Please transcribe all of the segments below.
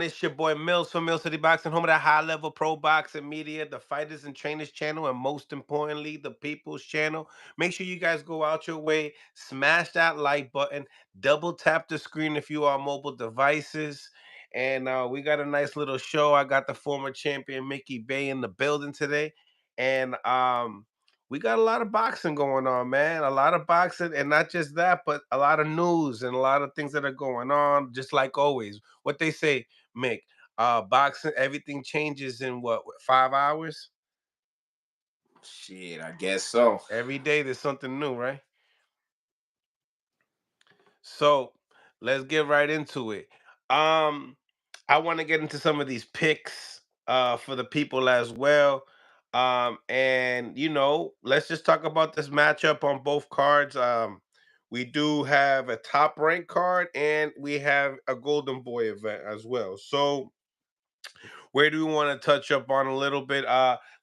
It's your boy Mills from Mill City Boxing, home of that high level pro boxing media, the Fighters and Trainers channel, and most importantly, the People's channel. Make sure you guys go out your way, smash that like button, double tap the screen if you are on mobile devices. And we got a nice little show. I got the former champion Mickey Bay in the building today. And we got a lot of boxing going on, man. A lot of boxing, and not just that, but a lot of news and a lot of things that are going on, just like always. What they say, Mick, boxing, everything changes in what 5 hours? Shit, I guess so. Every day there's something new, right? So let's get right into it. Um, I want to get into some of these picks for the people as well. And let's just talk about this matchup on both cards. We do have a top rank card and we have a Golden Boy event as well. So where do we want to touch up on a little bit?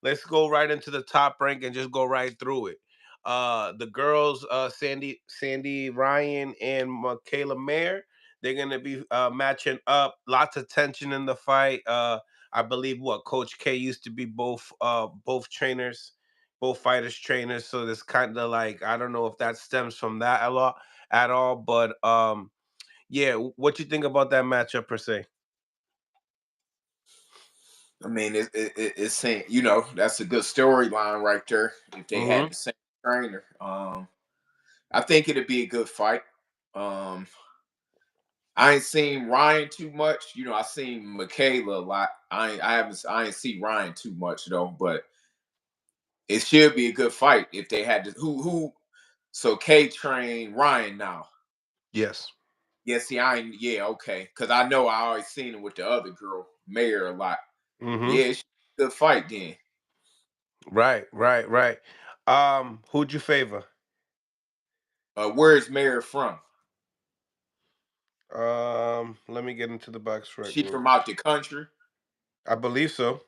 Let's go right into the top rank and just go right through it. The girls, Sandy Ryan and Michaela Mayer, they're gonna be matching up. Lots of tension in the fight. I believe what Coach K used to be both trainers, both fighters trainers. So there's kind of like, I don't know if that stems from that a lot at all, but yeah, what you think about that matchup per se? I mean, it's saying that's a good storyline right there. If they Mm-hmm. had the same trainer, I think it'd be a good fight. Um, I ain't seen Ryan too much. I seen Michaela a lot. I ain't see Ryan too much though. But it should be a good fight if they had to. Who? So K trained Ryan now. Yes. Yeah, see, I ain't. Yeah, okay. Because I know I always seen him with the other girl, Mayor, a lot. Mm-hmm. Yeah, it's a good fight then. Right, right, right. Who'd you favor? Where's Mayor from? Let me get into the box right She now. from out the country. I believe so.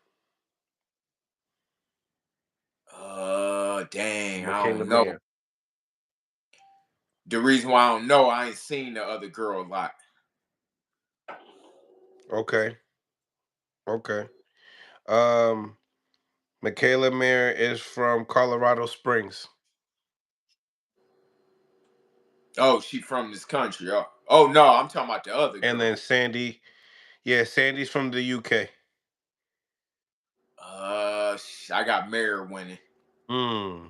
Dang, I Michaela don't know. Mayer. The reason why I don't know, I ain't seen the other girl a lot. Okay, okay. Um, Michaela Mayer is from Colorado Springs, Oh, she from this country. Oh no, I'm talking about the other and girl. then Sandy. Yeah, Sandy's from the UK. I got Mayor winning, Hmm.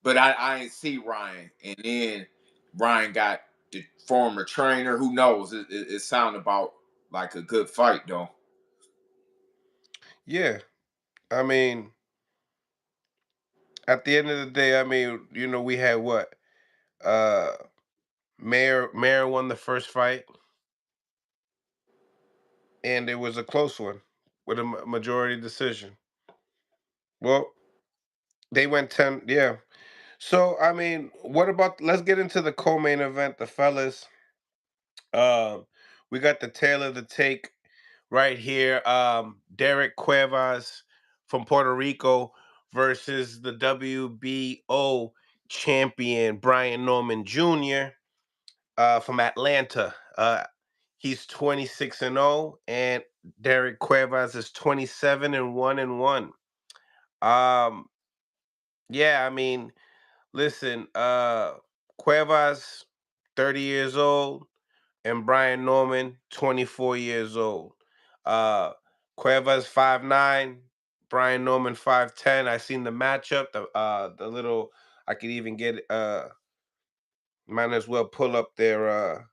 but I ain't see Ryan, and then Ryan got the former trainer. Who knows? It sound about like a good fight though. Yeah, I mean, at the end of the day, I mean, we had what? Uh, Mayer won the first fight, and it was a close one with a majority decision. Well, they went 10. Yeah. So, I mean, what about let's get into the co-main event, the fellas. Um, we got the tail of the take right here. Derek Cuevas from Puerto Rico versus the WBO champion Brian Norman Jr. From Atlanta. He's 26 and 0, and Derek Cuevas is 27 and 1. Um, yeah, I mean, listen, Cuevas, 30 years old, and Brian Norman, 24 years old. Uh Cuevas 5'9", Brian Norman 5'10". I seen the matchup, the little I could even get might as well pull up their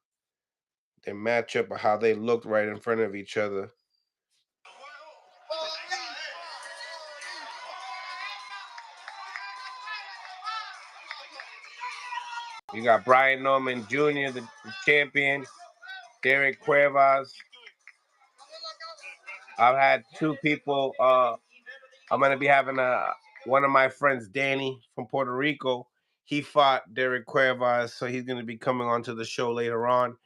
matchup of how they looked right in front of each other. You got Brian Norman Jr., the champion, Derek Cuevas. I've had two people. I'm gonna be having one of my friends, Danny from Puerto Rico. He fought Derek Cuevas, so he's gonna be coming onto the show later on.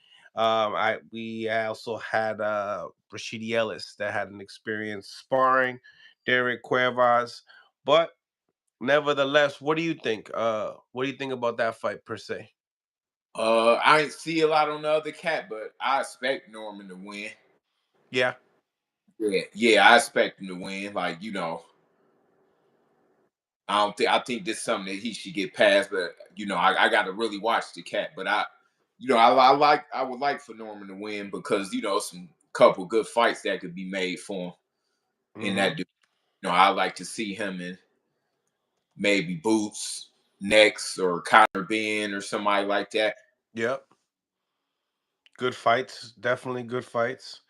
We also had Rashidi Ellis that had an experience sparring Derek Cuevas, but nevertheless, what do you think? What do you think about that fight per se? I ain't see a lot on the other cat, but I expect Norman to win. Yeah. Yeah, I expect him to win. Like, I don't think I think this is something that he should get past, but I got to really watch the cat. But I would like for Norman to win because some couple good fights that could be made for him in Mm-hmm. that. I like to see him in maybe Boots next or Connor Ben or somebody like that. Yep. Good fights. Definitely good fights.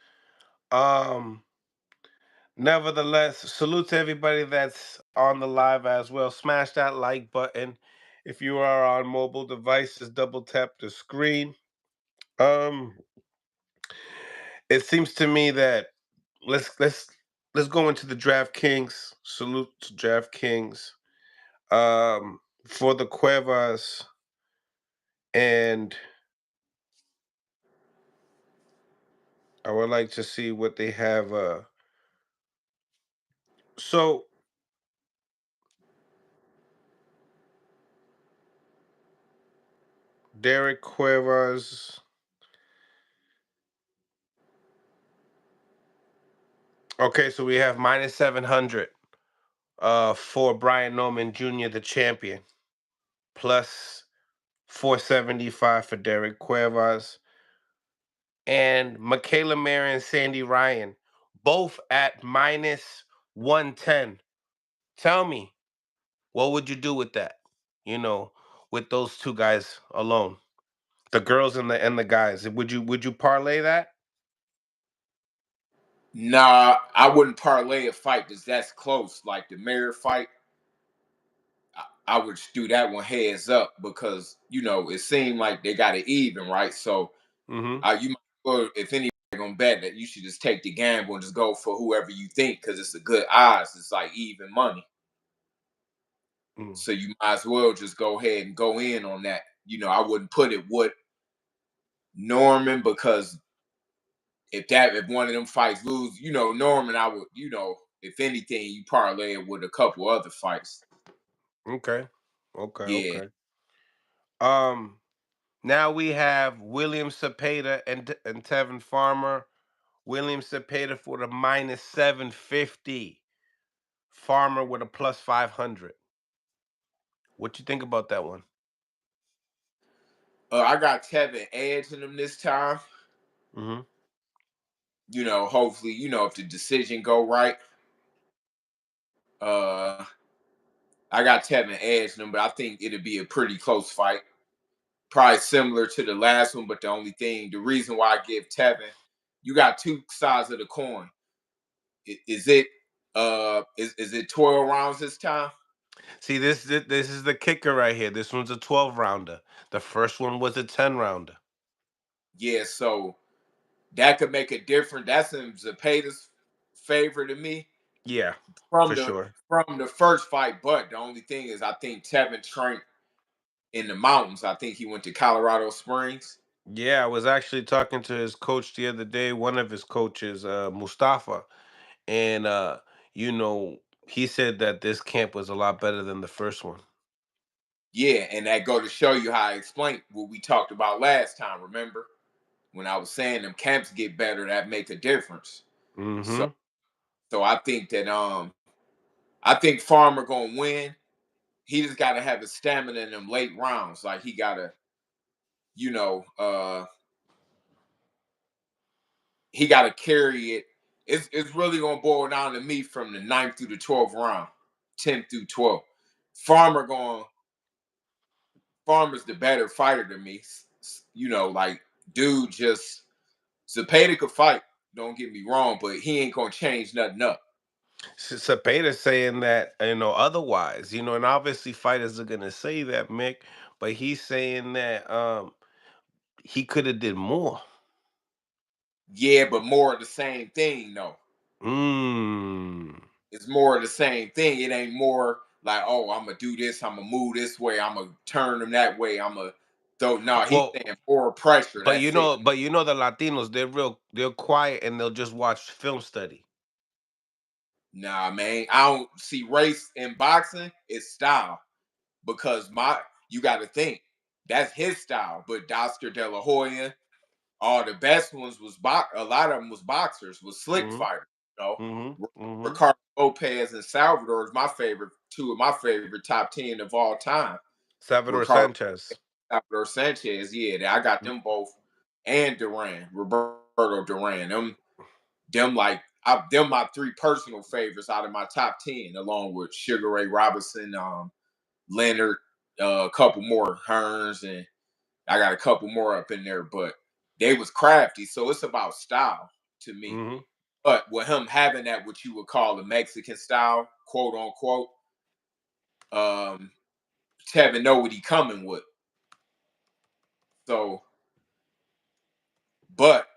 Um, Nevertheless, salute to everybody that's on the live as well. Smash that like button. If you are on mobile devices, double tap the screen. Um, it seems to me that let's go into the DraftKings. Salute to DraftKings. For the Cuevas, and I would like to see what they have. So Derek Cuevas. Okay, so we have -700 for Brian Norman Jr., the champion, plus 475 for Derek Cuevas, and Michaela Mayer and Sandy Ryan, both at -110. Tell me, what would you do with that? You know, with those two guys alone, the girls and the guys. Would you parlay that? Nah, I wouldn't parlay a fight that's close. Like the Mayor fight, I would do that one heads up because it seemed like they got it even, right? So Mm-hmm. you might well, if anybody gonna bet that, you should just take the gamble and just go for whoever you think because it's a good odds. It's like even money, Mm. so you might as well just go ahead and go in on that. I wouldn't put it with Norman because if one of them fights lose, Norman, I would, if anything, you parlay it with a couple other fights. Okay. Okay. Yeah. Okay. Um. Now we have William Zepeda and Tevin Farmer. William Zepeda for the -750. Farmer with a +500. What you think about that one? I got Tevin edging him this time. Mm-hmm. Hopefully, if the decision go right, uh, I got Tevin edging him, but I think it'll be a pretty close fight. Probably similar to the last one, but the reason why I give Tevin, you got two sides of the coin. Is it 12 rounds this time? See, this is the kicker right here. This one's a 12 rounder. The first one was a 10 rounder. Yeah, so that could make a difference. That's in Zepeda's favor to me Yeah, from for the sure. from the first fight. But the only thing is, I think Tevin trained in the mountains. I think he went to Colorado Springs. Yeah, I was actually talking to his coach the other day, one of his coaches, Mustafa, and you know, he said that this camp was a lot better than the first one. Yeah, and that go to show you how I explained what we talked about last time. Remember when I was saying them camps get better, that make a difference. So, Mm-hmm. so I think Farmer gonna win. He just got to have the stamina in them late rounds. Like he gotta, you know, uh, he got to carry it. It's really gonna boil down to me from the ninth through the 12th round, 10th through 12th. Farmer going Farmer's the better fighter than me. Like dude just Zepeda could fight. Don't get me wrong, but he ain't gonna change nothing up. Cepeda saying that otherwise, and obviously fighters are gonna say that, Mick, but he's saying that he could have did more. Yeah, but more of the same thing though. Mm. It's more of the same thing. It ain't more like, oh, I'm gonna do this, I'm gonna move this way, I'm gonna turn them that way, I'm gonna throw. No, he's Well, saying more pressure. but That's it. the Latinos, they're quiet and they'll just watch film study. Nah, man, I don't see race in boxing. It's style because you got to think that's his style. But Oscar De La Hoya, All the best ones was a lot of them was boxers, was slick Mhm. fighters. You know, Mhm. Mhm. Ricardo Lopez and Salvador is my favorite, two of my favorite top 10 of all time. Salvador Ricardo Sanchez. Salvador Sanchez, yeah, I got them both, and Duran, Roberto Duran. Them like them my three personal favorites out of my top 10, along with Sugar Ray Robinson, Leonard, a couple more Hearns, and I got a couple more up in there, but they was crafty. So it's about style to me. Mhm. But with him having that, what you would call the Mexican style, quote unquote, um, Tevin know what he coming with. So, but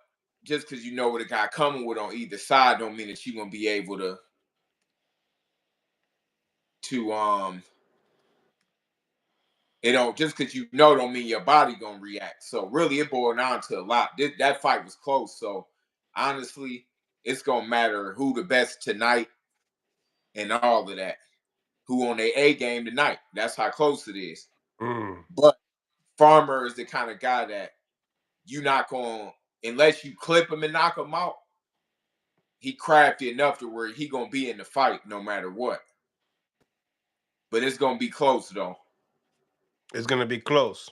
just because you know what a guy coming with on either side, don't mean that you're gonna be able to it don't just because you know don't mean your body gonna react. So really, it boiled down to a lot. That fight was close. So honestly, it's gonna matter who the best tonight and all of that. Who on their A game tonight? That's how close it is. Mm. But Farmer is the kind of guy that you not gonna unless you clip him and knock him out. He crafty enough to where he gonna be in the fight no matter what. But it's gonna be close though. It's gonna be close.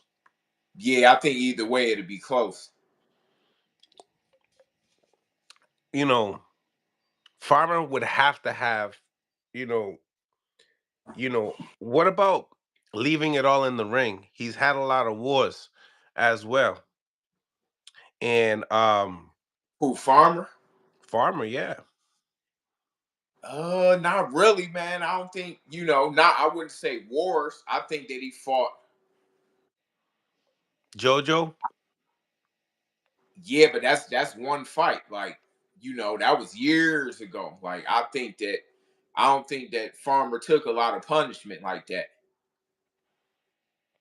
Yeah, I think either way it'll be close. You know, Farmer would have to have, you know, what about leaving it all in the ring? He's had a lot of wars as well. And Who Farmer? Farmer, yeah. Not really, man. I don't think, not I wouldn't say wars. I think that he fought. Jojo? Yeah, but that's one fight. Like, that was years ago. Like, I don't think that Farmer took a lot of punishment like that.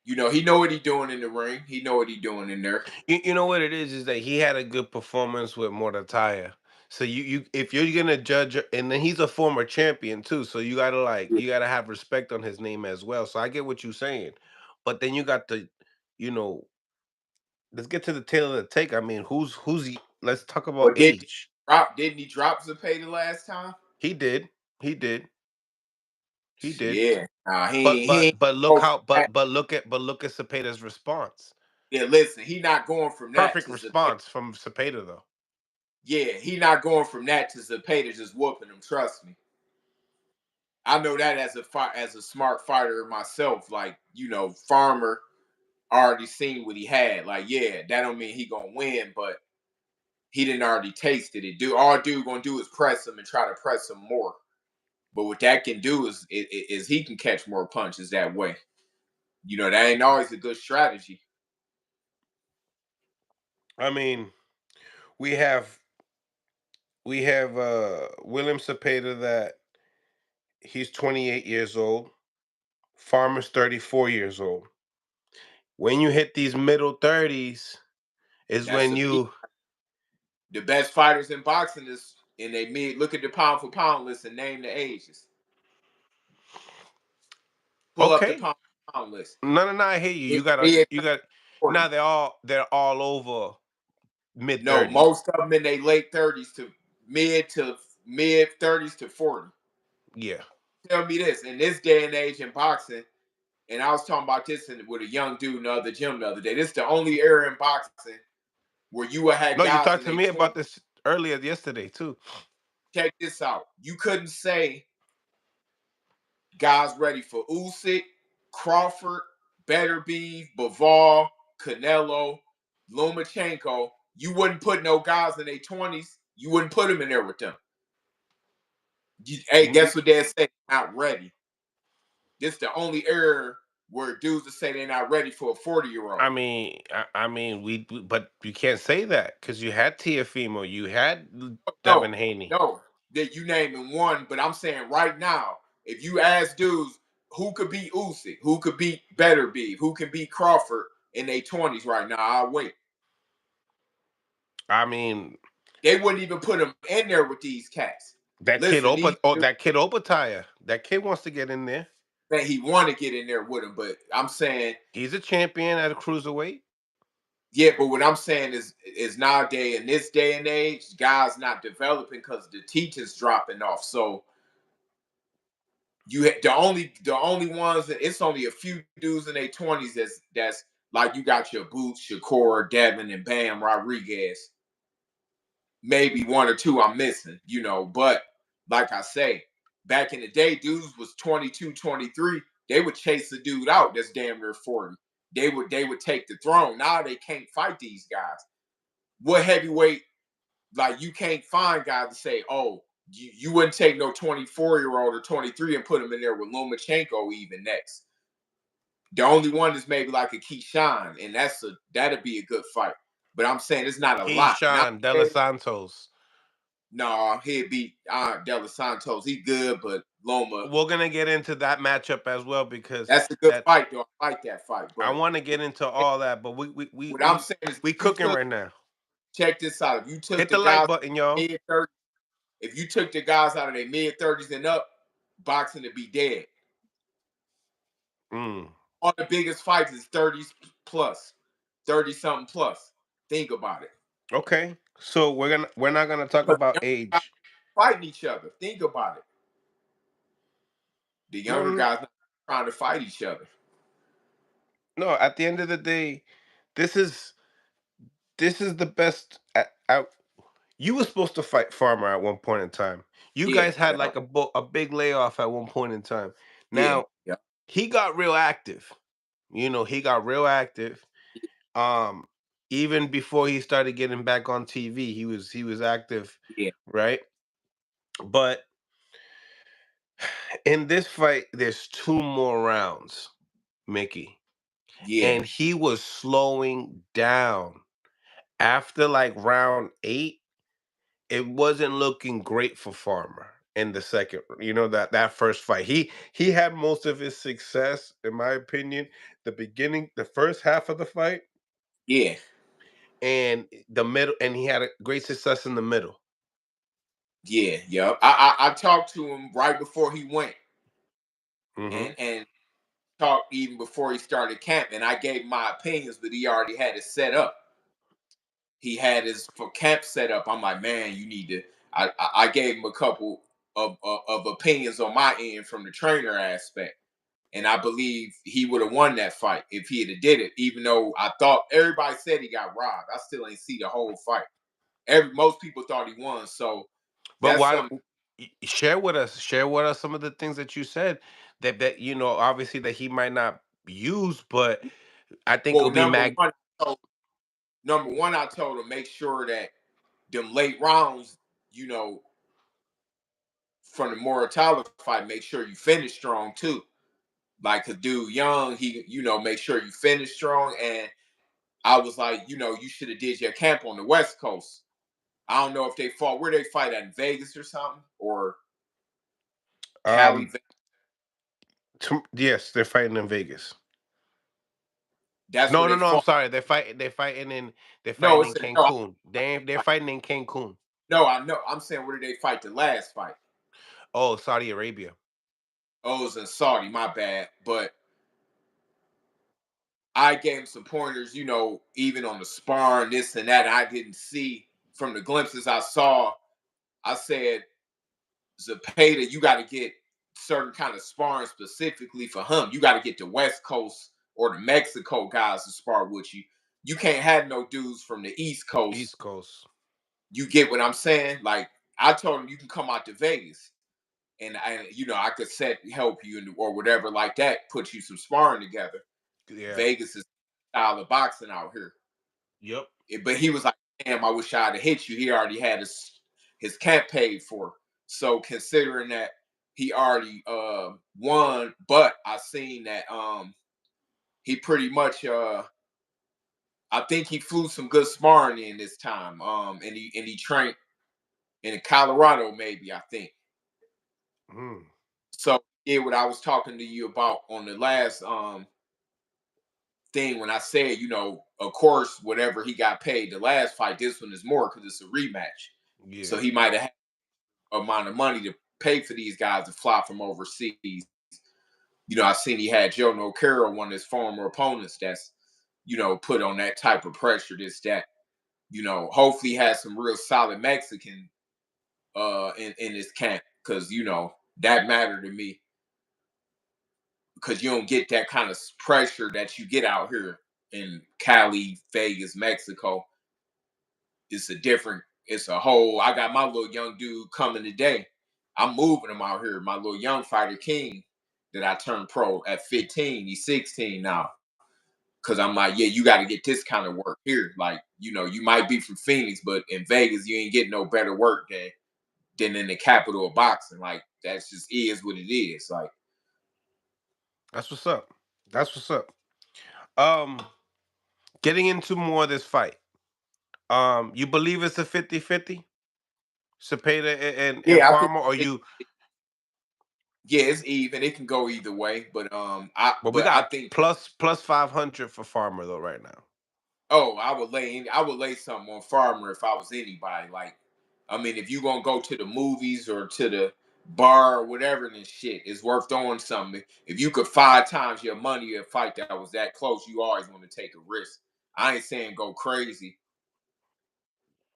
He know what he doing in the ring. He know what he doing in there. You know what it is that he had a good performance with Mortataya. So you if you're gonna judge, and then he's a former champion too, so you gotta have respect on his name as well. So I get what you're saying, but then you got to, you know, let's get to the tail of the take. I mean, let's talk about But age. didn't he drop Zepeda last time? He did, he did, he did. Yeah. Nah, But he ain't look go from how that. but look at Cepeda's response. Yeah, listen, he not going from that Perfect to Zepeda. response from Cepeda though. Yeah, he not going from that to Zepeda just whooping him. Trust me. I know that as a smart fighter myself. Like, Farmer already seen what he had. Like, yeah, that don't mean he gonna win, but he didn't already tasted it. All dude gonna do is press him and try to press him more. But what that can do is he can catch more punches that way. That ain't always a good strategy. I mean, we have William Cepeda that he's 28 years old. Farmer's 34 years old. When you hit these middle 30s is That's when the peak. you The best fighters in boxing is and they mid look at the pound for pound list and name the ages. Pull up the okay. pound for pound list. No, I hear you. Mid You got 40. now they're all over mid No, 30s. most of them in their late 30s to mid 30s to 40. Yeah. Tell me this, in this day and age in boxing, and I was talking about this with a young dude in the other gym the other day. This is the only era in boxing where you would have No, you guys in talked to their me 20s. about this earlier yesterday too. Check this out. You couldn't say guys ready for Usyk, Crawford, Beterbiev, Bivol, Canelo, Lomachenko. You wouldn't put no guys in their 20s. You wouldn't put them in there with them. Hey, Mm, guess what they say? Not ready. This is the only era where dudes will say they're not ready for a 40-year-old. I mean, but you can't say that because you had Tiafimo, you had No, Devin Haney. no, that you naming one, but I'm saying right now, if you ask dudes who could beat Usyk, who could beat Beterbiev, who can beat Crawford in their 20s right now, I'll wait. I mean, They wouldn't even put him in there with these cats. Listen, these dudes, That kid Opataya, that kid wants to get in there. man, he want to get in there with him, but I'm saying He's a champion at a cruiserweight. Yeah, but what I'm saying is nowadays in this day and age, guys not developing because the teachers dropping off. So the only ones that it's only a few dudes in their 20s that's like you got your Boots, Shakur, Devin, and Bam Rodriguez. Maybe one or two I'm missing, but like I say, back in the day, dudes was 22, 23. They would chase the dude out that's damn near 40. They would take the throne. Now they can't fight these guys. What heavyweight, like you can't find guys to say, oh, you wouldn't take no 24-year-old or 23 and put him in there with Lomachenko even next. The only one is maybe like a Keyshawn, and that'd be a good fight. But I'm saying it's not a lot. Keyshawn, De Los Nowadays, Santos. no, he'd beat De Los Santos. He good, but Loma, We're gonna get into that matchup as well because that's a good that fight, though. I like that fight. I But want to get into all that, but what I'm saying is, we if you cooking took, right now. check this out. If you took Hit the the like guys button, y'all. mid 30s, if you took the guys out of their mid 30s and up, boxing to be dead. Mm. All the biggest fights is 30s plus, 30 something plus. Think about it. Okay, so we're not gonna talk Because about young guys age. fighting each other. Think about it. The No, younger no, guys not trying to fight each other. no. At the end of the day, this is this is the best. You were supposed to fight Farmer at one point in time. You Yeah, guys had yeah, like a big layoff at one point in time. yeah, Now yeah, he got real active. He got real active. Um, Even before he started getting back on TV, he was active, yeah, right? But in this fight, there's two more rounds, Mickey, yeah, and he was slowing down after like round 8. It wasn't looking great for Farmer in the second. That first fight. He had most of his success, in my opinion, the first half of the fight, yeah, and the middle, and he had a great success in the middle. yeah, yeah. I talked to him right before he went, Hmm. and talked even before he started camp, and I gave my opinions, but he already had it set up. He had his for camp set up. I'm like, man, you need to. I gave him a couple of opinions on my end from the trainer aspect, and I believe he would have won that fight if he had did it. Even though I thought everybody said he got robbed, I still ain't see the whole fight. Most people thought he won, so But that's why? something. Share with us some of the things that you said that obviously that he might not use, but I think it'll Well, be mag. number one, I told him make sure that them late rounds, you know, from the Moratala fight, make sure you finish strong too. Like a dude young, he, make sure you finish strong. And I was like, you should have did your camp on the West Coast. I don't know if they fought where they fight at in Vegas or something or Cali. Um, yes, they're fighting in Vegas. That's No, where no, they no. I'm fought. sorry. They're No, fighting in it's no, Cancun. They're fighting in Cancun. no, I know. I'm saying where did they fight the last fight? Oh, Saudi Arabia. Oh, it was in Saudi. My bad, but I gave him some pointers, even on the sparring, this and that. I didn't see from the glimpses I saw. I said, Zepeda, you got to get certain kind of sparring specifically for him. You got to get the West Coast or the Mexico guys to spar with you. You can't have no dudes from the East Coast. East Coast. You get what I'm saying? Like I told him, you can come out to Vegas, and I could help you or whatever like that. Put you some sparring together. Yeah. Vegas is style of boxing out here. Yep. But he was like, damn, I wish I'd have hit you. He already had his camp paid for. So considering that he already won, but I seen that he pretty much I think he flew some good sparring in this time. And he trained in Colorado, maybe, I think. Mm. So yeah, what I was talking to you about on the last thing when I said, of course, whatever he got paid the last fight, this one is more because it's a rematch. So Yeah. he might have had amount of money to pay for these guys to fly from overseas. I seen he had Joe Nocaro, one of his former opponents. put on that type of pressure. This that hopefully has some real solid Mexican in his camp because that mattered to me because you don't get that kind of pressure that you get out here in Cali, Vegas, Mexico. It's a whole. I got my little young dude coming today. I'm moving him out here. My little young fighter King that I turned pro at 15. He's 16 now. Cause I'm like, yeah, you got to get this kind of work here. Like, you might be from Phoenix, but in Vegas, you ain't getting no better work than in the capital of boxing. Like, that's just is what it is. Like, That's what's up. That's what's up. Um, Getting into more of this fight. You believe it's a 50-50? Cepeda and yeah, I think Farmer, or you? yeah, it's even. It can go either way, but Well, we but I got think plus 500 for Farmer though right now. oh, I would lay something on Farmer if I was anybody. Like, I mean, if you gonna go to the movies or to the bar or whatever, then shit, it's worth doing something. If you could 5 times your money a fight that was that close, you always want to take a risk. I ain't saying go crazy,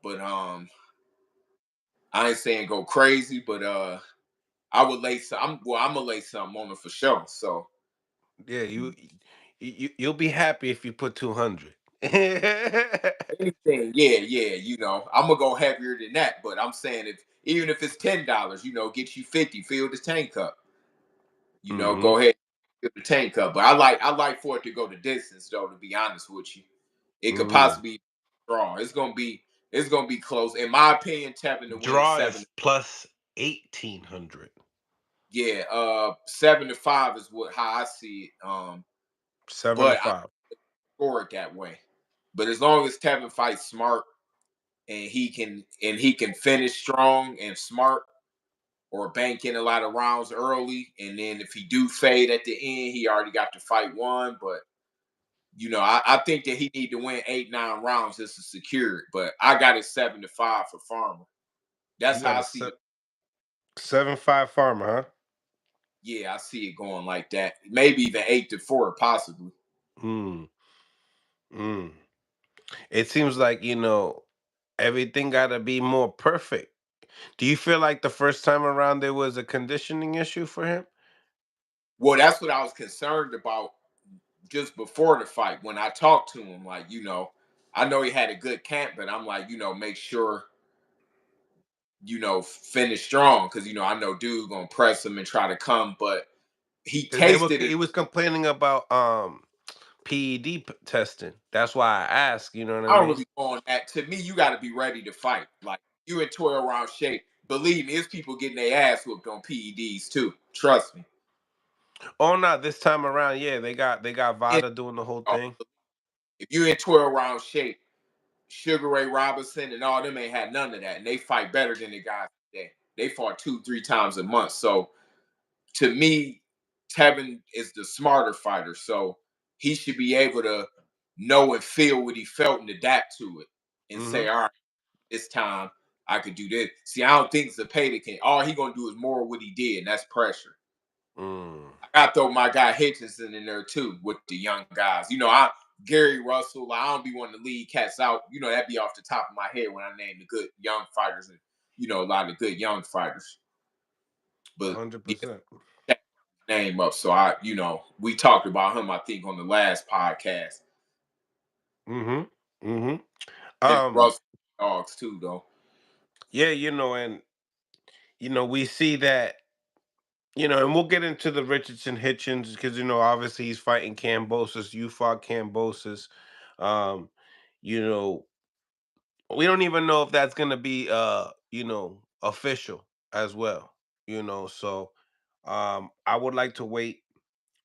but I ain't saying go crazy, but I would lay some. I'm gonna lay something on it for sure. So Yeah, you'll be happy if you put 200. anything, yeah, yeah, I'm gonna go heavier than that. But I'm saying if even if it's $10, get you 50, fill the tank up. Hmm. Go ahead, fill the tank up. But I like for it to go the distance though. To be honest with you, it could Mm. possibly draw. It's gonna be close. In my opinion, Tevin to win Draw seven. is plus 1800. Yeah, 7-5 is what how I see it. Seven to But I five. score it that way. But as long as Tevin fights smart and he can finish strong and smart or bank in a lot of rounds early, and then if he do fade at the end, he already got the fight won. But I think that he need to win 8-9 rounds just to secure it. But I got it 7-5 for Farmer. You That's how got I a see the 7-5 Farmer, huh? yeah, I see it going like that. Maybe even 8-4, possibly. Mm. Mm. It seems like, everything got to be more perfect. Do you feel like the first time around there was a conditioning issue for him? Well, that's what I was concerned about just before the fight when I talked to him. Like, I know he had a good camp, but I'm like, make sure finish strong because I know dude gonna press him and try to come, but he Because tasted he it. was complaining about PED testing. That's why I asked. You know what I I don't mean? really go on that. To me, you got to be ready to fight. Like you in 12 round shape. Believe me, it's people getting their ass whooped on PEDs too. Trust me. Oh no, this time around, yeah, they got And, Vada doing the whole uh, thing. if you in 12 round shape, Sugar Ray Robinson and all them ain't had none of that, and they fight better than the guys today. They fought 2-3 times a month. So to me, Tevin is the smarter fighter, so he should be able to know and feel what he felt and adapt to it, and Mm-hmm. say, "All right, this time I could do this." See, I don't think Zepeda can. All he gonna do is more of what he did, and that's pressure. Mm. I got to throw my guy Hitchinson in there too with the young guys. I Gary Russell. I don't be wanting to lead cats out. That'd be off the top of my head when I name the good young fighters and a lot of good young fighters. But Hundred yeah, percent. name up. So we talked about him, I think, on the last podcast. Mm-hmm. Mm-hmm. Him and Um. Russell dogs too, though. Yeah, and we see that. And we'll get into the Richardson Hitchens because obviously he's fighting Cambosis. You fought Cambosis. Um. You know, we don't even know if that's gonna be official as well. So I would like to wait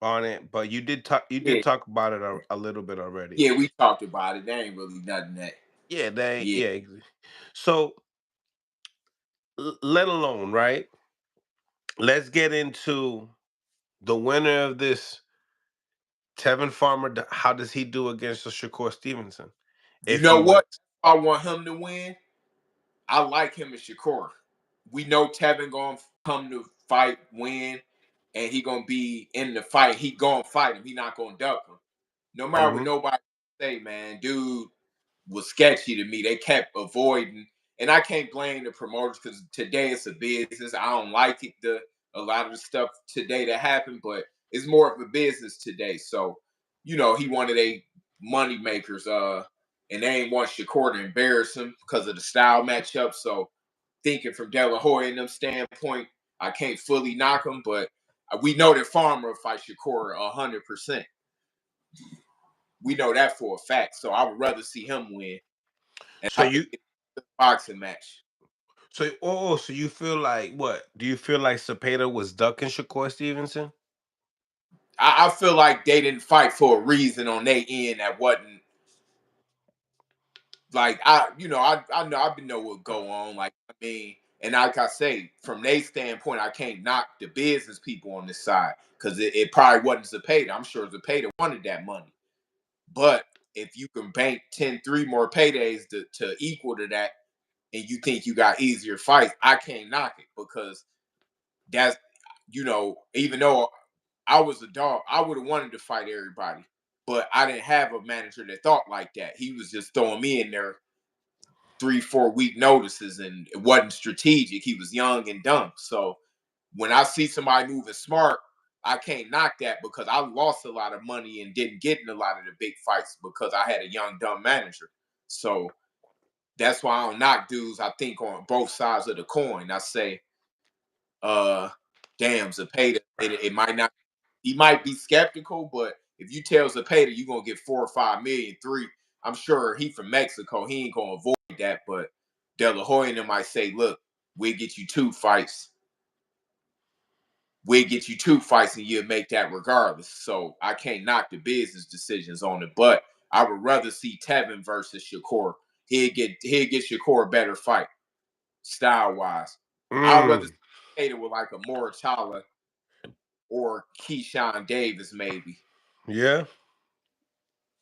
on it, but you did Yeah, talk about it a little bit already. yeah, we talked about it. There ain't really nothing that. Yeah, Yeah, yeah. So let alone, right? Let's get into the winner of this, Tevin Farmer. How does he do against the Shakur Stevenson you if he know wins? what? I want him to win. I like him and Shakur. We know Tevin gonna come to fight, win, and he gonna be in the fight. He gonna fight him. He not gonna duck him. No matter what Hmm. nobody say, man, dude was sketchy to me. They kept avoiding, and I can't blame the promoters because today it's a business. I don't like it, a lot of the stuff today that happened, but it's more of a business today. So, he wanted a money makers, and they ain't want Shakur to embarrass him because of the style matchup. So, thinking from De La Hoya and them standpoint, I can't fully knock him, but we know that Farmer will fight Shakur 100%. We know that for a fact. So I would rather see him win. And So I think you it's a boxing match. so you feel like what? Do you feel like Zepeda was ducking Shakur Stevenson? I feel like they didn't fight for a reason on their end that wasn't like I know I know what go on. Like I mean, and like I say, from their standpoint, I can't knock the business people on this side because it probably wasn't Zepeda. I'm sure Zepeda wanted that money. But if you can bank 10-3 more paydays to equal to that, and you think you got easier fights, I can't knock it because that's even though I was a dog, I would have wanted to fight everybody, but I didn't have a manager that thought like that. He was just throwing me in there 3-4 week notices, and it wasn't strategic. He was young and dumb. So when I see somebody moving smart, I can't knock that because I lost a lot of money and didn't get in a lot of the big fights because I had a young dumb manager. So that's why I don't knock dudes. I think on both sides of the coin. I say, uh, damn, Zepeda, it might not. He might be skeptical, but if you tell Zepeda you're gonna get 4 or 5 million, three, I'm sure he from Mexico. He ain't gonna avoid that. But De La Hoya and them might say, look, we'll get you 2 fights. We'll get you 2 fights, and you'll make that regardless. So I can't knock the business decisions on it, but I would rather see Tevin versus Shakur. He'll get Shakur a better fight style wise. I'd rather Mm, see it with like a Moratala or Keyshawn Davis, maybe. yeah.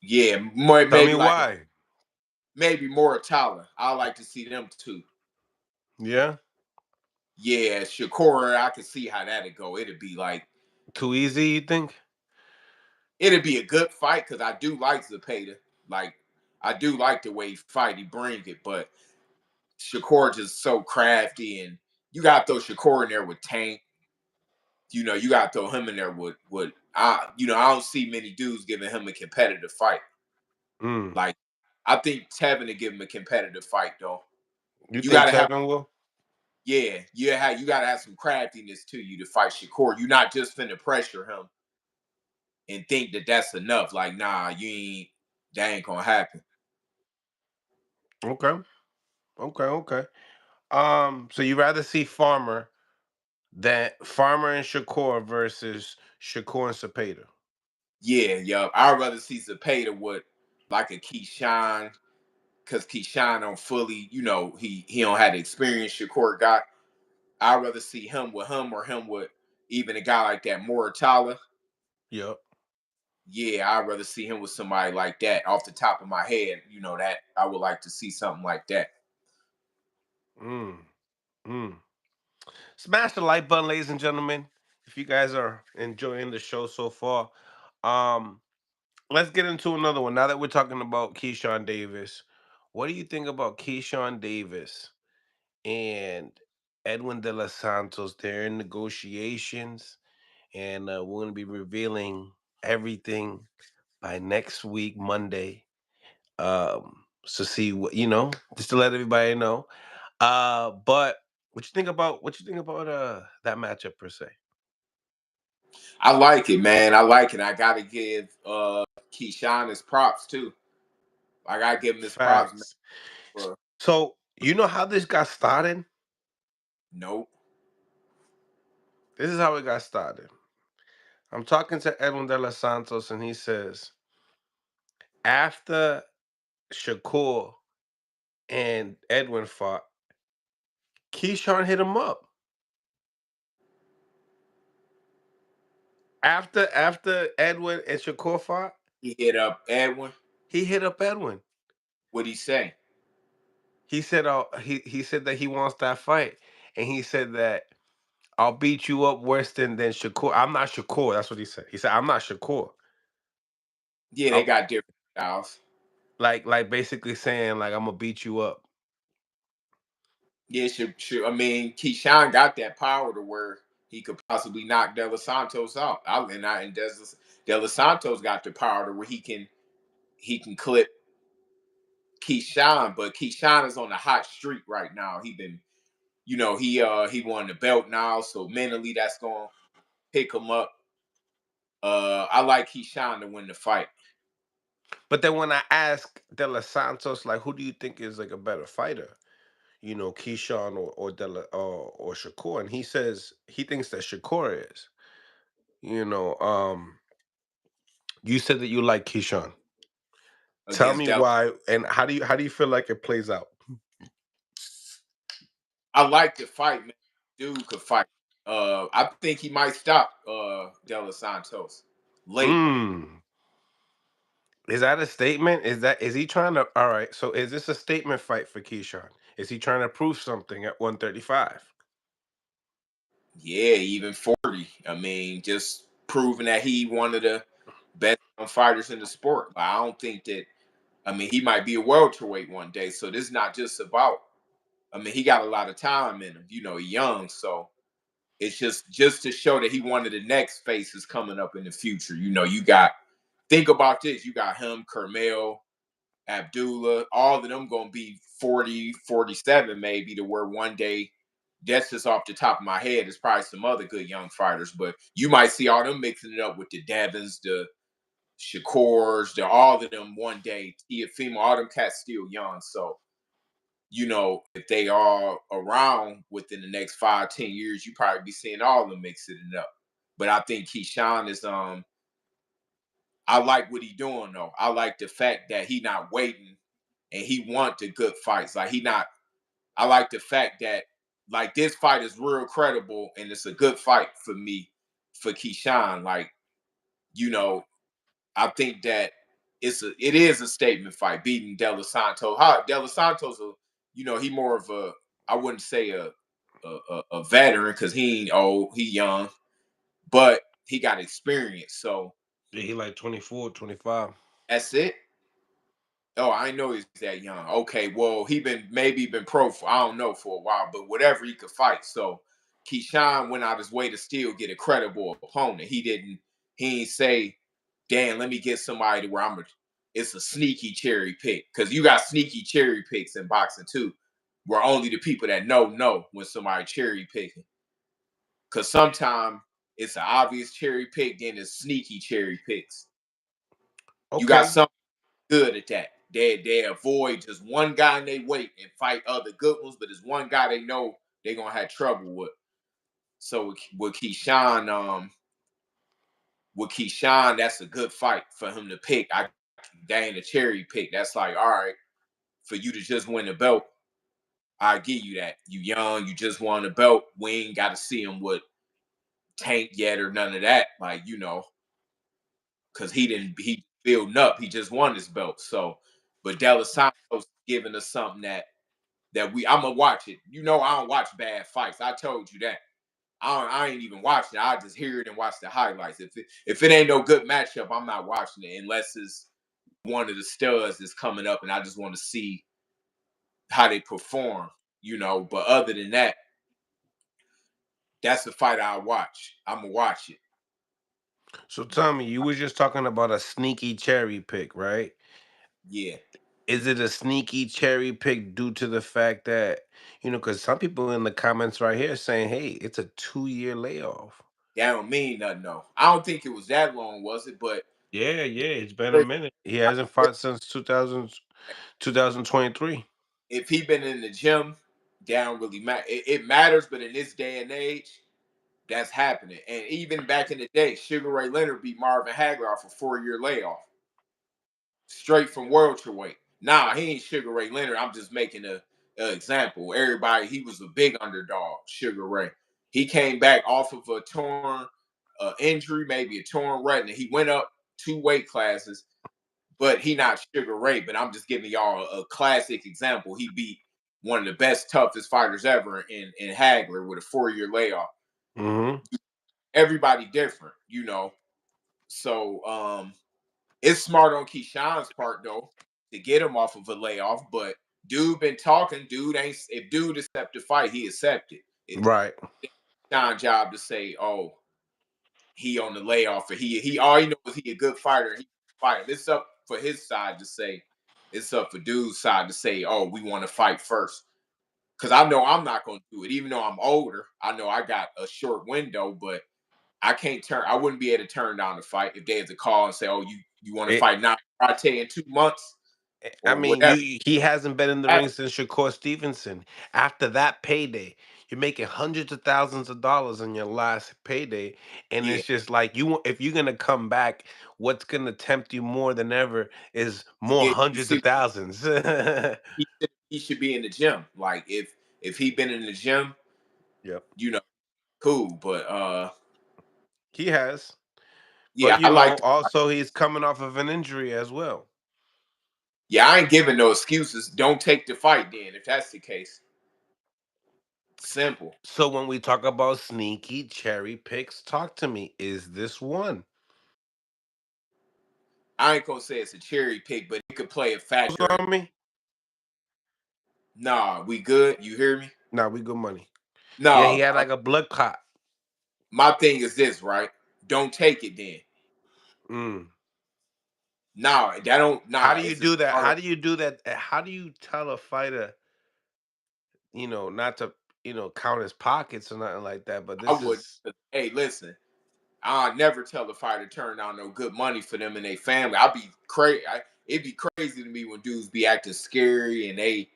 Yeah, more Tell me maybe like a why. maybe Moratala. I like to see them too. Yeah. Yeah, Shakur, I could see how that'd go. It'd be like Too easy, you think? it'd be a good fight because I do like Zepeda. Like I do like the way he fight, he bring it, but Shakur just so crafty, and you got to throw Shakur in there with Tank. You got to throw him in there with I don't see many dudes giving him a competitive fight. Mm. Like I think Tevin to give him a competitive fight though. You You think gotta have Tevin will? you gotta have some craftiness to you to fight Shakur. You're not just finna pressure him and think that that's enough. Like nah, you ain't that ain't gonna happen. Okay. Okay. Okay. So you rather see Farmer and Shakur versus Shakur and Zepeda? Yeah, yo, I'd rather see Zepeda with like a Keyshawn because Keyshawn don't fully, he don't have the experience Shakur got. I'd rather see him with him or him with even a guy like that Moratala. Yep. Yeah, I'd rather see him with somebody like that off the top of my head. That I would like to see something like that. Mm. Mm. Smash the like button, ladies and gentlemen. If you guys are enjoying the show so far, um, let's get into another one. Now that we're talking about Keyshawn Davis, what do you think about Keyshawn Davis and Edwin De Los Santos? They're in negotiations, and we're going to be revealing everything by next week, Monday. So see what just to let everybody know. But what you think about that matchup per se? I like it, man. I like it. I gotta give Keyshawn his props too. I gotta give him his props, man. Facts. For So you know how this got started? nope. This is how it got started. I'm talking to Edwin De Los Santos, and he says after Shakur and Edwin fought, Keyshawn hit him up. After Edwin and Shakur fought, He hit up Edwin. he hit up Edwin. What'd he say? He said, "Oh, he said that he wants that fight, and he said that I'll beat you up worse than Shakur. I'm not Shakur. That's what he said. He said I'm not Shakur. Yeah, they I'll, got different styles. Like basically saying like I'm gonna beat you up. Yeah, sure. I mean, Keyshawn got that power to where he could possibly knock De Los Santos out. And De Los Santos got the power to where he can clip Keyshawn, but Keyshawn is on a hot streak right now. He won the belt now, so mentally that's gonna pick him up. I like Keyshawn to win the fight. But then when I ask De Los Santos, like, who do you think is like a better fighter? Keyshawn or Shakur, and he says he thinks that Shakur is. You know, you said that you like Keyshawn. Tell Against me Del. why, and how do you feel like it plays out? I like the fight, man. Dude could fight. I think he might stop De Los Santos late. Hmm. Is that a statement? Is he trying to? All right. So is this a statement fight for Keyshawn? Is he trying to prove something at 135? Yeah, even 40. I mean, just proving that he one of the best fighters in the sport. But I don't think that. I mean, he might be a welterweight one day. So this is not just about. I mean, he got a lot of time in him. He's young, so it's just to show that he one of the next faces coming up in the future. You got think about this. You got him, Kermel, Abdullah, all of them going to be 40, 47 maybe, to where one day, that's just off the top of my head. There's probably some other good young fighters, but you might see all them mixing it up with the Devins, the Shakurs, all of them one day. Teofimo, all them cats still young. So, if they are around within the next 5, 10 years, you probably be seeing all of them mixing it up. But I think Keyshawn is I like what he doing though. I like the fact that he not waiting and he want the good fights. Like he not. I like the fact that like this fight is real credible and it's a good fight for me for Keyshawn. Like you know, I think that it is a statement fight beating De Los Santos. How De Los Santos, he more of a I wouldn't say a veteran because he ain't old, he young, but he got experience. So Yeah, he like 24, 25. that's it. Oh, I know he's that young. Okay, well, maybe been pro for I don't know for a while, but whatever he could fight. So Keyshawn went out his way to still get a credible opponent. He ain't say, damn, let me get somebody to where it's a sneaky cherry pick. Because you got sneaky cherry picks in boxing too, where only the people that know when somebody cherry picking. Because sometimes it's an obvious cherry pick, then it's sneaky cherry picks. You got Okay. some good at that. They avoid just one guy and they wait and fight other good ones, but there's one guy they know they're gonna have trouble with. So with Keyshawn, that's a good fight for him to pick. That ain't a cherry pick. That's like, all right, for you to just win the belt, I give you that. You young, you just won the belt. We ain't got to see him with tank yet or none of that. Like, because he building up. He just won his belt. So, but De Los Santos giving us something that I'm gonna watch it. I don't watch bad fights. I told you that. I ain't even watching it. I just hear it and watch the highlights. If it ain't no good matchup, I'm not watching it unless it's one of the studs that's coming up and I just want to see how they perform. But other than that, that's the fight I watch. I'm gonna watch it. So tell me, you was just talking about a sneaky cherry pick, right? Yeah, Is it a sneaky cherry pick due to the fact that, because some people in the comments right here saying, hey, it's a 2-year layoff. that don't mean nothing. No, I don't think it was that long, was it? But Yeah, yeah, it's been a minute. He hasn't fought since 2023. if he been in the gym, that don't really matter. It matters, but in this day and age, that's happening. And even back in the day, Sugar Ray Leonard beat Marvin Hagler off a 4-year layoff, straight from welterweight. Nah, he ain't Sugar Ray Leonard. I'm just making a example. Everybody, he was a big underdog, Sugar Ray. He came back off of a torn injury, maybe a torn retina. He went up 2 weight classes, but he not Sugar Ray. But I'm just giving y'all a classic example. He beat one of the best, toughest fighters ever in Hagler with a 4-year layoff. Hmm. Everybody different. So it's smart on Keyshawn's part though. to get him off of a layoff. But dude been talking. Dude ain't if dude accept the fight, he accepted. Right. It's John's job to say, oh, he on the layoff, or he all he knows he a good fighter. He fight. It's up for his side to say. It's up for dude's side to say, oh, we want to fight first. Because I know I'm not going to do it, even though I'm older. I know I got a short window, but I can't turn. I wouldn't be able to turn down the fight if they had to call and say, "Oh, you want to It, fight now? I tell you in 2 months I or mean, whatever." he hasn't been in the ring since Shakur Stevenson. After that payday, you're making hundreds of thousands of dollars in your last payday, and Yeah, it's just like if you're gonna come back, what's gonna tempt you more than ever is more you hundreds see, of thousands. he should be in the gym. Like if he been in the gym, Yep, you know, cool. But he has. But yeah, I like. also he's coming off of an injury as well. Yeah, I ain't giving no excuses. Don't take the fight then if that's the case. Simple. So when we talk about sneaky cherry picks, talk to me. Is this one? I ain't gonna say it's a cherry pick, but it could play a Who's factor. on me? Nah, we good. You hear me? Nah, we good money. Yeah, he No, had like a blood clot. my thing is this, right? Don't take it then. Mm. Nah, that don't. How Nah, do you it's a do that? smart. How do you do that? How do you tell a fighter, not to, count his pockets or nothing like that? But I this would. is Hey, listen. I never tell a fighter to turn down no good money for them and their family. I'd be crazy. It'd be crazy to me when dudes be acting scary and they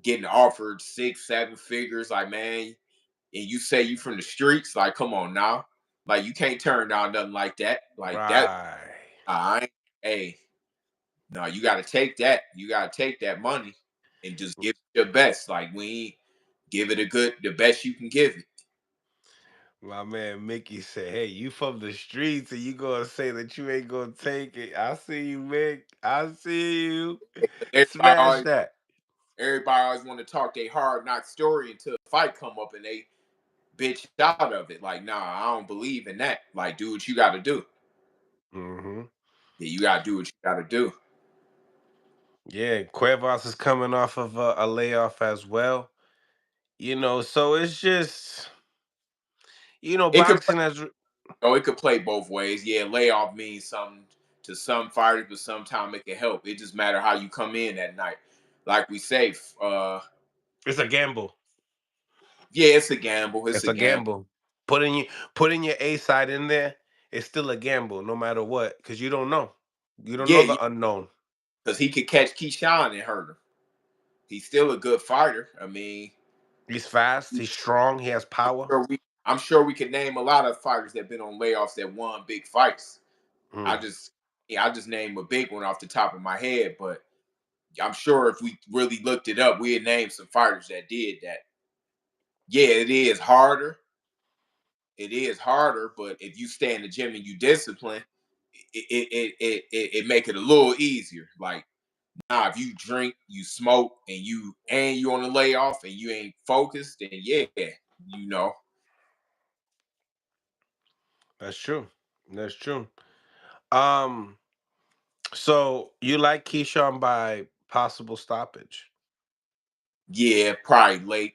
getting offered 6, 7 figures. Like, man, and you say you from the streets. Like, come on now. Like, you can't turn down nothing like that. Like that. right. I ain't. Hey, no, you got to take that. You got to take that money and just give it your best. Like, we ain't give it the best you can give it. My man Mickey said, "Hey, you from the streets, and you gonna say that you ain't gonna take it? I see you, Mick. I see you. Everybody Smash always that." Everybody always want to talk their hard knock story until the fight come up and they bitch out of it. Like, nah, I don't believe in that. Like, do what you got to do. Hmm. Yeah, you got to do what you got to do. Yeah, Cuevas is coming off of a layoff as well. So it's just It could boxing has. it could play both ways. Yeah, layoff means something to some fighters, but sometimes it can help. It just matter how you come in that night. Like we say, It's a gamble. yeah, it's a gamble. It's It's a a gamble. gamble. Putting your A side in there. It's still a gamble, no matter what, because you don't know. You don't know Yeah, the unknown. because he could catch Keyshawn and hurt him. He's still a good fighter. I mean, He's fast. He's strong. He has power. I'm sure we could name a lot of fighters that been on layoffs that won big fights. I Mm, just I just named a big one off the top of my head, but I'm sure if we really looked it up, we'd name some fighters that did that. Yeah, it is harder. It is harder, but if you stay in the gym and you discipline, it make it a little easier. Like now, if you drink, you smoke, and you on the layoff and you ain't focused, then yeah, you know, that's true. That's true. Um. So you like Keyshawn by possible stoppage? yeah, probably late.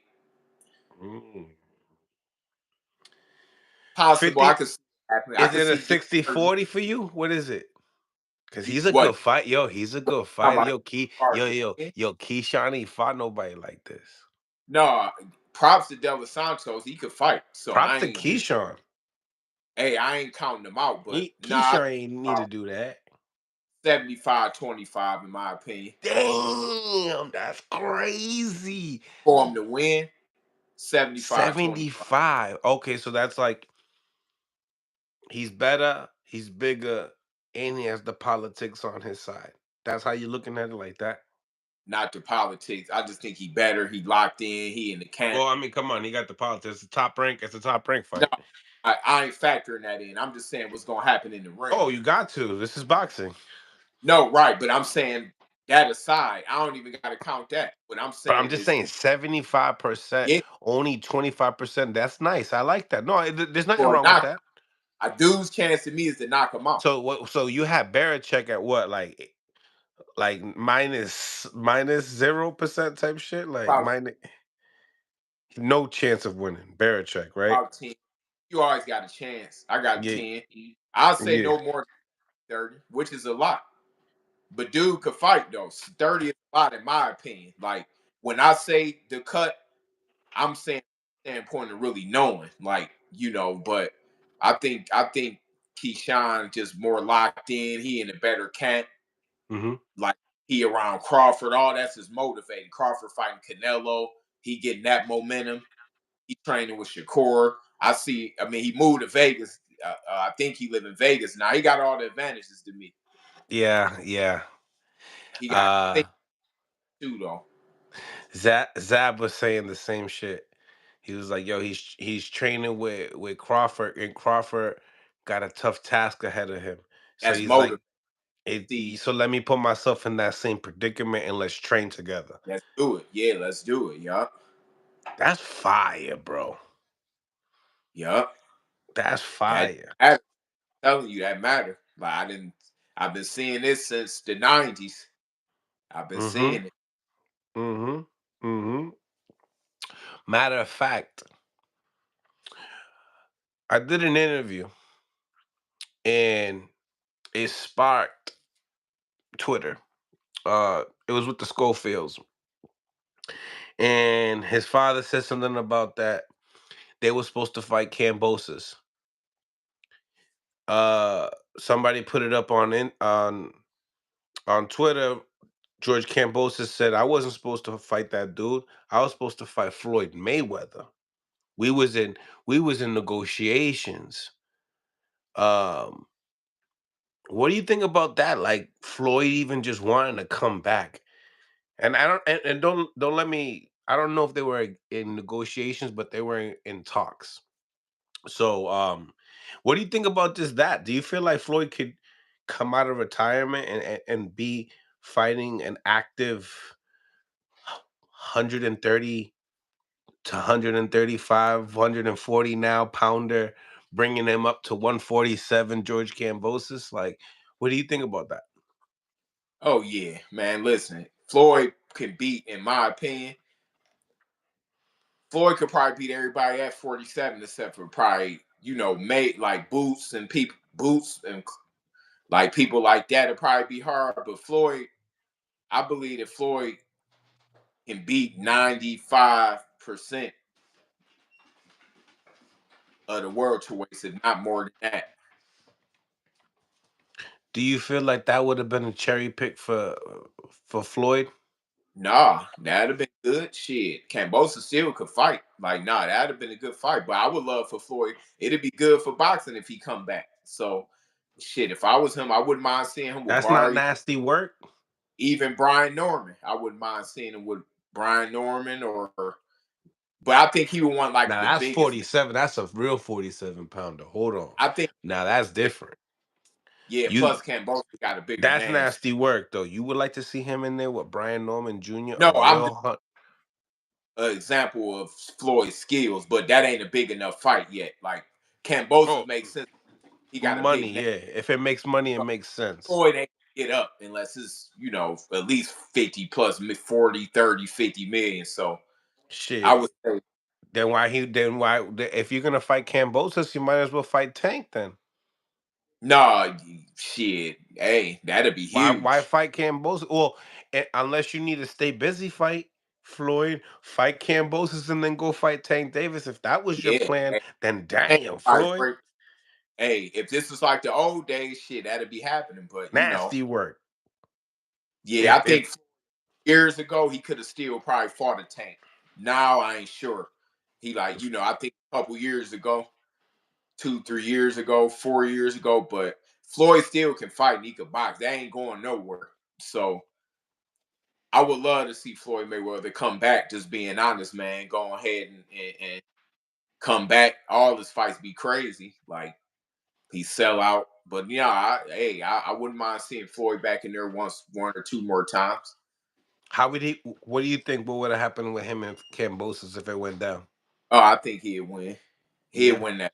Mm. Possible. I 50. could see it happening. I Is could it a see it getting 60-40 for you? What is it? Cause he's a what good fight. Yo, he's a good talking fighter. about Yo, Keyshawn ain't fought nobody like this. no, props to Delvis Santos. He could fight. So Props I to ain't he Keyshawn. hey, I ain't counting him out, but nah, Keyshawn ain't need to do that. 75-25 in my opinion. Damn, that's crazy. For him to win, 75-25. 75. Okay, so that's like he's better, he's bigger, and he has the politics on his side. That's how you looking at it like that. Not the politics. I just think he better. He locked in. He in the camp. Well, I mean, come on, he got the politics. It's a top rank. It's a top rank No, fight. I ain't factoring that in. I'm just saying what's gonna happen in the ring. Oh, you got to. This is boxing. No, right, but I'm saying that aside, I don't even gotta count that. What I'm But I'm saying just is, saying 75%, yeah, only 25%. That's nice. I like that. No, there's nothing for a wrong with knock, that. a dude's chance to me is to knock him out. So you had Barichek at what, like like minus 0% type shit. Like About minus no chance of winning. Belichick, right? about 10. You always got a chance. I got Yeah, 10. I'll say yeah. no more than 30, which is a lot. But dude could fight though. 30 is a lot in my opinion. Like when I say the cut, I'm saying standpoint of really knowing. Like, but I think Keyshawn just more locked in. He in a better camp. Hmm. Like he around Crawford. All that's his motivating. Crawford fighting Canelo. He getting that momentum. He training with Shakur. I see. I mean, he moved to Vegas. I think he live in Vegas now. He got all the advantages to me. Yeah, yeah. He got Uh, things too though. Zab was saying the same shit. He was like, "Yo, he's training with Crawford, and Crawford got a tough task ahead of him." So That's he's like, motivating. See, so let me put myself in that same predicament and let's train together. let's do it. Yeah, let's do it. Yup. That's fire, bro. Yup. That's That fire. matter. I'm telling you that matter. Like I didn't. I've been seeing this since the '90s. I've been Mm-hmm. seeing it. Mm-hmm. Mm-hmm. Matter of fact, I did an interview and it sparked Twitter. It was with the Schofields, and his father said something about that they were supposed to fight Cambosis. Uh, somebody put it up on Twitter. George Cambosis said I wasn't supposed to fight that dude. I was supposed to fight Floyd Mayweather. We was in we was in negotiations. Um, what do you think about that? Like Floyd even just wanting to come back. And I don't and don't let me I don't know if they were in negotiations, but they were in talks. So what do you think about just that? Do you feel like Floyd could come out of retirement and be fighting an active 130 to 135, 140 now pounder, bringing him up to 147, George Cambosis? Like, what do you think about that? Oh yeah, man. Listen, Floyd can beat, in my opinion. Floyd could probably beat everybody at 47, except for probably mate like Boots and like people like that. Would probably be hard, but Floyd, I believe that Floyd can beat 95% of the world to waste it, not more than that. Do you feel like that would have been a cherry pick for Floyd? Nah, that'd have been good. Shit, Cambosa still could fight. Like, nah, that'd have been a good fight. But I would love for Floyd. It'd be good for boxing if he come back. So, shit, if I was him, I wouldn't mind seeing him with That's not Barry, nasty work. even Brian Norman. I wouldn't mind seeing him with Brian Norman but I think he would want like Now the that's biggest. 47. That's a real 47 pounder. Hold on. I think, Now that's yeah, different. yeah. You Plus, Cambosa got a bigger that's name. nasty work though. You would like to see him in there with Brian Norman Jr., No, a I'm just real hunt. an example of Floyd's skills, but that ain't a big enough fight yet. Like Cambosa Oh, makes sense. He got a money, big name. yeah. If it makes money, it makes sense. Floyd ain't get up unless it's, at least 50 plus 40, 30, 50 million. So I would Shit. say, If you're gonna fight Cambosis, you might as well fight Tank then. nah, shit. Hey, that'd be Why huge. fight Cambosis? Well, unless you need to stay busy, fight Floyd, fight Cambosis, and then go fight Tank Davis. If that was your Yeah. plan, Hey, then Tank damn, probably Floyd, break. Hey, if this was like the old days, shit, that'd be happening. But nasty work. yeah, If I think years ago he could have still probably fought a Tank. Now I ain't sure. He like, I think a couple years ago, 2, 3 years ago, 4 years ago, but Floyd still can fight and he can box. They ain't going nowhere. So I would love to see Floyd Mayweather come back, just being honest, man. Go ahead and come back. All his fights be crazy. Like he sell out. But yeah, I wouldn't mind seeing Floyd back in there one or two more times. how would he? What do you think? What would have happened with him and Cambosis if it went down? Oh, I think he'd win. He'd Yeah. win that.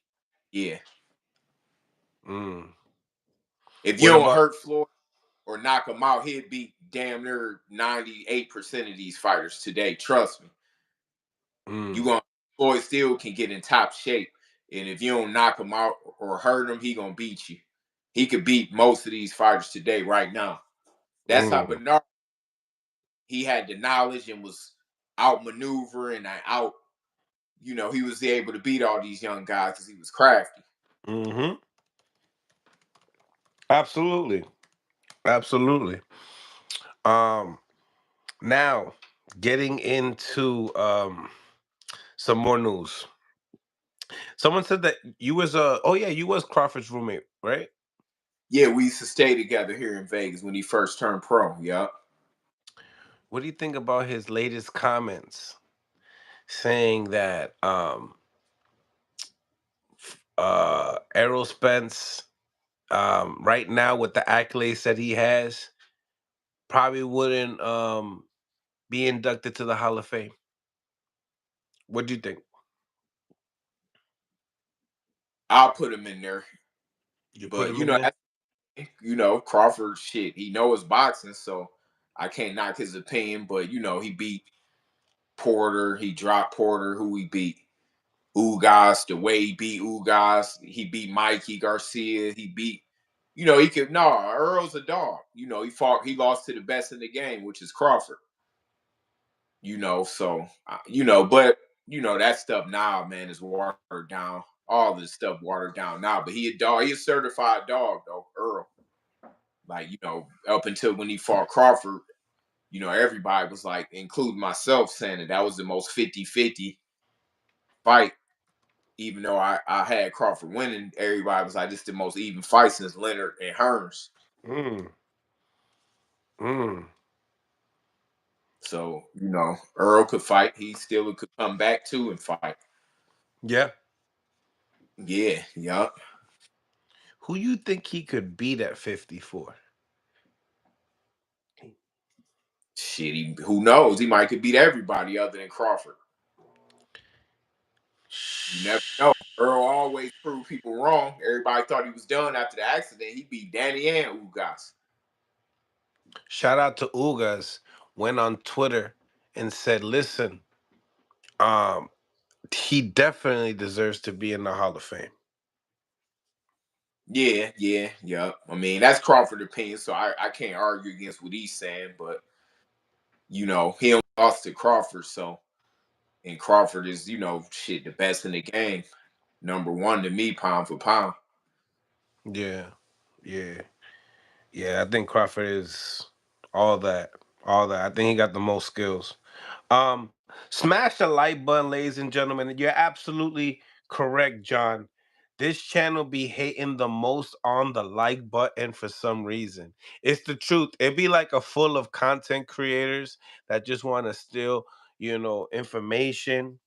Yeah. Mm. If you What don't about? hurt Floyd, or knock him out, he'd beat damn near 98% of these fighters today. Trust me. You Mm, gonna Floyd still can get in top shape, and if you don't knock him out or hurt him, he gonna beat you. He could beat most of these fighters today right now. That's how mm, Bernard, he had the knowledge and was outmaneuvering and out. He was able to beat all these young guys because he was crafty. mm-hmm. Absolutely. Absolutely. Um, Now getting into some more news. Someone said that you was oh yeah, you was Crawford's roommate, right? Yeah, we used to stay together here in Vegas when he first turned pro. Yup. What do you think about his latest comments saying that Errol Spence right now with the accolades that he has probably wouldn't be inducted to the Hall of Fame? What do you think? I'll put him in there. You put But him in there? Crawford shit. He knows boxing, so I can't knock his opinion. But he beat Porter. He dropped Porter. Who he beat? Ugas. The way he beat Ugas. He beat Mikey Garcia. He beat. He could. No, Earl's a dog. He fought. He lost to the best in the game, which is Crawford. So but that stuff now, man, is watered down. All this stuff watered down now. But he a dog. He a certified dog though, Earl. Like, up until when he fought Crawford, everybody was like, including myself, saying that was the most 50-50 fight. Even though I had Crawford winning, everybody was like, this is the most even fight since Leonard and Hearns. Mm, mm. So, Earl could fight. He still could come back too and fight. Yeah. Yeah, yup. Who you think he could beat at 54? Shit, who knows? He might could beat everybody other than Crawford. You never know. Earl always proved people wrong. Everybody thought he was done after the accident. He beat Danny and Ugas. Shout out to Ugas, went on Twitter and said, "Listen, um, he definitely deserves to be in the Hall of Fame." Yeah. I mean, that's Crawford's opinion, so I can't argue against what he's saying, but he lost to Crawford, so and Crawford is, shit, the best in the game. Number one to me, pound for pound. Yeah, yeah, yeah. I think Crawford is all that, all that. I think he got the most skills. Smash the like button, ladies and gentlemen. You're absolutely correct, John. This channel be hating the most on the like button for some reason. It's the truth. It be like a full of content creators that just want to steal, information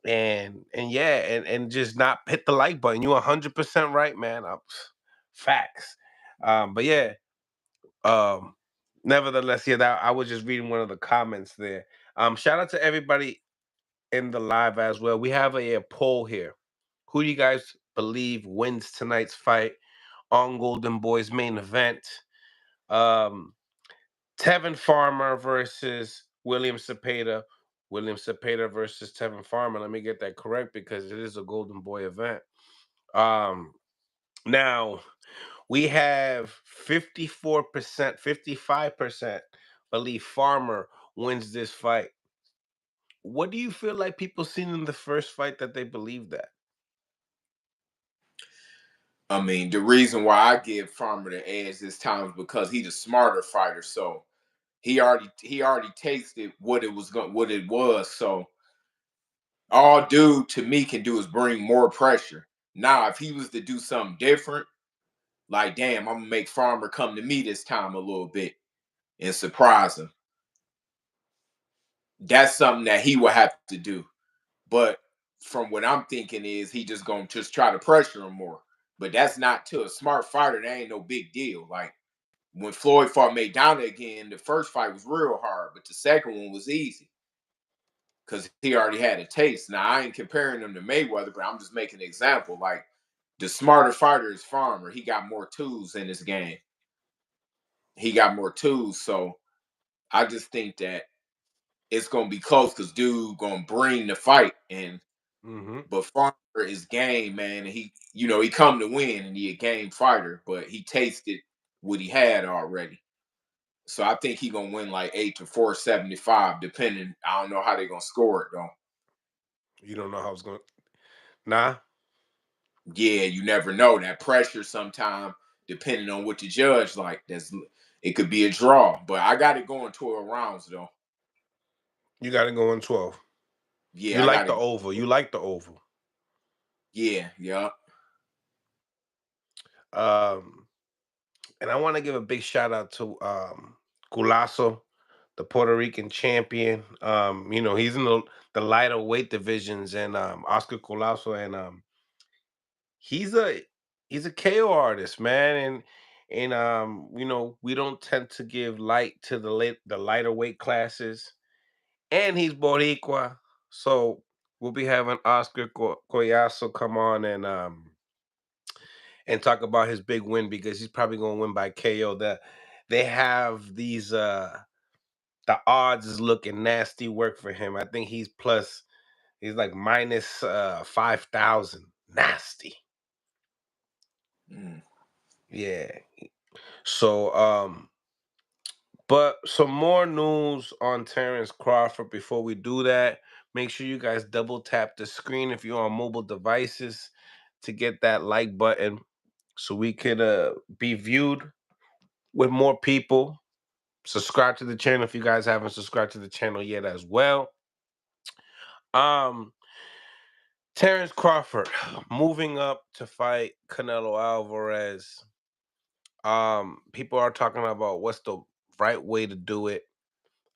and yeah, and just not hit the like button. You 100% right, man. Facts. But yeah, um, nevertheless, yeah, that I was just reading one of the comments there. Shout out to everybody in the live as well. We have a poll here. Who do you guys believe wins tonight's fight on Golden Boy's main event? Um, Tevin Farmer versus William Zepeda. William Zepeda versus Tevin Farmer. Let me get that correct because it is a Golden Boy event. Um, Now we have 54%, 55% believe Farmer wins this fight. What do you feel like people seen in the first fight that they believe that? I mean, the reason why I give Farmer the edge this time is because he's a smarter fighter. So he already tasted what it was. So all dude to me can do is bring more pressure. Now, if he was to do something different, like damn, I'm gonna make Farmer come to me this time a little bit and surprise him. That's something that he will have to do. But from what I'm thinking is he just gonna just try to pressure him more. But that's not to a smart fighter. That ain't no big deal. Like when Floyd fought Maidana again, the first fight was real hard, but the second one was easy because he already had a taste. Now I ain't comparing him to Mayweather, but I'm just making an example. Like the smarter fighter is Farmer. He got more tools in his game. he got more tools. So I just think that it's gonna be close because dude gonna bring the fight. And Hmm. but Farmer is game, man. And he come to win and he a game fighter, but he tasted what he had already. So I think he gonna win like 8 to 475, depending. I don't know how they gonna score it though. You don't know how it's going. Nah, Yeah, you never know that pressure sometime, depending on what the judge like. It could be a draw, but I got it going 12 rounds though. you got to go in 12. You Yeah, I like got the it. oval. You like the oval. Yeah, yeah. Um, and I want to give a big shout out to Culasso, the Puerto Rican champion. He's in the lighter weight divisions, and Oscar Culasso, and he's a he's a KO artist, man, and we don't tend to give light to the lighter weight classes, and he's Boricua, so we'll be having Oscar Collazo come on and talk about his big win because he's probably going to win by KO. They have these the odds is looking nasty work for him. I think he's like minus 5,000. Nasty. Mm. Yeah. So but some more news on Terrence Crawford before we do that. Make sure you guys double tap the screen if you're on mobile devices to get that like button so we could be viewed with more people. Subscribe to the channel if you guys haven't subscribed to the channel yet as well. Um, Terrence Crawford moving up to fight Canelo Alvarez. People are talking about what's the right way to do it.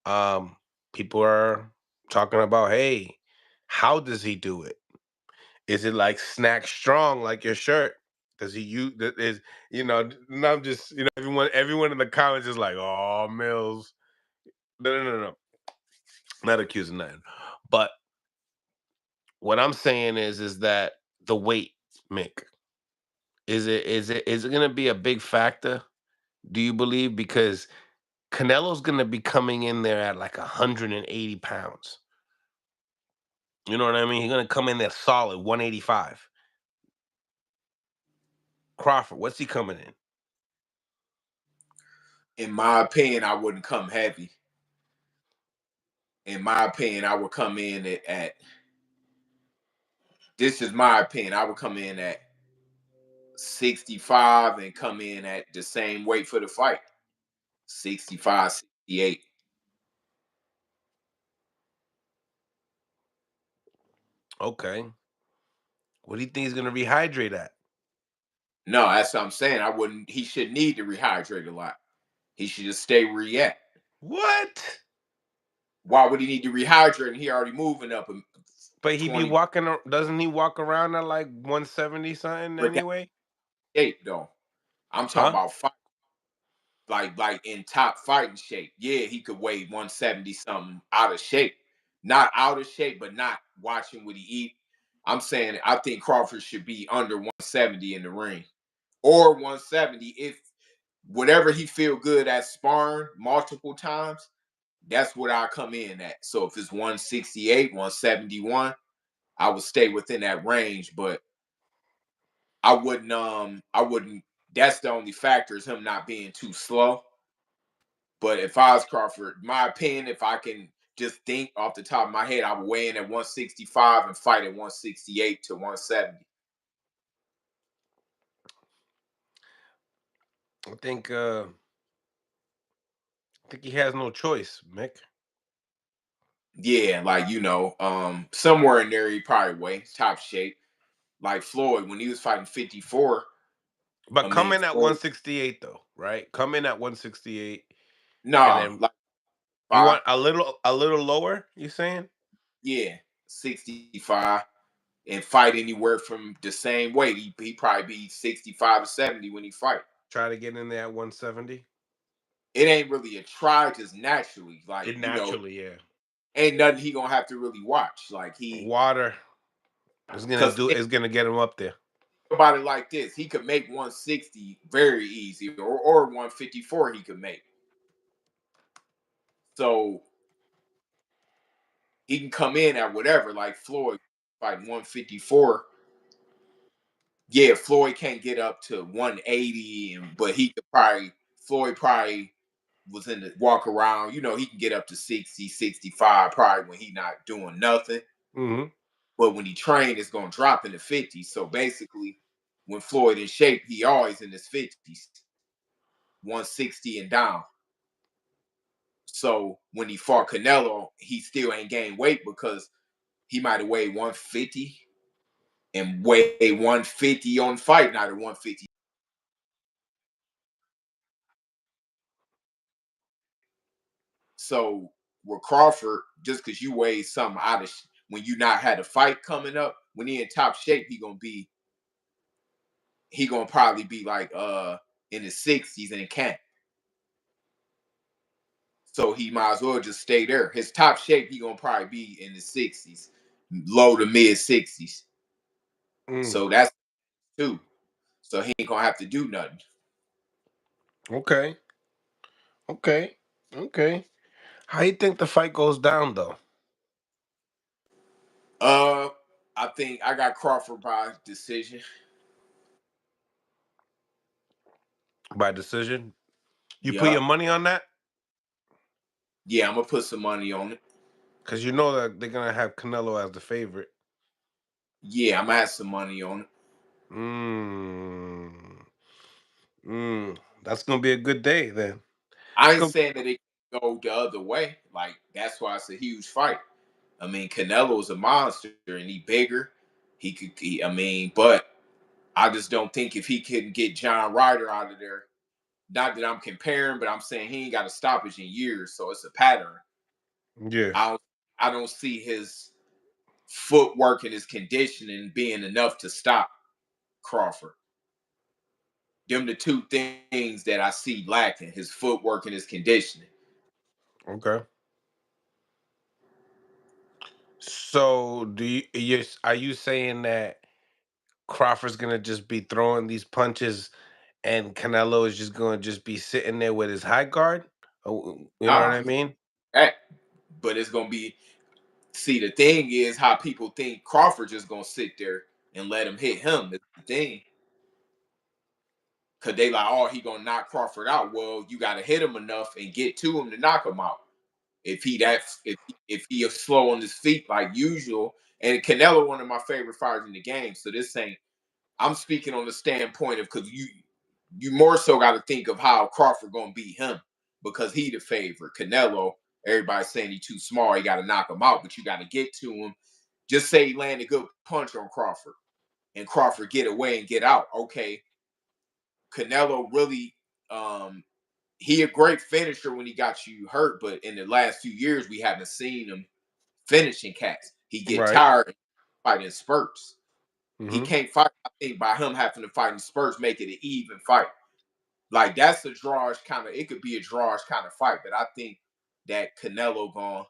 Um, People are talking about, hey, how does he do it? Is it like snack strong like your shirt? Does he use that is and I'm just everyone in the comments is like, oh Mills. No. Not accusing nothing. But what I'm saying is that the weight, Mick, is it gonna be a big factor? Do you believe? Because Canelo's gonna be coming in there at like 180 pounds. You know what I mean? He's gonna come in there solid 185. Crawford, what's he coming in? In my opinion, I wouldn't come heavy. In my opinion, I would come in at this is my opinion. I would come in at 65 and come in at the same weight for the fight. 65, 68. Okay. What do you think he's gonna rehydrate at? No, that's what I'm saying. I wouldn't he should need to rehydrate a lot. He should just stay where he at. What? Why would he need to rehydrate? And he already moving up in But he be 20, doesn't he walk around at like 170 something but that anyway? shape though. I'm talking Huh? about fight like in top fighting shape. Yeah, he could weigh 170 something out of shape. Not out of shape, but not watching what he eat. I'm saying I think Crawford should be under 170 in the ring. Or 170 if whatever he feel good at sparring multiple times, that's what I come in at. So if it's 168, 171, I would stay within that range, but I wouldn't that's the only factor is him not being too slow. But if I was Crawford, my opinion, if I can just think off the top of my head, I would weigh in at 165 and fight at 168 to 170. I think he has no choice, Mick. Yeah, like somewhere in there he probably weighs top shape. Like Floyd, when he was fighting 54, I But come mean in at Floyd, 168 though, right? Come in at 168 and nah, then like you five, want a little lower, you saying? yeah, 65 and fight anywhere from the same weight. He probably be 65 to 70 when he fight. Try to get in there at 170? It ain't really a try, just naturally. Like, It naturally, yeah. ain't nothing he gonna have to really watch. Like Water is gonna cause do is gonna get him up there. about it like this: he could make 160 very easy, or 154 he could make. So he can come in at whatever, like Floyd, like 154. Yeah, Floyd can't get up to 180, but he could probably Floyd probably was in the walk around, he can get up to 60, 65 probably when he not doing nothing. Hmm. But when he trained, it's gonna drop in the 50s. So basically, when Floyd in shape, he always in his 50s, 160 and down. So when he fought Canelo, he still ain't gained weight because he might have weighed 150 and weighed 150 on fight night, or 150. So with Crawford, just because you weigh something out of when you not had a fight coming up, when he in top shape, he gonna probably be like in his 60s and it can't. So he might as well just stay there. His top shape, he gonna probably be in his 60s, low to mid 60s. Mm. So that's two. So he ain't gonna have to do nothing. Okay. Okay. Okay. How you think the fight goes down though? Uh, I think I got Crawford by decision. By decision? You put your Yup. money on that? Yeah, I'm gonna put some money on it. Because you know that they're gonna have Canelo as the favorite. Yeah, I'm gonna have some money on it. Mm. That's gonna be a good day then. It's I ain't gonna. saying that it can go the other way. Like that's why it's a huge fight. I mean, Canelo's a monster and he bigger. He could. I mean, but I just don't think if he couldn't get John Ryder out of there. Not that I'm comparing, but I'm saying he ain't got a stoppage in years, so it's a pattern. Yeah. I don't, I don't see his footwork and his conditioning being enough to stop Crawford. Them the two things that I see lacking: his footwork and his conditioning. Okay. So do you? Yes. Are you saying that Crawford's gonna just be throwing these punches, and Canelo is just gonna just be sitting there with his high guard? You know what Nah, I mean? that, but it's gonna be. See, the thing is how people think Crawford just gonna sit there and let him hit him. That's the thing, because they like, oh, he gonna knock Crawford out. Well, you got to hit him enough and get to him to knock him out. If he is slow on his feet like usual, and Canelo one of my favorite fighters in the game. So this ain't. I'm speaking on the standpoint of because you more so got to think of how Crawford gonna beat him because he the favorite. Canelo, everybody's saying he too small. He got to knock him out, but you got to get to him. Just say he land a good punch on Crawford, and Crawford get away and get out. Okay, Canelo really he a great finisher when he got you hurt, but in the last few years we haven't seen him finishing cats. He get Right. tired fighting spurts. He Hmm. can't fight. I think by him having to fight in spurts make it an even fight. Like that's a drawish kind of. It could be a drawish kind of fight, but I think that Canelo gonna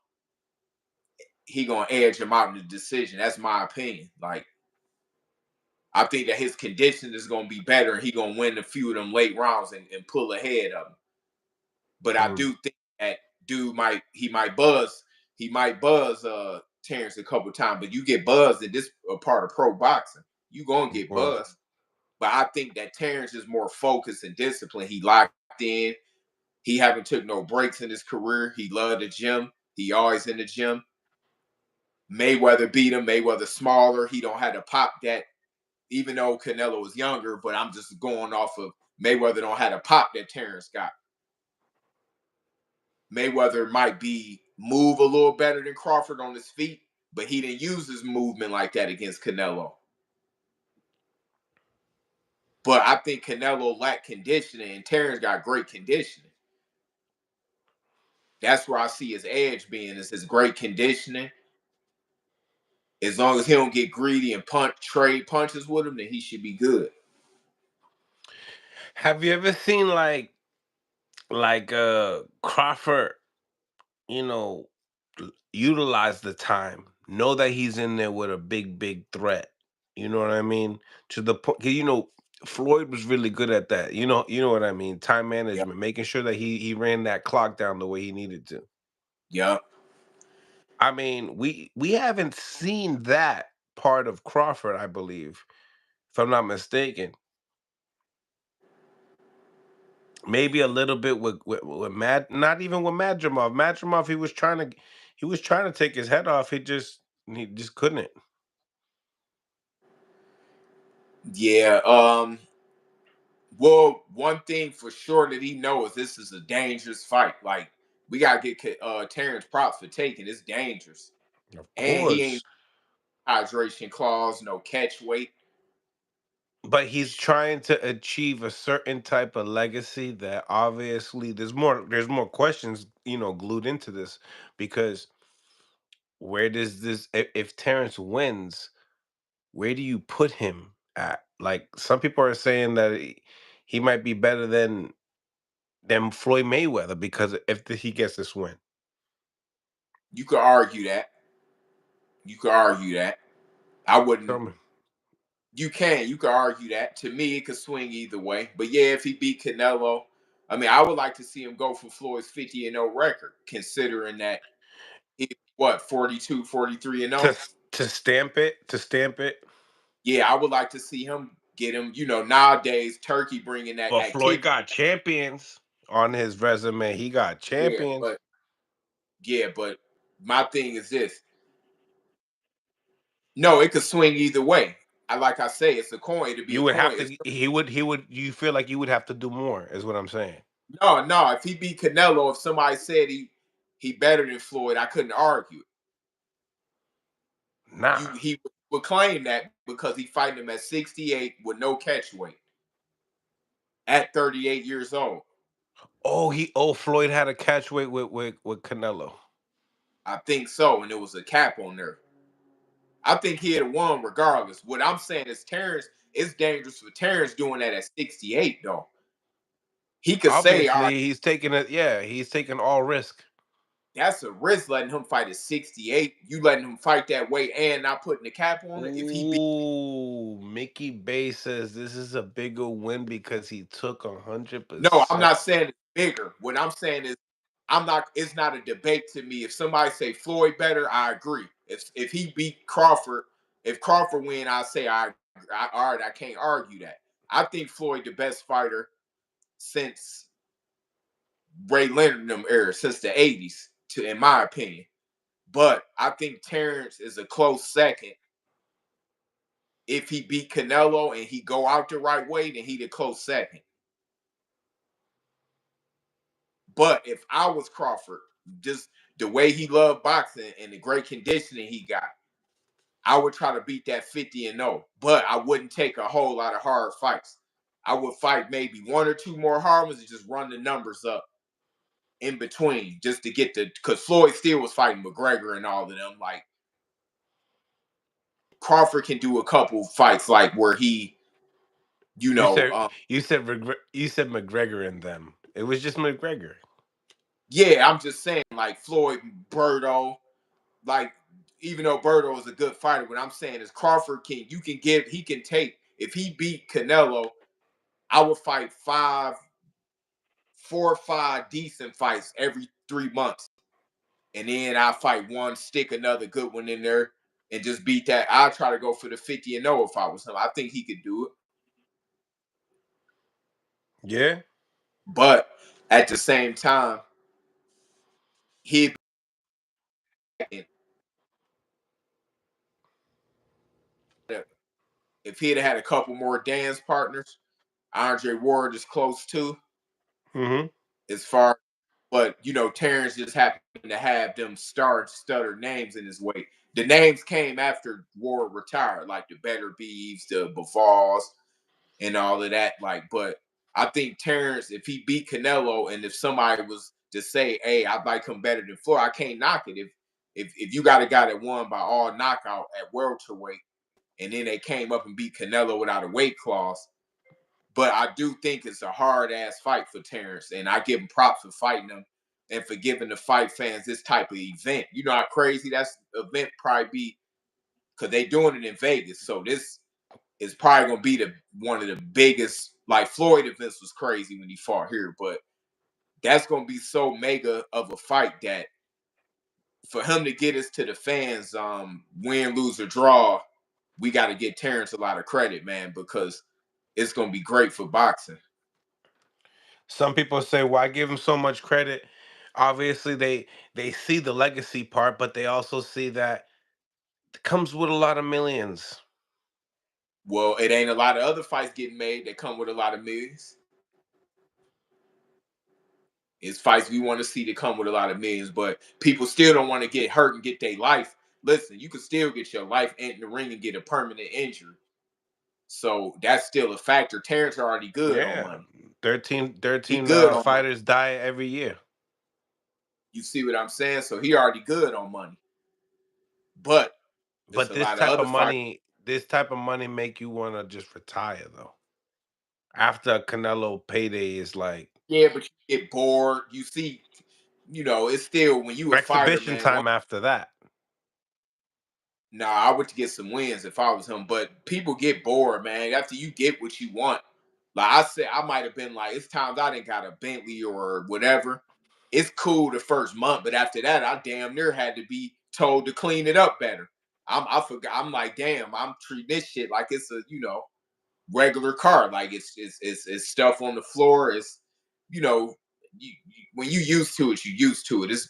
edge him out in the decision. That's my opinion. Like I think that his condition is gonna be better, and he gonna win a few of them late rounds and pull ahead of him. But I Mm. do think that dude might buzz Terrence a couple times, but you get buzzed in this part of pro boxing. You gonna get Well, buzzed. But I think that Terrence is more focused and disciplined. He locked in. He haven't took no breaks in his career. He loved the gym. He always in the gym. Mayweather beat him. Mayweather smaller. He don't have to pop that. Even though Canelo was younger, but I'm just going off of Mayweather don't have to pop that Terrence got. Mayweather might be move a little better than Crawford on his feet, but he didn't use his movement like that against Canelo. But I think Canelo lacked conditioning, and Terrence got great conditioning. That's where I see his edge being is his great conditioning. As long as he don't get greedy and trade punches with him, then he should be good. have you ever seen Crawford, you know, utilize the time, know that he's in there with a big threat. You know what I mean? To the point, Floyd was really good at that. You know what I mean? Time Yep. management, making sure that he ran that clock down the way he needed to. Yep. I mean, we haven't seen that part of Crawford, I believe, if I'm not mistaken. Maybe a little bit with Mad, not even with Madrimov. Madrimov, he was trying to take his head off. He just couldn't. Yeah. Well, one thing for sure that he knows, this is a dangerous fight. Like, we gotta get Terrence props for taking. It's dangerous, Of and he course. ain't hydration clause, no catch weight. But he's trying to achieve a certain type of legacy that obviously there's more questions, glued into this, because where does this if Terrence wins, where do you put him at? Like, some people are saying that he might be better than Floyd Mayweather, because if he gets this win. You could argue that. You could argue that. I Tell wouldn't. me. You can. You could argue that. To me, it could swing either way. But yeah, if he beat Canelo, I mean, I would like to see him go for Floyd's 50-0 record, considering that he, what, 42, 43 and To 0. to stamp it. Yeah, I would like to see him get him. Nowadays Turkey bringing that Well, Floyd activity. got champions on his resume. He got Yeah, champions. but my thing is this. No, it could swing either way. Like I say, it's a coin. It'd be You a would coin. have to you feel like you would have to do more, is what I'm saying. No. If he beat Canelo, if somebody said he better than Floyd, I couldn't argue. Nah. He would claim that because he fighting him at 68 with no catch weight at 38 years old. Floyd had a catch weight with Canelo. I think so, and there was a cap on there. I think he'd have won regardless. What I'm saying is Terrence, it's dangerous for Terrence doing that at 68, though. He could say, all right, Obviously, he's taking all risk. that's a risk letting him fight at 68. You letting him fight that way and not putting the cap on it. If he beat, Ooh, Mickey Bay says this is a bigger win because he took no, I'm 100%. not saying it's bigger. What I'm saying is it's not a debate to me. If somebody say Floyd better, I agree. If he beat Crawford, if Crawford win, I say all right, I can't argue that. I think Floyd the best fighter since Ray Leonard and them era, since the 80s, in my opinion. But I think Terrence is a close second. If he beat Canelo and he go out the right way, then he the close second. But if I was Crawford, just the way he loved boxing and the great conditioning he got, I would try to beat that 50-0. But I wouldn't take a whole lot of hard fights. I would fight maybe one or two more hard ones and just run the numbers up in between just to get because Floyd still was fighting McGregor and all of them. Like, Crawford can do a couple fights like where he, you You know, said you said McGregor and them. It was just McGregor. yeah, I'm just saying like Floyd, Berto, like even though Berto is a good fighter, what I'm saying is Crawford he can take if he beat Canelo, I would fight 4 or 5 decent fights every 3 months, and then I fight one, stick another good one in there, and just beat that. I'll try to go for the 50-0 if I was him. I think he could do it, Yeah. but at the same time, he if he'd had a couple more dance partners, Andre Ward is close too, Mm-hmm. as far. But Terrence just happened to have them stutter names in his way. The names came after Ward retired, like the Better Beeves, the Bivols, and all of that. Like, but I think Terrence, if he beat Canelo, and if somebody was to say, "Hey, I like him better than Floyd," I can't knock it. If you got a guy that won by all knockout at welterweight, and then they came up and beat Canelo without a weight clause. But I do think it's a hard ass fight for Terrence, and I give him props for fighting him and for giving the fight fans this type of event. You know how crazy that's event probably be because they doing it in Vegas. So this is probably gonna be one of the biggest. Like Floyd events was crazy when he fought here, but that's gonna be so mega of a fight that for him to get us to the fans, win, lose, or draw, we got to get Terrence a lot of credit, man, because it's gonna be great for boxing. Some people say, "Why give him so much credit?" Obviously, they see the legacy part, but they also see that it comes with a lot of millions. Well, it ain't a lot of other fights getting made that come with a lot of millions. It's fights we want to see that come with a lot of millions, but people still don't want to get hurt and get their life. Listen, you can still get your life in the ring and get a permanent injury. So that's still a factor. Terrence already good on Yeah, money. 13 He good on money. fighters die every year. You see what I'm saying? So he already good on money. But it's But a lot of other fighters. this type of money make you want to just retire though. After a Canelo payday is like Yeah, but you get bored. You see, it's still when you a fighter, exhibition man. time after that. Nah, I would get some wins if I was him. But people get bored, man. After you get what you want, like I said, I might have been like, it's times I didn't got a Bentley or whatever. It's cool the first month, but after that, I damn near had to be told to clean it up better. I forgot. I'm like, damn, I'm treating this shit like it's a regular car. Like it's stuff on the floor. It's you know, when you used to it, you used to it. It's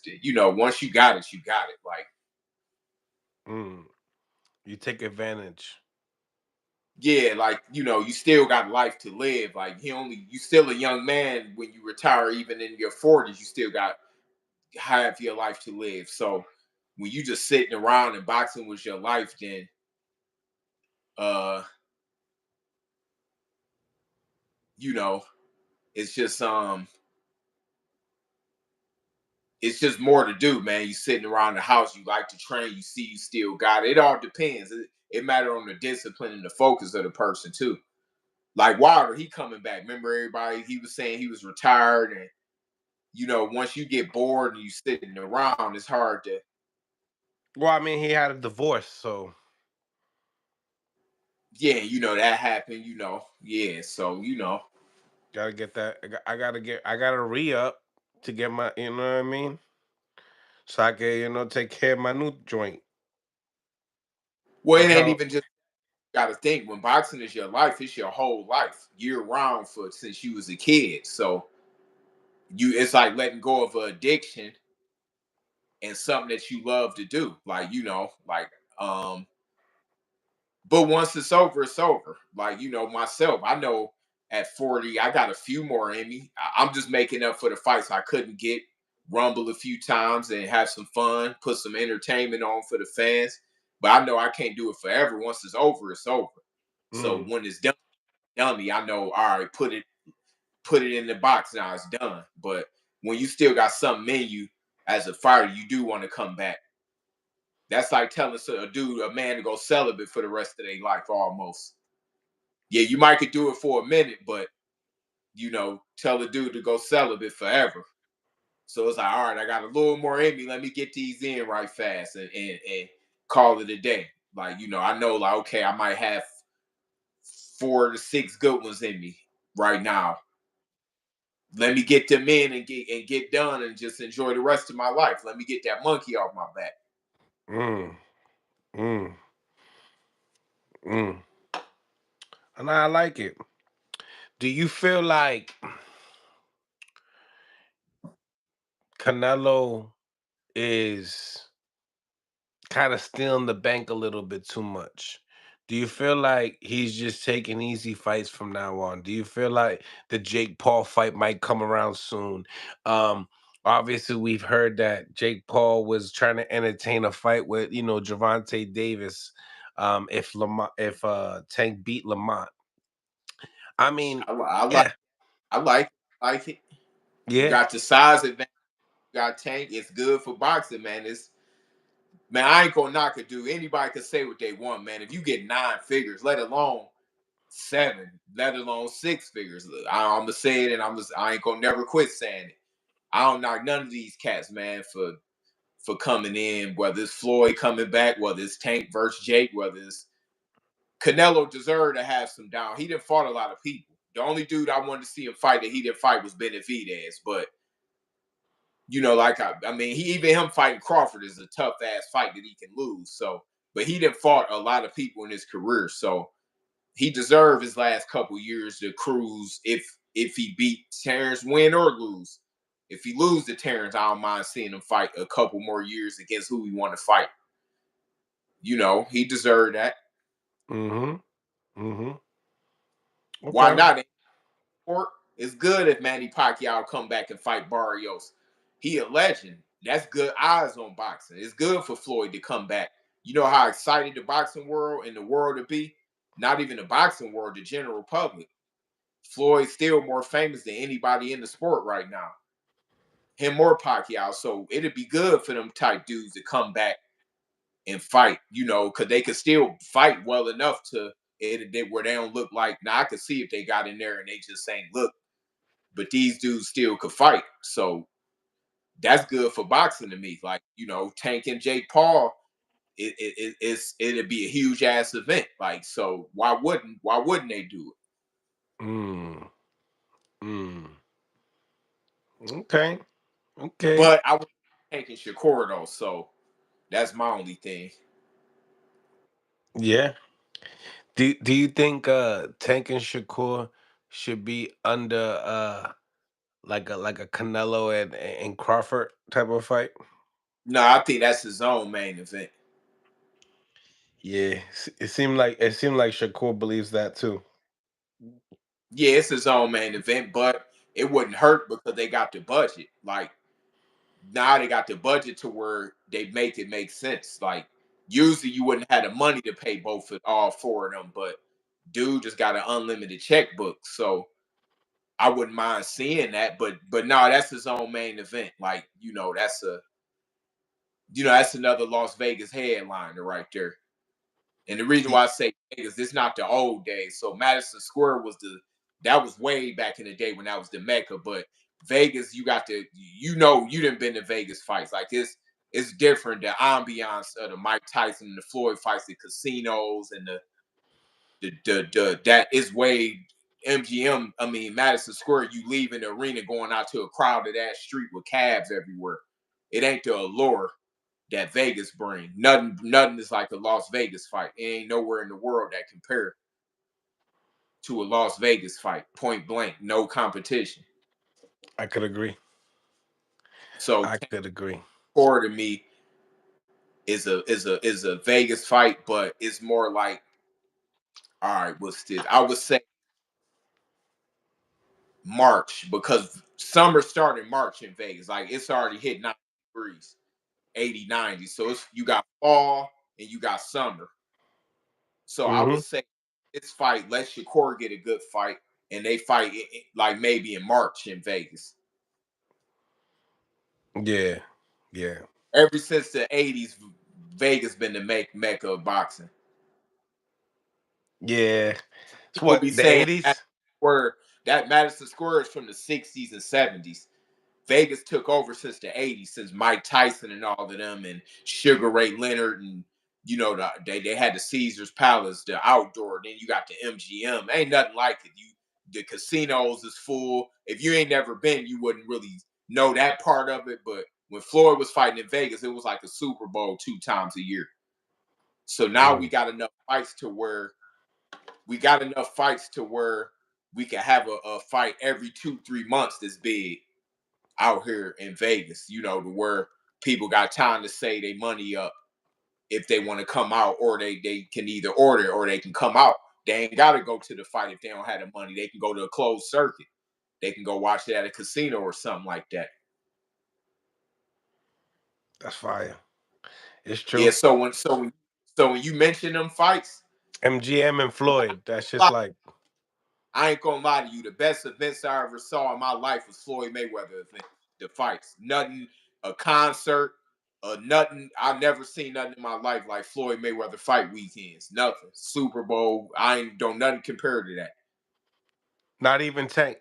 once you got it, you got it. Like Mm, you take advantage. yeah, like you still got life to live. Like you still a young man when you retire, even in your 40s, you still got half your life to live. So when you just sitting around and boxing was your life, then uh, you know, it's just it's just more to do, man. You sitting around the house, you like to train, you see you still got it. It all depends. It matter on the discipline and the focus of the person too. Like Wilder, he coming back. Remember everybody, he was saying he was retired and once you get bored and you sitting around, it's hard to. Well, I mean, he had a divorce, so Yeah, that happened. Yeah, so gotta get that. I gotta re up to get my. You know what I mean? So I can take care of my new joint. well, That's it ain't how. even just got to think when boxing is your life, it's your whole life, year round for since you was a kid. So it's like letting go of an addiction and something that you love to do, like um. But once it's over, it's over. Like myself, I know at 40, I got a few more in me. I'm just making up for the fights I couldn't get. Rumble a few times and have some fun, put some entertainment on for the fans. But I know I can't do it forever. Once it's over, it's over. So Mm, when it's done, I know, all right, put it in the box now, it's done. But when you still got something in you as a fighter, you do want to come back. That's like telling a man to go celibate for the rest of their life almost. Yeah, you might could do it for a minute, but tell a dude to go celibate forever. So it's like, all right, I got a little more in me. Let me get these in right fast and call it a day. Like, I know like, okay, I might have 4 to 6 good ones in me right now. Let me get them in and get done and just enjoy the rest of my life. Let me get that monkey off my back. mm, mm, mm. And I like it. Do you feel like Canelo is kind of stealing the bank a little bit too much? Do you feel like he's just taking easy fights from now on? Do you feel like the Jake Paul fight might come around soon? Um, Obviously, we've heard that Jake Paul was trying to entertain a fight with Javante Davis. If Tank beat Lamont, I mean, I like yeah, I like it. You yeah, got the size advantage. You got Tank. It's good for boxing, man. Man, I ain't gonna knock a dude. Anybody can say what they want, man. If you get 9 figures, let alone 7, let alone 6 figures, I'm gonna say it, and I ain't gonna never quit saying it. I don't knock none of these cats, man, for coming in. Whether it's Floyd coming back, whether it's Tank versus Jake, whether it's Canelo deserved to have some down. He didn't fought a lot of people. The only dude I wanted to see him fight that he didn't fight was Benavidez. But like I mean, even him fighting Crawford is a tough ass fight that he can lose. So, but he didn't fought a lot of people in his career. So he deserved his last couple years to cruise. If he beat Terrence, win or lose. If he lose to Terrence, I don't mind seeing him fight a couple more years against who he want to fight. He deserved that. Mm-hmm. Mm-hmm. Why Okay. not? It's good if Manny Pacquiao come back and fight Barrios. He a legend. That's good eyes on boxing. It's good for Floyd to come back. You know how excited the boxing world and the world to be? Not even the boxing world, the general public. Floyd's still more famous than anybody in the sport right now. Him or Pacquiao. So it'd be good for them type dudes to come back and fight, because they could still fight well enough to where they don't look like. Now I could see if they got in there and they just ain't look, but these dudes still could fight. So that's good for boxing to me. Like, Tank and Jake Paul, it'd be a huge ass event. Like, so why wouldn't they do Mm. Mm. Okay. it? Okay. But I was Tank and Shakur though, so that's my only thing. Yeah. Do you think Tank and Shakur should be under like a Canelo and Crawford type of fight? No, I think that's his own main event. Yeah. It seemed like Shakur believes that too. Yeah, it's his own main event, but it wouldn't hurt because they got the budget. Like, now they got the budget to where they make it make sense. Like, usually you wouldn't have the money to pay both of all four of them, but dude just got an unlimited checkbook. So I wouldn't mind seeing that. But no, that's his own main event. Like, that's another Las Vegas headliner right there. And the reason Y- why I say Vegas, it's not the old days. So Madison Square that was way back in the day when that was the Mecca. But Vegas, you didn't been to Vegas fights. Like, it's different. The ambiance of the Mike Tyson and the Floyd fights, the casinos and the that is way MGM. I mean Madison Square. You leaving the arena going out to a crowded ass street with cabs everywhere. It ain't the allure that Vegas bring. Nothing is like a Las Vegas fight. It ain't nowhere in the world that compare to a Las Vegas fight. Point blank, no competition. I could agree. So I could agree. core to me is a Vegas fight, but it's more like, all right, what's this? I would say March, because summer started March in Vegas. Like, it's already hit 90 degrees, 80, 90. So you got fall and you got summer. So I Mm-hmm. would say this fight, let Shakur get a good fight, and they fight like maybe in March in Vegas. Yeah. Yeah. Ever since the '80s, Vegas been the mecca of boxing. Yeah. It's People what, be the saying '80s? That Madison Square is from the '60s and '70s. Vegas took over since the '80s, since Mike Tyson and all of them, and Sugar Ray Leonard, and they had the Caesar's Palace, the outdoor. Then you got the MGM. Ain't nothing like it. The casinos is full. If you ain't never been, you wouldn't really know that part of it. But when Floyd was fighting in Vegas, it was like a Super Bowl 2 times a year. So now we Mm. got enough fights to where we can have a fight every 2-3 months this big out here in Vegas, to where people got time to say they money up if they want to come out, or they can either order or they can come out. They ain't got to go to the fight if they don't have the money. They can go to a closed circuit. They can go watch it at a casino or something like that. That's fire. It's Yeah. true. So when you mention them fights, MGM and Floyd. That's just I like, ain't gonna lie to you. The best events I ever saw in my life was Floyd Mayweather event. The fights, nothing, a concert, nothing. I've never seen nothing in my life like Floyd Mayweather fight weekends. Nothing. Super Bowl. I ain't don't nothing compare to that. not even Tank.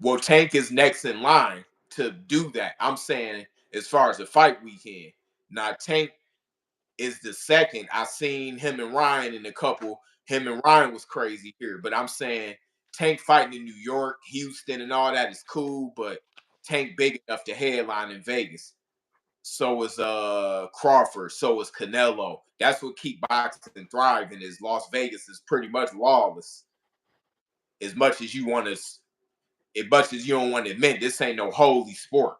Well, Tank is next in line to do that. I'm saying as far as the fight weekend. Now Tank, is the second. I seen him and Ryan in a couple. Him and Ryan was crazy here, but I'm saying Tank fighting in New York, Houston, and all that is cool, but Tank big enough to headline in Vegas. So is Crawford, so is Canelo. That's what keep boxing thriving. Is Las Vegas is pretty much lawless. As much as you want to, as much as you don't want to admit, this ain't no holy sport.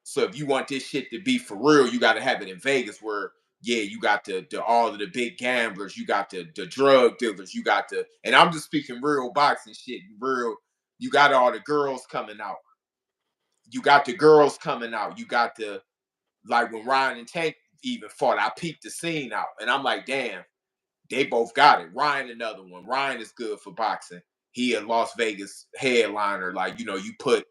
So if you want this shit to be for real, you got to have it in Vegas, where yeah, you got the all of the big gamblers, you got the drug dealers, you got the, and I'm just speaking real boxing shit, real. You got all the girls coming out. You got the girls coming out. You got the, like when Ryan and Tank even fought, I peeped the scene out, and I'm like, damn, they both got it. Ryan, another one. Ryan is good for boxing. He a Las Vegas headliner. Like, you put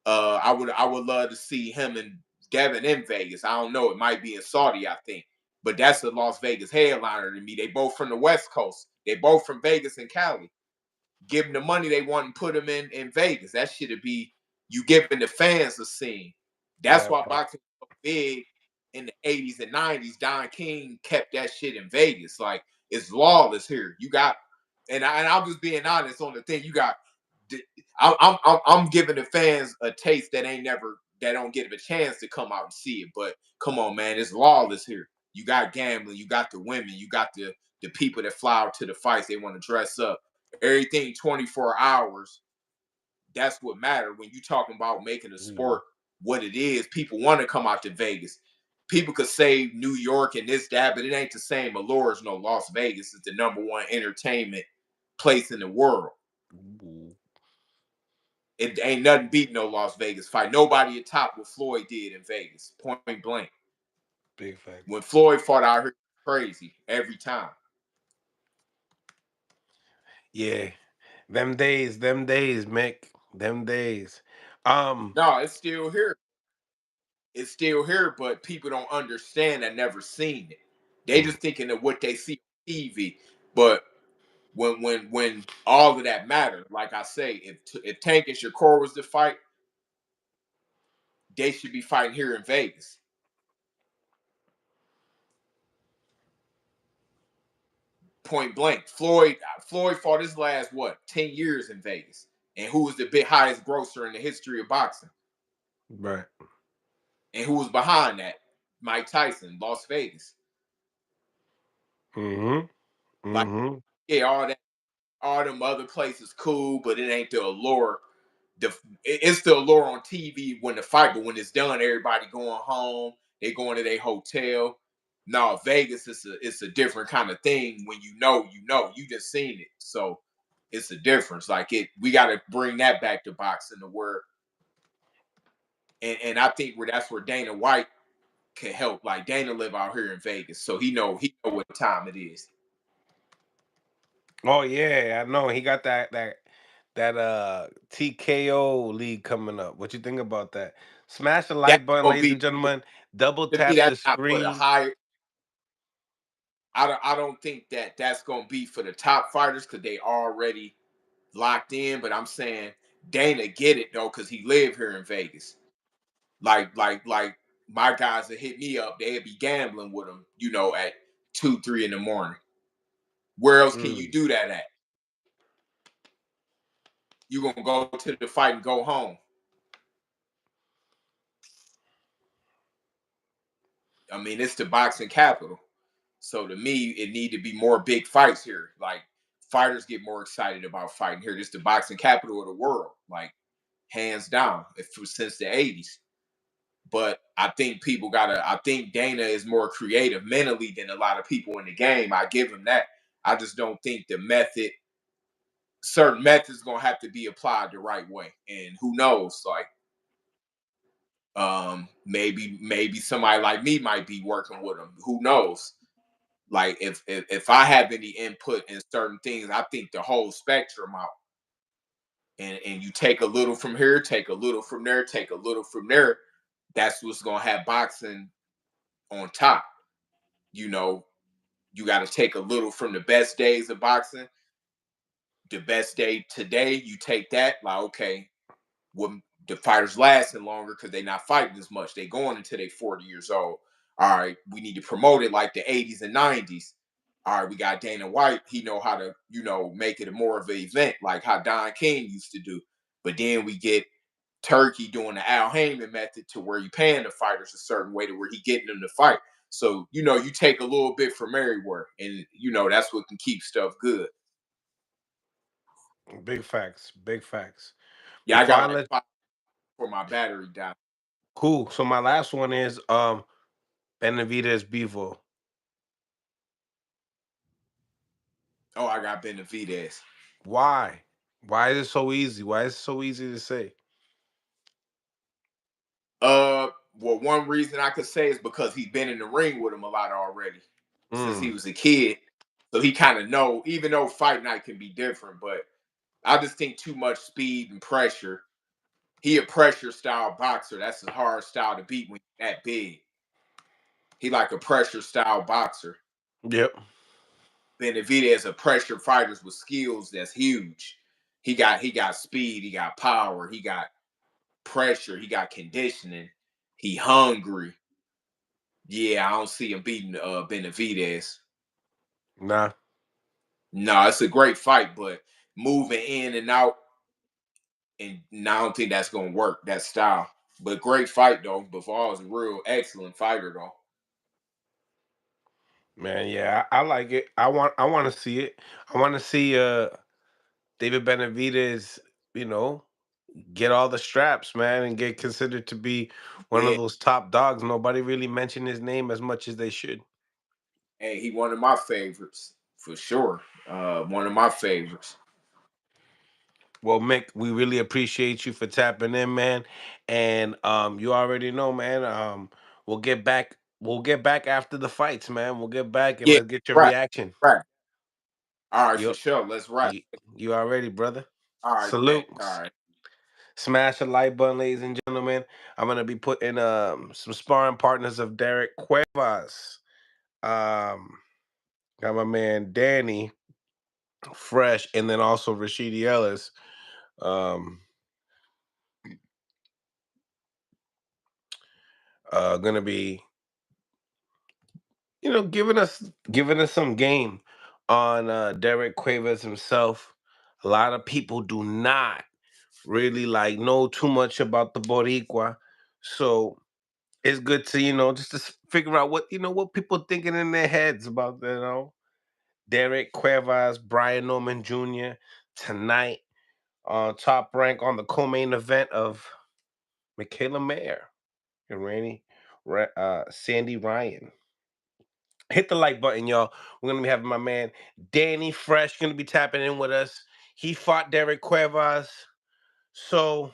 I would love to see him and Devin in Vegas. I don't know. It might be in Saudi, I think. But that's a Las Vegas headliner to me. They both from the West Coast. They both from Vegas and Cali. Give them the money they want and put them in Vegas. That should be, you giving the fans a scene. That's Yeah, why boxing was so big in the 80s and 90s. Don King kept that shit in Vegas. Like, it's lawless here. You got, and I'm just being honest on the thing. You got, I'm giving the fans a taste that don't get a chance to come out and see it. But come on, man, it's lawless here. You got gambling, you got the women, you got the people that fly out to the fights. They want to dress up. Everything 24 hours. That's what matters when you talking about making a sport what it is. People want to come out to Vegas. People could say New York and this, that, but it ain't the same allure as no Las Vegas is the #1 entertainment place in the world. It ain't nothing beat no Las Vegas fight. Nobody at top what Floyd did in Vegas, point blank. big facts. When Floyd fought out here, crazy every time. Yeah, them days, Mick, them days. No, it's still here. It's still here, but people don't understand that never seen it. They mm, just thinking of what they see on TV. But when all of that matters, like I say, if Tank and Shakur was to fight, they should be fighting here in Vegas. Point blank. Floyd fought his last what 10 years in Vegas, and who was the big highest grosser in the history of boxing, right. and who was behind that? Mike Tyson, Las Vegas. Mm-hmm. Like, Mm-hmm. yeah, all them other places cool, but it ain't the allure. It's the allure on TV when the fight, but when it's done, everybody going home. They going to their hotel. No, Vegas is it's a different kind of thing. When you just seen it, so it's a difference. Like it, we got to bring that back to boxing, the word. And I think that's where Dana White can help. Like Dana live out here in Vegas, so he know what time it is. Oh yeah, I know. He got that TKO league coming up. What you think about that? Smash the That's like button, gonna ladies be, and gentlemen. Double to me. tap the That's not for the screen. higher. I don't think that's gonna be for the top fighters because they already locked in. But I'm saying Dana get it though because he live here in Vegas. Like my guys that hit me up, they'd be gambling with him, at 2, 3 in the morning. Where else can you Mm. do that at? You gonna go to the fight and go home. I mean, it's the boxing capital. So to me, it need to be more big fights here. Like fighters get more excited about fighting here. This the boxing capital of the world, like hands down, since the '80s. But I think people gotta. I think Dana is more creative mentally than a lot of people in the game. I give him that. I just don't think certain methods gonna have to be applied the right way. And who knows, like maybe somebody like me might be working with him. Who knows? Like if I have any input in certain things, I think the whole spectrum out. And you take a little from here, take a little from there, take a little from there. That's what's gonna have boxing on top. You know, you got to take a little from the best days of boxing. The best day today, you take that. Like, okay, well, the fighters lasting longer because they're not fighting as much. They going until they 40 years old. All right, we need to promote it like the 80s and 90s. All right, we got Dana White. He know how to, make it more of an event like how Don King used to do. But then we get Turkey doing the Al Heyman method to where you paying the fighters a certain way to where he getting them to fight. So, you take a little bit from everywhere. And, that's what can keep stuff good. Big facts. Big facts. Yeah, I Before got I like let 5 for my battery die. cool. So my last one is Benavidez Bivol. Oh, I got Benavidez. Why? Why is it so easy? Why is it so easy to say? Well, one reason I could say is because he's been in the ring with him a lot already since he Mm, was a kid. So he kind of know, even though fight night can be different, but I just think too much speed and pressure. He a pressure style boxer. That's a hard style to beat when you're that big. He like a pressure style boxer. yep. Benavidez a pressure fighters with skills that's huge. He got speed, he got power, he got pressure, he got conditioning, he hungry. Yeah, I don't see him beating Benavidez. Nah. No, it's a great fight, but moving in and out, and I don't think that's gonna work, that style. But great fight though. Bivol is a real excellent fighter though. Man, yeah, I like it. I want to see it. I want to see David Benavidez, you know, get all the straps, man, and get considered to be one of Yeah, those top dogs. Nobody really mentioned his name as much as they should. hey, he one of my favorites for sure. One of my favorites. Well, Mick, we really appreciate you for tapping in, man. And you already know, man. We'll get back after the fights, man. We'll get back and Yeah, let's get your right, reaction. right. All right, for You sure. Let's ride. you, you already, brother. All right, bet. Salute. All right. Smash the like button, ladies and gentlemen. I'm gonna be putting some sparring partners of Derek Cuevas. Um, got my man Danny Fresh, and then also Rashidi Ellis. Um, gonna be giving us some game on Derek Cuevas himself. A lot of people do not really like know too much about the Boricua, so it's good to just to figure out what people thinking in their heads about Derek Cuevas, Brian Norman Jr. tonight on Top Rank on the co-main event of Michaela Mayer and Sandy Ryan. Hit the like button, y'all. We're gonna be having my man Danny Fresh gonna be tapping in with us. He fought Derek Cuevas, so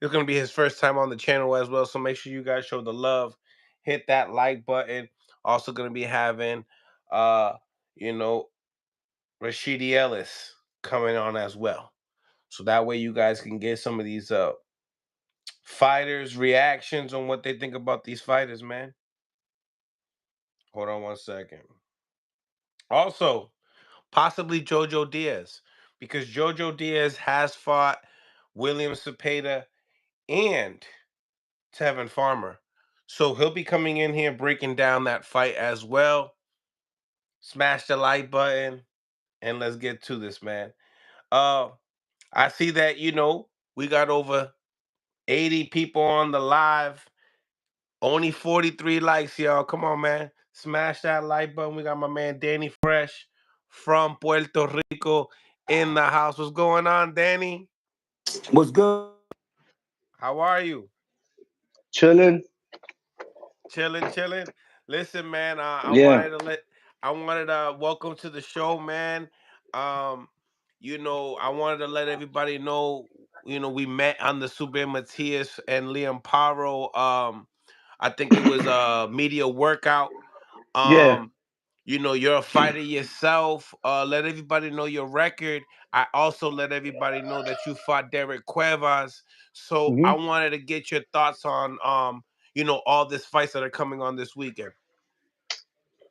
it's gonna be his first time on the channel as well. So make sure you guys show the love. Hit that like button. Also gonna be having you know, Rashidi Ellis coming on as well. So that way you guys can get some of these fighters' reactions on what they think about these fighters, man. Hold on one second. Also, possibly Jojo Diaz, because Jojo Diaz has fought William Zepeda and Tevin Farmer. So he'll be coming in here breaking down that fight as well. Smash the like button and let's get to this, man. Uh I see that we got over 80 people on the live. Only 43 likes, y'all. Come on, man. Smash that like button. We got my man Danny Fresh from Puerto Rico in the house. What's going on, Danny? What's good? How are you? Chilling. Chilling, chilling. Listen, man, Yeah. I wanted to welcome to the show, man. Um, I wanted to let everybody know, we met on the Super Matias and Liam Paro. I think it was a media workout. Yeah. Um, you're a fighter yourself. Let everybody know your record. I also let everybody know that you fought Derek Cuevas. So I hmm wanted to get your thoughts on all these fights that are coming on this weekend.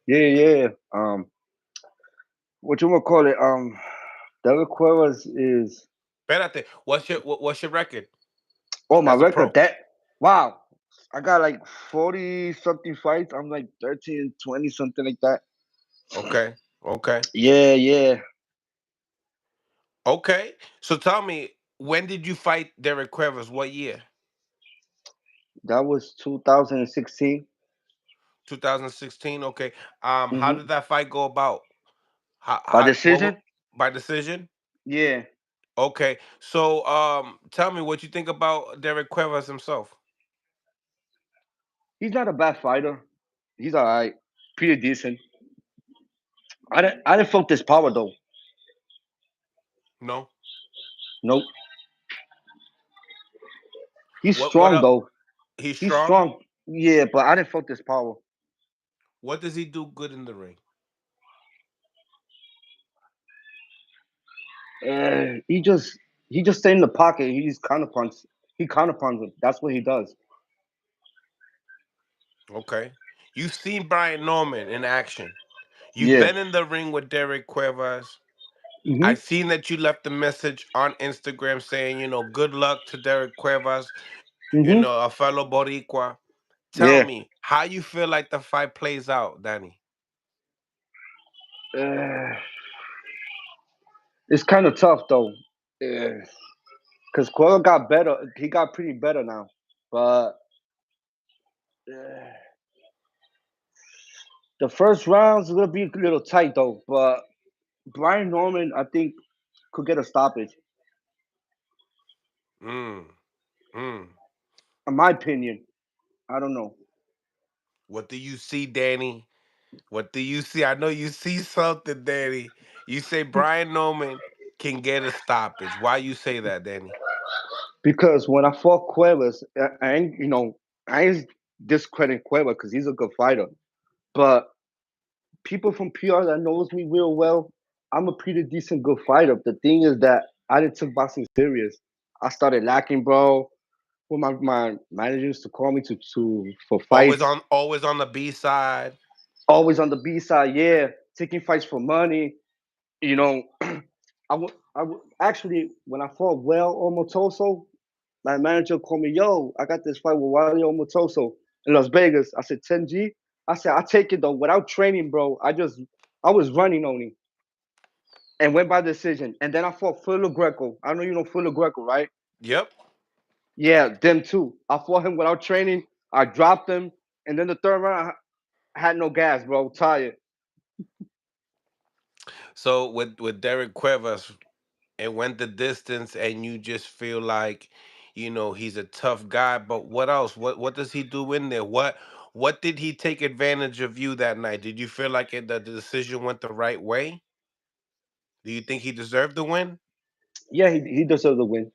Yeah, yeah. What you wanna call it? David Cuevas is Espérate, what's your record my as a record. pro? That wow. I got like 40 something fights. I'm like 13, 20, something like that. Okay. Okay. Yeah, yeah. Okay. So tell me, when did you fight Derek Cuevas? What year? That was 2016. 2016. Okay. How Mm-hmm. did that fight go about? By What decision? by decision? Yeah. Okay. So tell me what you think about Derek Cuevas himself. He's not a bad fighter. He's all right. Pretty decent. I didn't felt this power though. No. Nope. He's What strong up? though. He's He's strong. strong. Yeah, but I didn't felt this power. What does he do good in the ring? He just stay in the pocket. He's counter punch. He counter punches. That's what he does. Okay. You've seen Brian Norman in action. You've Yeah. been in the ring with Derek Cuevas. Mhm. I've seen that you left a message on Instagram saying, good luck to Derek Cuevas, Mhm. a fellow Boricua. Tell Yeah. me, how you feel like the fight plays out, Danny? Uh, it's kind of tough though, because Coyle got better. He got pretty better now, but uh, the first round's gonna be a little tight though. But Brian Norman, I think, could get a stoppage. Mm, mm. In my opinion, I don't know What do you see, Danny? What do you see? I know you see something, Danny. You say Brian Norman can get a stoppage. Why you say that, Danny? because when I fought Cuevas, I ain't discrediting Cuevas because he's a good fighter, but people from PR that knows me real well, I'm a pretty decent good fighter. The thing is that I didn't take boxing serious. I started lacking, bro. When my manager used to call me to for fights, Always on the B side. always on the B side, yeah, taking fights for money. You know, actually when I fought Well Omotoso, my manager called me, yo, I got this fight with Wally Omotoso in Las Vegas. I said 10G. I said I take it though without training, bro. I was running on him and went by decision. And then I fought Philo Greco. I know you know Philo Greco, right? Yep. Yeah, them too. I fought him without training. I dropped him, and then the third round, I had no gas, bro. Tired. So with Derek Cuevas, it went the distance, and you just feel like, he's a tough guy. But what else? What does he do in there? What did he take advantage of you that night? Did you feel like the decision went the right way? Do you think he deserved the win? Yeah, he deserves the win.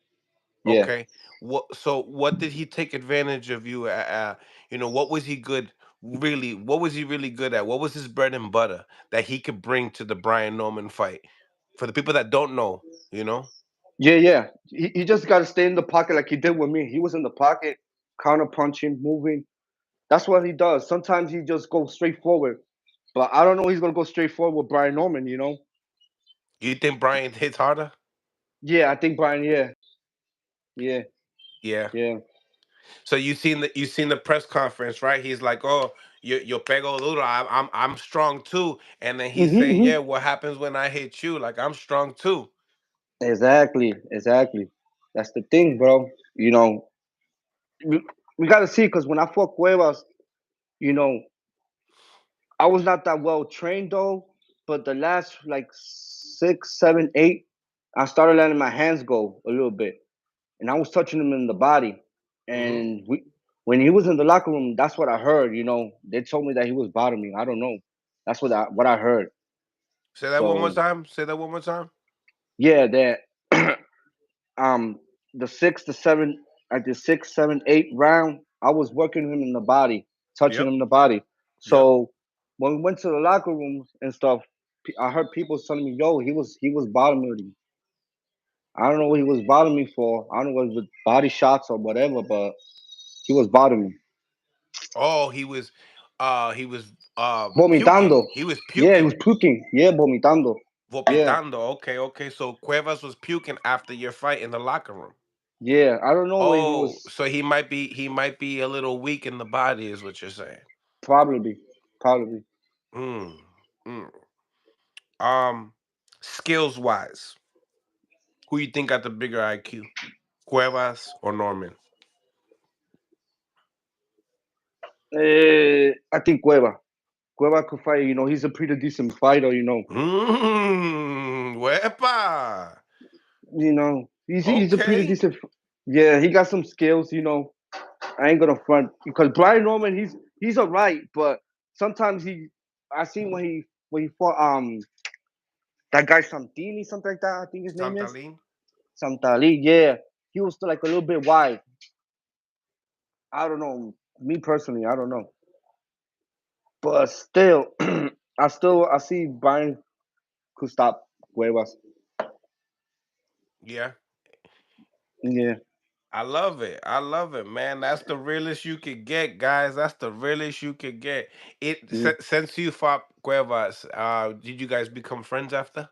Yeah. Okay. What did he take advantage of you? What was he good? Really, what was he really good at? What was his bread and butter that he could bring to the Brian Norman fight? For the people that don't know, you know. Yeah, yeah. He just got to stay in the pocket like he did with me. He was in the pocket, counter punching, moving. That's what he does. Sometimes he just goes straight forward. But I don't know he's going to go straight forward with Brian Norman, you know? You think Brian hits harder? Yeah, I think Brian, yeah. Yeah, Yeah. yeah. So you seen the press conference, right? He's like, "Oh, you pego duro. I'm strong too." And then he's Hmm, saying, hmm. "Yeah, what happens when I hit you? Like I'm strong too." Exactly, exactly. That's the thing, bro. You know, we, we got to see because when I fought Cuevas, you know, I was not that well trained though, but the last like six, seven, eight, I started letting my hands go a little bit, and I was touching him in the body. Hmm. And when he was in the locker room, that's what I heard. You know, they told me that he was bottoming. I don't know. That's what I heard. Say that one more So time. Say that one more time. yeah, that um the six, the seven, at the six, seven, eight round, I was working him in the body, touching him Yep. in the body. Yep. So when we went to the locker rooms and stuff, I heard people telling me, "Yo, he was bottoming." I don't know what he was bottoming for. I don't know what it was body shots or whatever, but he was bottoming, Oh, he was vomitando. puking. He was Yeah, he was puking. puking. Yeah, vomitando. Yeah, Vomitando. Okay, okay. So Cuevas was puking after your fight in the locker room. Yeah, I don't know if it Oh, was so he might be a little weak in the body, is what you're saying. probably, probably. Mm. Mm. Um, skills wise, who you think got the bigger IQ, Cuevas or Norman? I think Cueva. Cueva could fight. You know, he's a pretty decent fighter. You know, Wepa. he's a pretty Okay. decent. Yeah, he got some skills. You know, I ain't gonna front because Brian Norman, he's alright, but sometimes I seen when he fought that guy Santini, something like that. I think his name is Santalin. Santali. Yeah, he was still like a little bit wide. I don't know. Me personally, I don't know, but still, I see Brian could stop Cuevas. Yeah. Yeah. I love it. I love it, man. That's the realest you could get, guys. That's the realest you could get. Mm. Since you fought Cuevas, did you guys become friends after?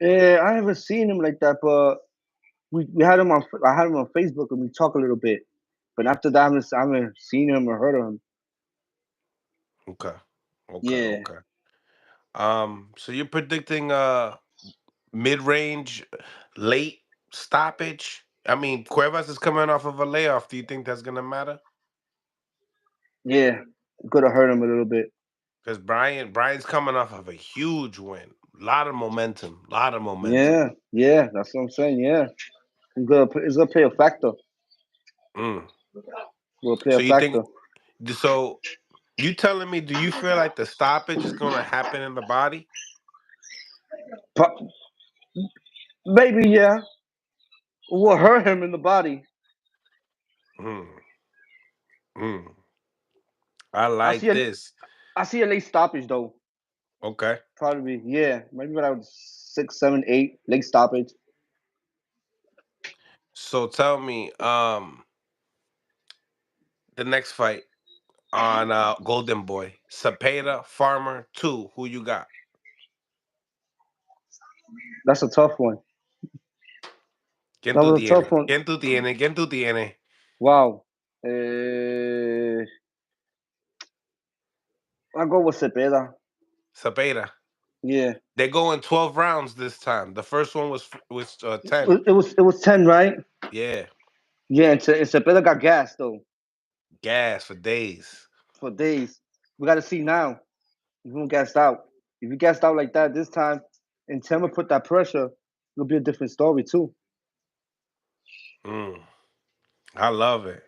Yeah, I haven't seen him like that, but we had him on. I had him on Facebook and we talk a little bit. But after that, I haven't seen him or heard of him. Okay. Okay. Yeah, Okay. So you're predicting mid-range, late stoppage. I mean, Cuevas is coming off of a layoff. Do you think that's gonna matter? yeah, could have heard him a little bit. Because Brian's coming off of a huge win. A lot of momentum. A lot of momentum. Yeah, yeah, that's what I'm saying. Yeah, it's gonna play a factor. Mm. Will play a So you factor. think so? You telling me? Do you feel like the stoppage is gonna happen in the body? But maybe yeah, will hurt him in the body. Mm. Mm. I I see like a this. I see a late stoppage though. Okay. Probably yeah, maybe around 6, 7, 8 late stoppage. So tell me, the next fight on Golden Boy, Zepeda, Farmer, two. Who you got? That's a tough one. ¿Quién That tú was a tough tienes? one. ¿Quién tú tienes? ¿Quién tú tienes? Wow. Uh, I'll go with Cepeda. Zepeda. Yeah. They're going 12 rounds this time. The first one was 10. It was 10, right? Yeah, Yeah, and Cepeda got gas though gas for days. for days. We got to see now if he gassed out. If he gassed out like that this time, and Tema put that pressure, it'll be a different story too. Mm, I love it.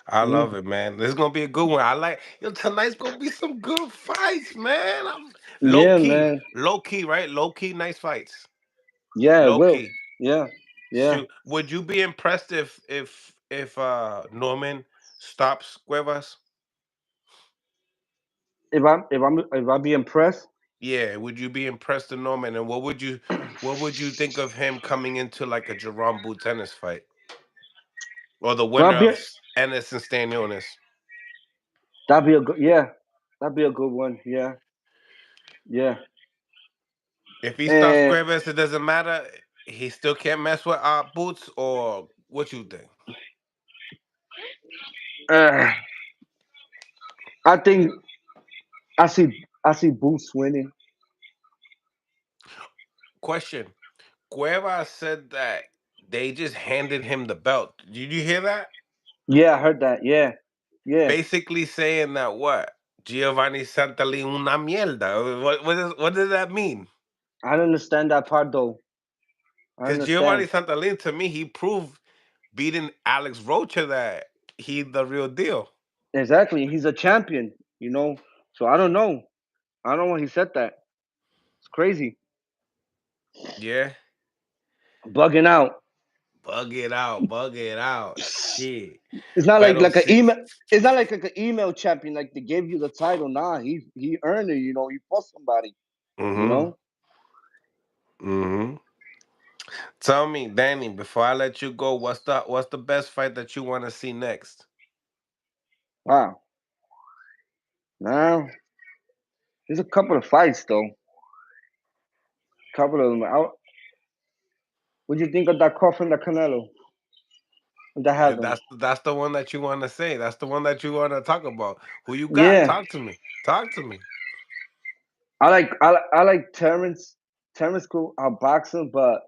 I love Mm. it, man. This is gonna be a good one. I like yo. Tonight's gonna be some good fights, man. Yeah, man. Low key, right? Low key, nice fights. Yeah, it Low will. key. Yeah, yeah. Shoot, would you be impressed if Norman stops Cuevas? If I be impressed, Yeah, would you be impressed with Norman? And what would you think of him coming into like a Jerome Boots Ennis fight? Or the well, winner of Ennis and Stanionis? that'd be a good. Yeah, that'd be a good one. Yeah, yeah. If he stops And Cuevas, it doesn't matter. He still can't mess with Boots, or what you think? uh, I think I see Boots winning. Question. Cuevas said that they just handed him the belt. Did you hear that? Yeah, I heard that. Yeah, yeah. Basically saying that what? Giovanni Santalin una mierda. What does that mean? I don't understand that part though. I Because Giovanni understand Santalin, to me, he proved beating Alex Rocha that he the real deal. exactly. He's a champion, you know. So I don't know. I don't know when he said that. It's crazy. Yeah. Bugging out. Bug it out. Bug it out. Shit. It's not like Pero like an six. email. It's not like an email champion. Like they gave you the title. Nah, he earned it. You know, he fought somebody. You Mm-hmm. know. Mm-hmm. Tell me, Danny, before I let you go, what's the best fight that you want to see next? Wow. Now there's a couple of fights though. Couple of them. What do you think of that Crawford and that Canelo? that has him. That's the one that you want to say. That's the one that you want to talk about. Who you got? Yeah, Talk to me. Talk to me. I like Terrence. Terrence cool boxing, but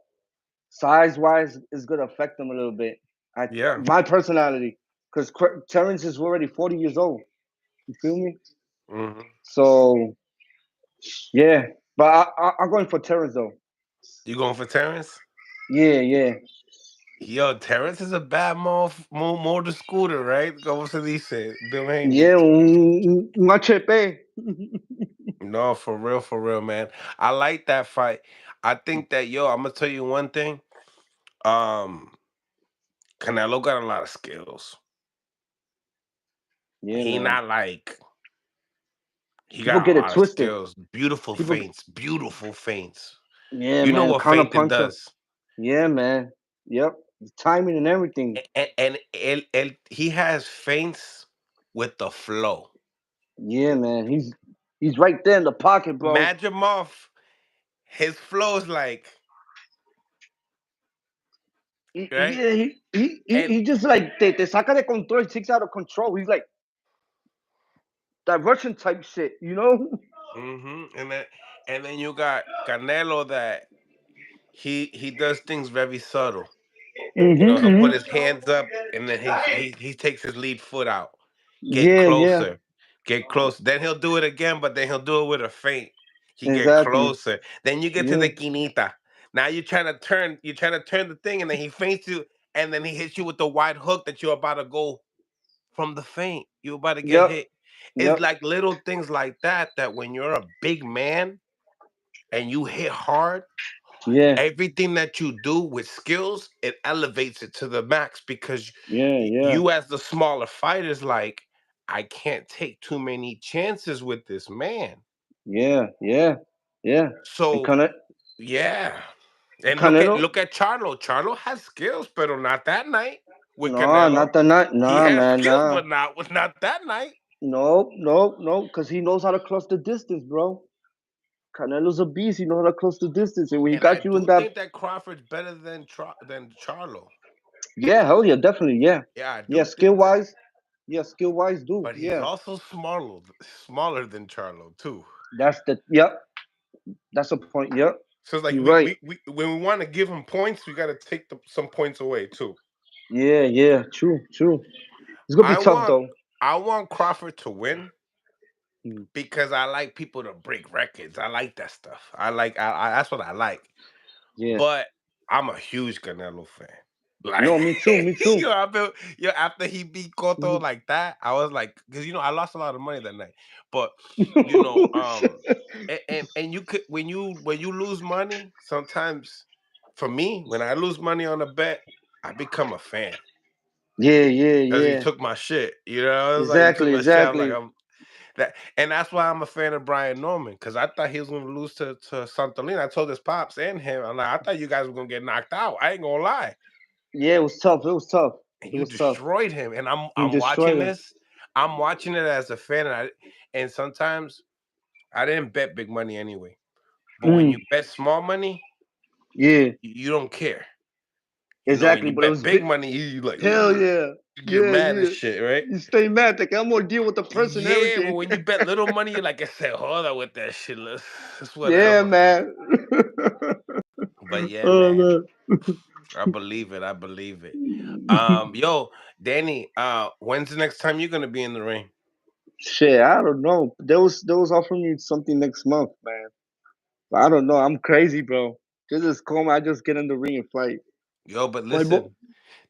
size wise is gonna affect him a little bit. Yeah. My personality, because Terrence is already 40 years old. You feel me? Hmm. So yeah, but I'm going for Terrence though. You going for Terrence? Yeah, yeah, Yo, Terrence is a bad motor scooter, right? Como se dice, Bill Haney. yeah. Un HP. No, for real, man. I like that fight. I think that I'm gonna tell you one thing. Um, Canelo got a lot of skills. Yeah, He man. not like he People got a get it lot of twisted. skills. Beautiful People, feints, beautiful feints. yeah, You know man. what Counter feinting puncher. does. Yeah, man. Yep. The timing and everything. And he has feints with the flow. Yeah, man. He's right there in the pocket, bro. Match him off. His flow is like, right? Yeah, And he just like te saca de control, he takes out of control. He's like diversion type shit, you know? and then you got Canelo that he does things very subtle. He'll Mm-hmm. put his hands up and then he takes his lead foot out. Get Yeah, yeah. closer. Get close. Then he'll do it again, but then he'll do it with a feint. He get Exactly. closer. Then you get to Yeah. the quinita. Now you're trying to turn the thing, and then he feints you, and then he hits you with the wide hook that you're about to go from the feint. You're about to get Yep. hit. It's Yep. like little things like that when you're a big man and you hit hard, Yeah. everything that you do with skills, it elevates it to the max because Yeah. Yeah. you as the smaller fighters like, I can't take too many chances with this man. Yeah. Yeah. Yeah. And So yeah. And look at Canelo? look at Charlo. Charlo has skills, but not that night with No, Canelo. not the night. He Nah, has man, skills, nah. but not that night. No, no, no, because he knows how to cross the distance, bro. Canelo's a beast. He knows how to cross the distance, and when he And I got you in do that, think that Crawford's better than Charlo. yeah, hell yeah, definitely, yeah, Yeah, I yeah, do skill think that. wise, yeah, skill wise, do, But he's yeah. also smaller than Charlo too. That's the yep. That's a point. Yep, So it's like you're we right. we, we when we want to give him points, we got to take some points away too. Yeah, yeah, true, true. It's gonna be I tough want though. I want Crawford to win Mm, because I like people to break records. I like that stuff. I that's what I like. yeah. But I'm a huge Canelo fan. Like No, me too. Me too. after he beat Cotto Mhm. like that, I was like, because I lost a lot of money that night. But you know, and you could when you lose money, sometimes for me, when I lose money on a bet, I become a fan. Yeah, yeah, Because he yeah. took my shit. I was like, he took Exactly, my shit. I'm like, exactly. I'm that, and that's why I'm a fan of Brian Norman because I thought he was going to lose to Santolin. I told his pops and him, I'm like, I thought you guys were going to get knocked out. I ain't gonna lie, Yeah, it was tough. It was tough. and It you was tough. destroyed him. And I'm He I'm destroyed watching him. this. I'm watching it as a fan, and sometimes I didn't bet big money anyway. But when Mm, you bet small money, yeah, you don't care. When exactly. you But it bet was big big. money, you like, Hell "Ugh," yeah. you get Yeah, mad and yeah. shit, right? You stay mad. Like, I'm gonna deal with the person and Yeah, but everything. when you bet little money, you're like, I said, hold on with that shit. It's Yeah, whatever. man. But yeah, Oh man, man. I believe it. I believe it. Yo, Danny, when's the next time you're gonna be in the ring? Shit, I don't know. They was offering me something next month, man. But I don't know. I'm crazy, bro. Just call me. I just get in the ring and fight. Yo, but My bo- listen,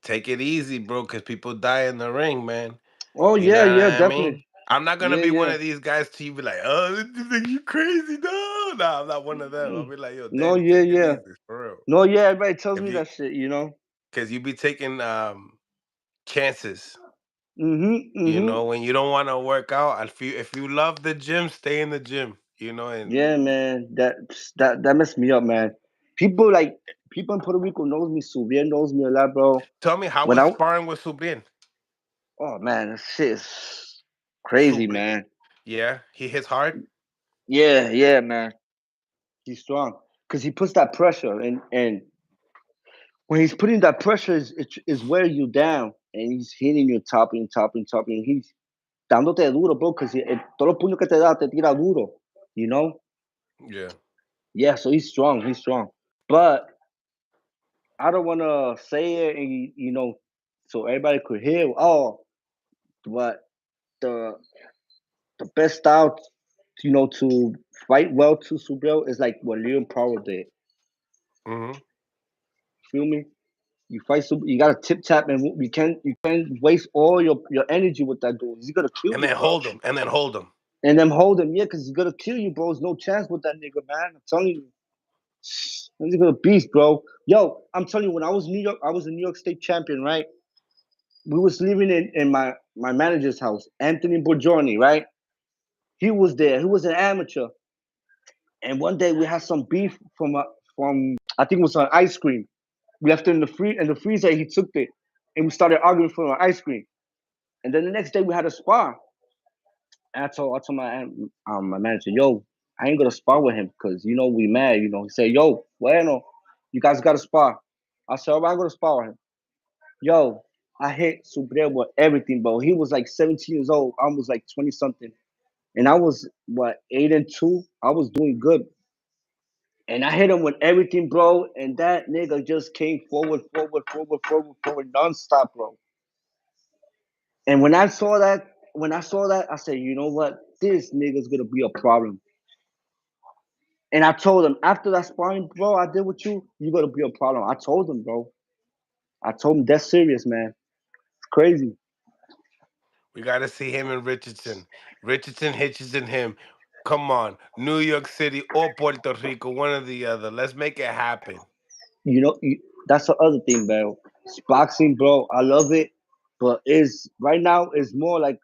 take it easy, bro, because people die in the ring, man. Oh You know yeah, what yeah, I definitely. mean? I'm not gonna Yeah, be one yeah. of these guys to you be like, oh, this think you crazy, no. Nah, I'm not one of them. I'll Mm. be like, yo, No, Danny, yeah, take it yeah. easy, for real. No, yeah. Everybody tells If me you, that shit. because you be taking chances. Mhm, mhm. When you don't want to work out, if you love the gym, stay in the gym. And Yeah, man. That messed me up, man. People in Puerto Rico knows me. Subir knows me a lot, bro. tell me how When was I sparring with Subin? Oh man, that shit is crazy, Subin, man. yeah, he hits hard. Yeah, yeah, man. He's strong because he puts that pressure and when he's putting that pressure is wearing you down, and he's hitting you topping, topping, topping. He's dándote duro, bro, because todos los puños que te da te tira duro. You know? Yeah. Yeah, so he's strong. He's strong. But I don't want to say it, and so everybody could hear. Oh, but the the best style, to fight well to Subriel is like what Leon Power did. Mm-hmm. Feel me? You fight Sub, you gotta tip tap, and you can't waste all your energy with that dude. He's gonna kill And you, then bro. hold him. And then hold him. And then hold him, yeah, because he's gonna kill you, bro. There's no chance with that nigga, man. I'm telling you. He's a beast, bro. Yo, I'm telling you, when I was New York, I was a New York State champion, right? We was living in my manager's house, Anthony Borgiorni, right? He was there. He was an amateur. And one day we had some beef from I think it was on ice cream. We left it in the freezer. He took it, and we started arguing for our ice cream. And then the next day we had a spar. And I told my manager, yo, I ain't gonna spar with him because we mad. He said, yo, bueno, you guys got to spar. I said, all right, I'm gonna spar with him. Yo, I hit Subriel with everything, bro. He was like 17 years old. I was like 20 something, and I was what 8-2. I was doing good, and I hit him with everything, bro. And that nigga just came forward, forward, forward, forward, forward, nonstop, bro. And when I saw that, I said, you know what? This nigga's gonna be a problem. And I told him after that sparring, bro, I did with you, you're gonna be a problem. I told him, bro. I told him that's serious, man. It's crazy. We got to see him and Richardson. Richardson, Hitchens, and him. Come on. New York City or Puerto Rico, one or the other. Let's make it happen. That's the other thing, bro. It's boxing, bro. I love it, but is right now it's more like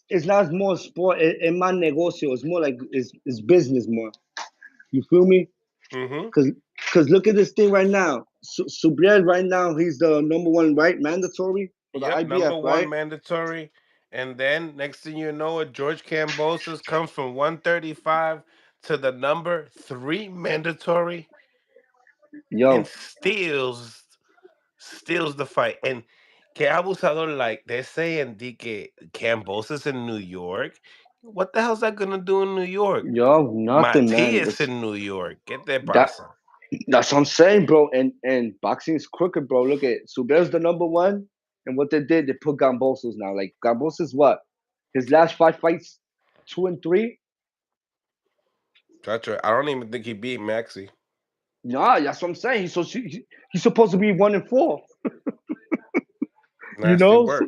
it's not more sport. In my negocio, it's more like it's business more. You feel me? Mm-hmm. Cause look at this thing right now. Subriel right now, he's the number one, right? Mandatory for the Yep, number IBF, one right? mandatory. And then next thing you know, it George Cambosos comes from 135 to the number three mandatory and Yo, steals the fight. And que abusador, like they're saying DK Cambosos in New York. What the hell's that gonna do in New York? nothing, man. Matias in New York. Get that That pasa. that's what I'm saying, bro. And boxing is crooked, bro. Look at Subriel's the number one, and what they did, they put Gambosos now. Like Gambosos, what his last 5 fights, 2 and 3. Gotcha. I don't even think he beat Maxi. Nah, that's what I'm saying. He's supposed to be 1 and 4. You Nasty know? work.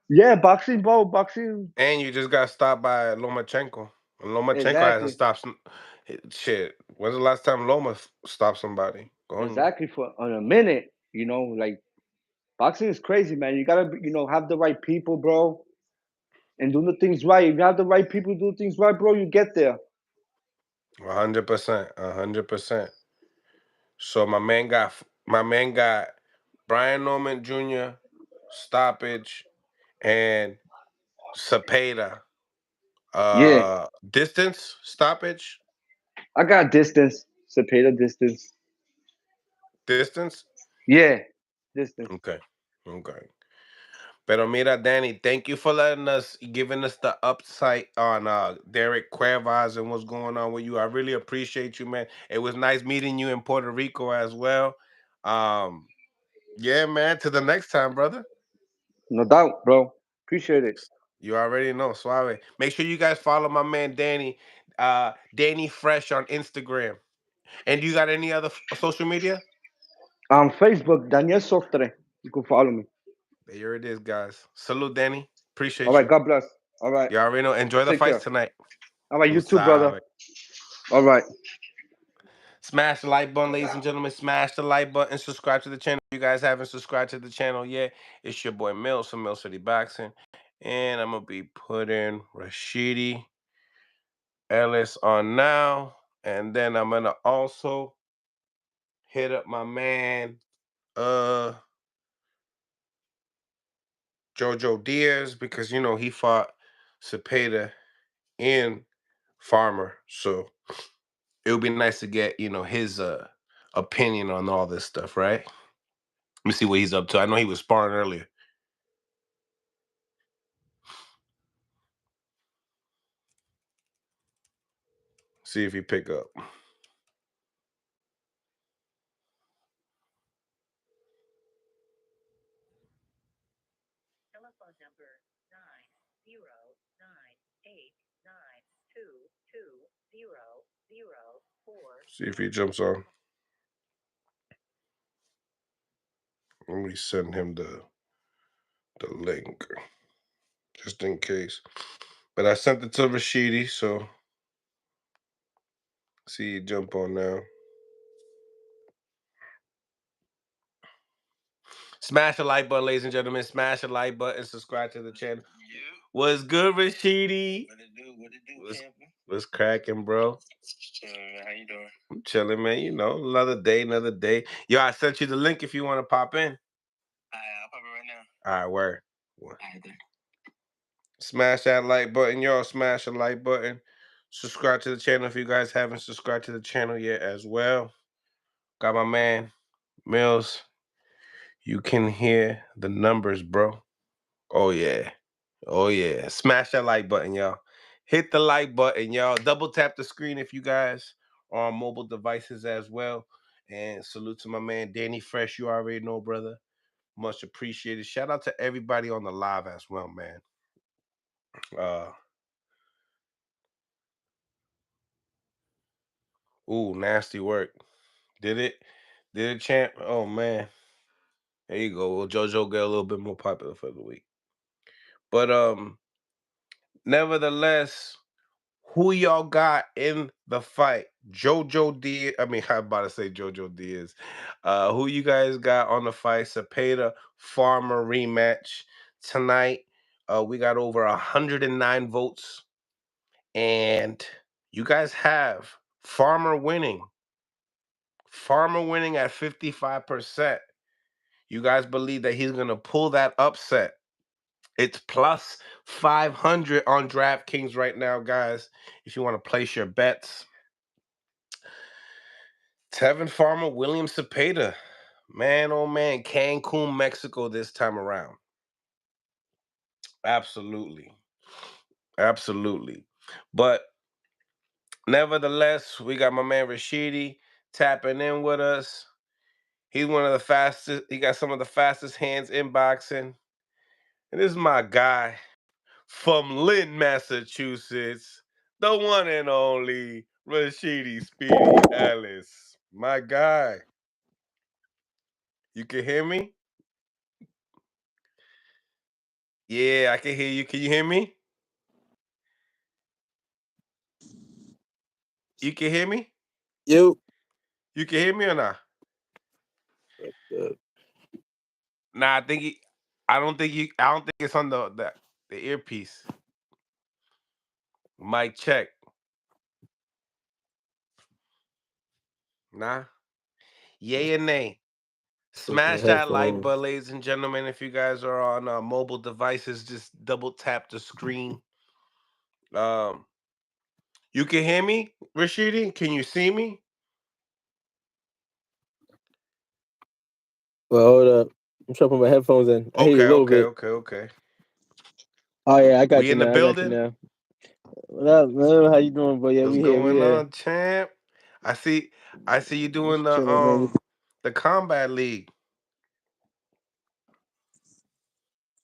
Yeah, boxing, bro. Boxing. And you just got stopped by Lomachenko. And Lomachenko hasn't Exactly. stopped. Shit. When's the last time Loma stopped somebody? Coño. Exactly for on a minute. Like boxing is crazy, man. You gotta, have the right people, bro, and do the things right. If you have the right people, do things right, bro, you get there. 100%. 100%. So my man got Brian Norman Jr. stoppage and Zepeda Yeah, distance stoppage. I got distance. Zepeda distance. Distance. Yeah, distance. Okay. Okay. Pero mira, Danny, thank you for giving us the upside on Derek Cuevas and what's going on with you. I really appreciate you, man. It was nice meeting you in Puerto Rico as well. Um, yeah, man. To the next time, brother. No doubt, bro. Appreciate it. You already know, suave. Make sure you guys follow my man Danny, Danny Fresh on Instagram. And you got any other social media? Facebook, Daniel Softre. You can follow me. There it is, guys. Salute, Danny. All Appreciate right, you. God bless. All right, You already know. Enjoy the take fights care. tonight. All right, Tú you too, brother. sabes. All right. Smash the like button, ladies and gentlemen. Smash the like button. Subscribe to the channel. If you guys haven't subscribed to the channel yet, it's your boy Mills from Mill City Boxing. And I'm going to be putting Rashidi Ellis on now. And then I'm going to also hit up my man, uh, Jojo Diaz, because, he fought Zepeda and Farmer. So it would be nice to get, his opinion on all this stuff, right? Let me see what he's up to. I know he was sparring earlier. See if he pick up. Telephone number 90989222004. See if he jumps on. Let me send him the link, just in case. But I sent it to Rashidi, so see you jump on now. Smash the like button, ladies and gentlemen. Smash the like button. Subscribe to the channel. What's good, Rashidi? What's cracking, bro? How you doing? I'm chilling, man. You know, another day, another day. Yo, I sent you the link if you want to pop in. I'll pop it right now. All right, word. Either. Smash that like button, y'all. Smash the like button. Subscribe to the channel if you guys haven't subscribed to the channel yet as well. Got my man, Mills. You can hear the numbers, bro. Oh, yeah. Oh, yeah. Smash that like button, y'all. Hit the like button, y'all. Double tap the screen if you guys are on mobile devices as well. And salute to my man, Danny Fresh. You already know, brother. Much appreciated. Shout out to everybody on the live as well, man. Ooh, nasty work. Did it, champ? Oh, man. There you go. Well, Jojo get a little bit more popular for the week. But nevertheless, who y'all got in the fight? Jojo Diaz. I mean, I'm about to say Jojo Diaz. Who you guys got on the fight? Zepeda Farmer rematch tonight. We got over 109 votes, and you guys have Farmer winning. Farmer winning at 55%. You guys believe that he's gonna pull that upset? It's plus 500 on DraftKings right now, guys. If you want to place your bets. Tevin Farmer, William Zepeda. Man, oh man, Cancun, Mexico this time around. Absolutely. Absolutely. But nevertheless, we got my man Rashidi tapping in with us. He's one of the fastest. He got some of the fastest hands in boxing. And this is my guy from Lynn, Massachusetts, the one and only Rashidi Speedy Ellis. My guy. You can hear me? Yeah, I can hear you. Can you hear me? You can hear me? You. You can hear me or not? Nah, I don't think it's on the earpiece. Mic check. Nah. Yay or nay? Smash that like button, ladies and gentlemen. If you guys are on mobile devices, just double tap the screen. You can hear me, Rashidi? Can you see me? Well, hold up. I'm trying to put my headphones in. I hear you a little bit. Okay. Oh yeah, I got We you in the now. I got you building? now. What up, man? How you doing, bro? Yeah, What's we here. going on, champ? I see you doing Just chilling, man. the combat league.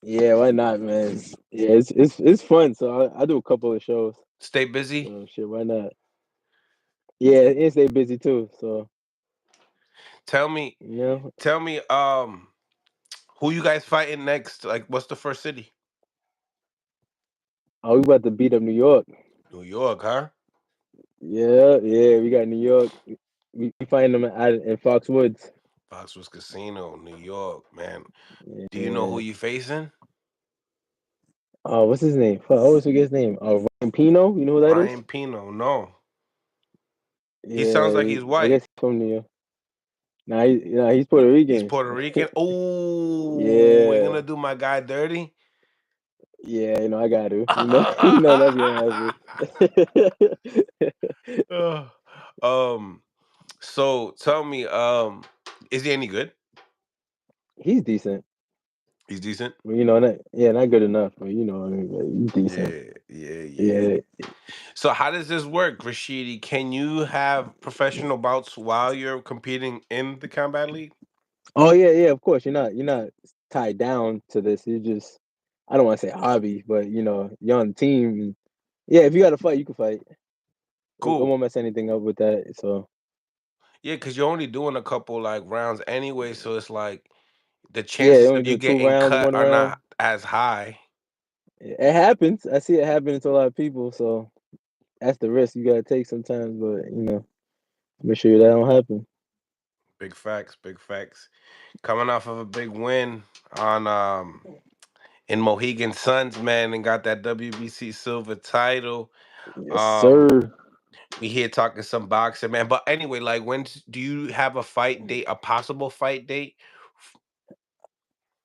Yeah, why not, man? Yeah, it's fun. So I do a couple of shows. Stay busy. So shit, why not? Yeah, and stay busy too. So Tell me, who you guys fighting next? Like, what's the first city? oh, we about to beat up New York. New York, huh? Yeah, we got New York. We find them in Foxwoods. Foxwoods Casino, New York, man. Do you know who Yeah. you facing? Oh, what's his name? Fuck, I always forget his name. Ryan Pino. You know who that is? Ryan Pino. No. He sounds like Yeah, he's I white. guess he's from New York. He's Puerto He's Rican. Puerto Rican. Oh, we're Yeah, gonna do my guy dirty. yeah. I got to. That's gonna happen. Uh, um, So tell me, is he any good? He's decent. He's decent. Well, not yeah, not good enough, but I mean, but he's decent. Yeah, yeah, yeah. Yeah. So how does this work, Rashidi? Can you have professional bouts while you're competing in the combat league? Oh yeah, yeah. Of course, you're not tied down to this. You just I don't want to say hobby, but you're on the team. And, yeah, if you got to fight, you can fight. It Cool. won't mess anything up with that. So Yeah, because you're only doing a couple like rounds anyway, so it's like the yeah, they chances only of you do two getting rounds, cut one are round. not as high. It happens. I see it happening to a lot of people. So that's the risk you gotta take sometimes. But make sure that don't happen. Big facts, big facts. Coming off of a big win on in Mohegan Suns, man, and got that WBC silver title. Yes, Um, sir. we here talking some boxing, man. But anyway, like, do you have a fight date, a possible fight date?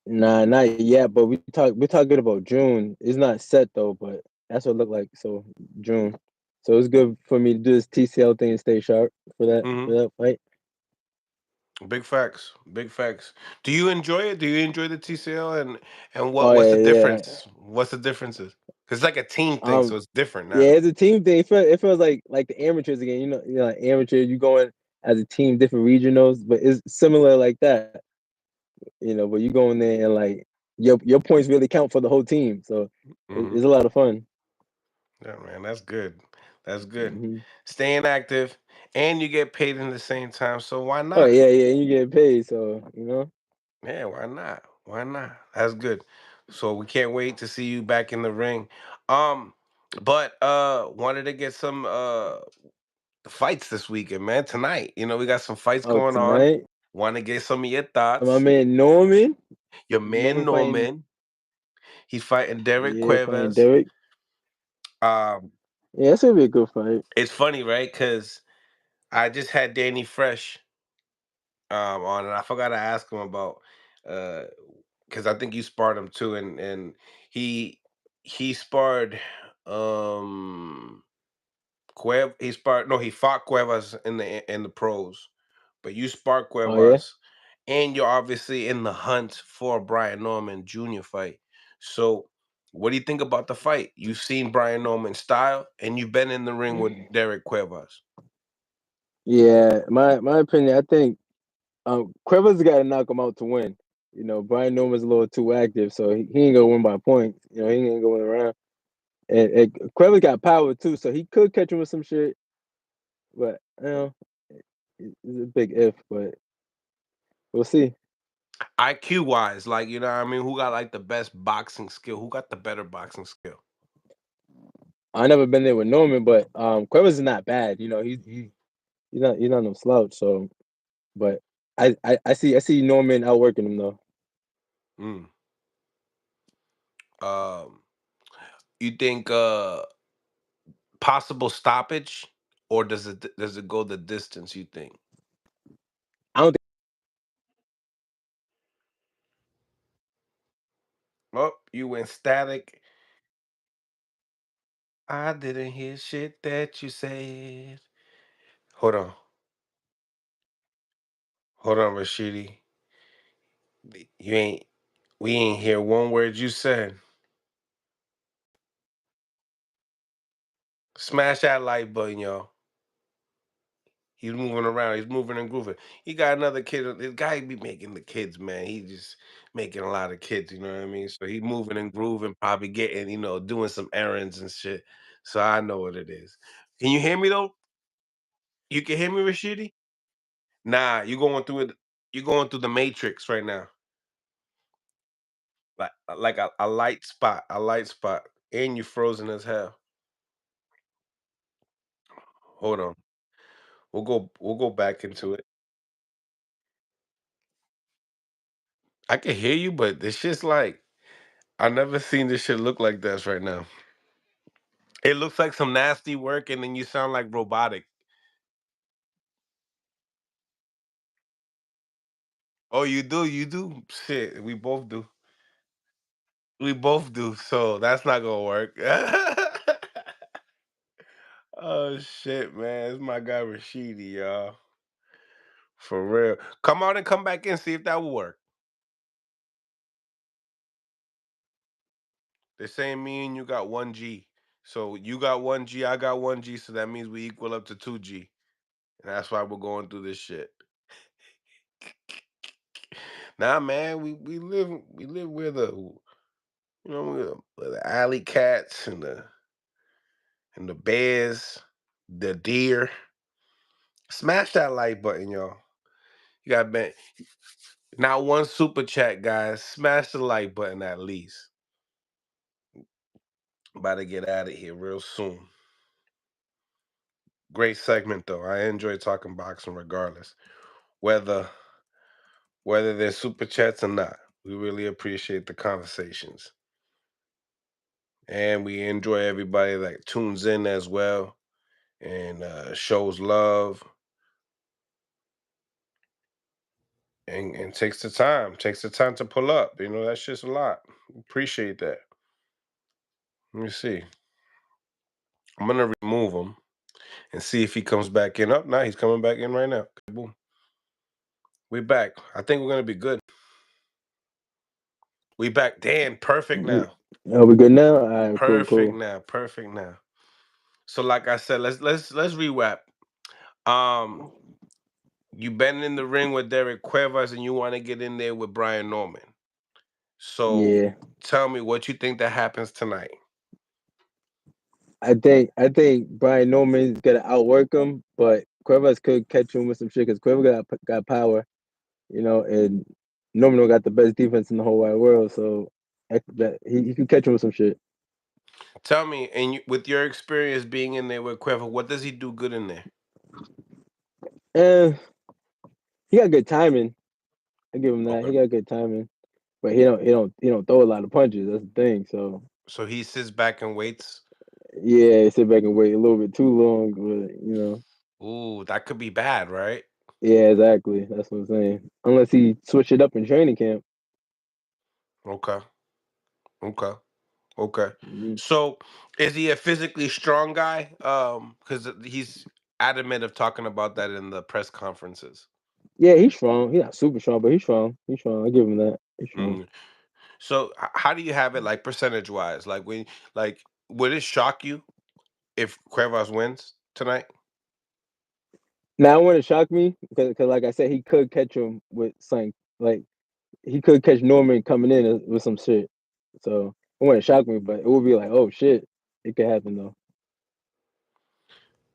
Nah, not yet. But we're talking about June. It's not set though, but that's what it looked like. So June. So it's good for me to do this TCL thing and stay sharp for Hmm. that fight. Big facts, big facts. Do you enjoy it? Do you enjoy the TCL and Oh what's yeah, the yeah. difference? What's the differences? Because it's like a team thing, Um, so it's different yeah, now. it's a team thing. It feels like the amateurs again. Like amateur, you going as a team, different regionals, but it's similar like that. But you go in there and like your points really count for the whole team. So Hmm. it's a lot of fun. Yeah, man, that's good. That's good. Hmm. Staying active, and you get paid in the same time. So why Oh not? yeah, yeah, you get paid. So Yeah, why not? Why not? That's good. So we can't wait to see you back in the ring. Um, but wanted to get some fights this weekend, man. Tonight, we got some fights oh going on. tonight, Want to get some of your my thoughts. man Norman, Your man Norman fighting. Norman, he's fighting Derek Yeah, fighting Cuevas. Derek. Um, Yeah, that's gonna be a good fight. it's funny, right? Because I just had Danny Fresh on, and I forgot to ask him about uh because I think you sparred him too, and he he sparred um he sparred no, he fought Cuevas in the pros, but you sparred Oh yeah, Cuevas, and you're obviously in the hunt for a Brian Norman Jr. fight. So, what do you think about the fight? You've seen Brian Norman's style, and you've been in the ring with Derek Cuevas. yeah. My opinion, I think Cuevas got to knock him out to win. Brian Norman's a little too active, so he ain't gonna win by points. He ain't going around. And Cuevas got power too, so he could catch him with some shit. But it's a big if. But we'll see. IQ wise, like what I mean, who got like the best boxing skill? Who got the better boxing skill? I never been there with Norman, but Cuevas is not bad. He's not no slouch. So, but I see Norman outworking him though. Mm. Um, you think possible stoppage, or does it go the distance? You think? I don't Oh, you went static. I didn't hear shit that you said. Hold on, hold on, Rashidi. You ain't. We ain't hear one word you said. Smash that like button, y'all. He's moving around. He's moving and grooving. He got another kid. This guy be making the kids, man. He just making a lot of kids. You know what I mean? So he moving and grooving, probably getting, doing some errands and shit. So I know what it is. Can you hear me though? You can hear me, Rashidi? Nah, you going through it. You going through the matrix right now, like a light spot, and you frozen as hell. Hold on. We'll go back into it. I can hear you, but this shit's like I never seen this shit look like this right now. It looks like some nasty work, and then you sound like robotic. Oh, you do. Shit, we both do. We both do. So that's not gonna work. Oh shit, man, it's my guy Rashidi, y'all. For real. Come out and come back in, see if that will work. They're saying me and you got 1G. So you got 1G, I got 1G, so that means we equal up to 2G. And that's why we're going through this shit. Nah, man, we live where where the alley cats and the bears, the deer. Smash that like button, y'all. You got not one super chat, guys. Smash the like button at least. About to get out of here real soon. Great segment though. I enjoy talking boxing regardless. Whether there's super chats or not. We really appreciate the conversations. And we enjoy everybody that tunes in as well and shows love and takes the time to pull up. That's just a lot. Appreciate that. Let me see. I'm gonna remove him and see if he comes back in. Up now, he's coming back in right now. Okay, boom. We back. I think we're gonna be good. We back. Dan, perfect now. Are we good now? All right, Perfect cool. now. Perfect now. So, like I said, let's rewrap. Um, you been in the ring with Derek Cuevas, and you want to get in there with Brian Norman. So, Yeah, tell me what you think that happens tonight. I think Brian Norman's gonna outwork him, but Cuevas could catch him with some shit because Cuevas got power, and Norman don't got the best defense in the whole wide world, so he could catch him with some shit. Tell me, and with your experience being in there with Cuevas, what does he do good in there? And he got good timing. I give him that. Okay. He got good timing, but he don't throw a lot of punches. That's the thing. So So he sits back and waits. yeah, sit back and wait a little bit too long, but Ooh, that could be bad, right? yeah, exactly. That's what I'm saying. Unless he switch it up in training camp. Okay. Okay. Okay. Mhm. So is he a physically strong guy? Because he's adamant of talking about that in the press conferences. Yeah, he's strong. He's not super strong, but he's strong. He's strong. I give him that. He's strong. Mm. So how do you have it like percentage wise? Like would it shock you if Cuevas wins tonight? Now, it wouldn't shock me because, like I said, he could catch him with something. Like he could catch Norman coming in with some shit. So it wouldn't shock me, but it would be like, oh shit, it could happen though.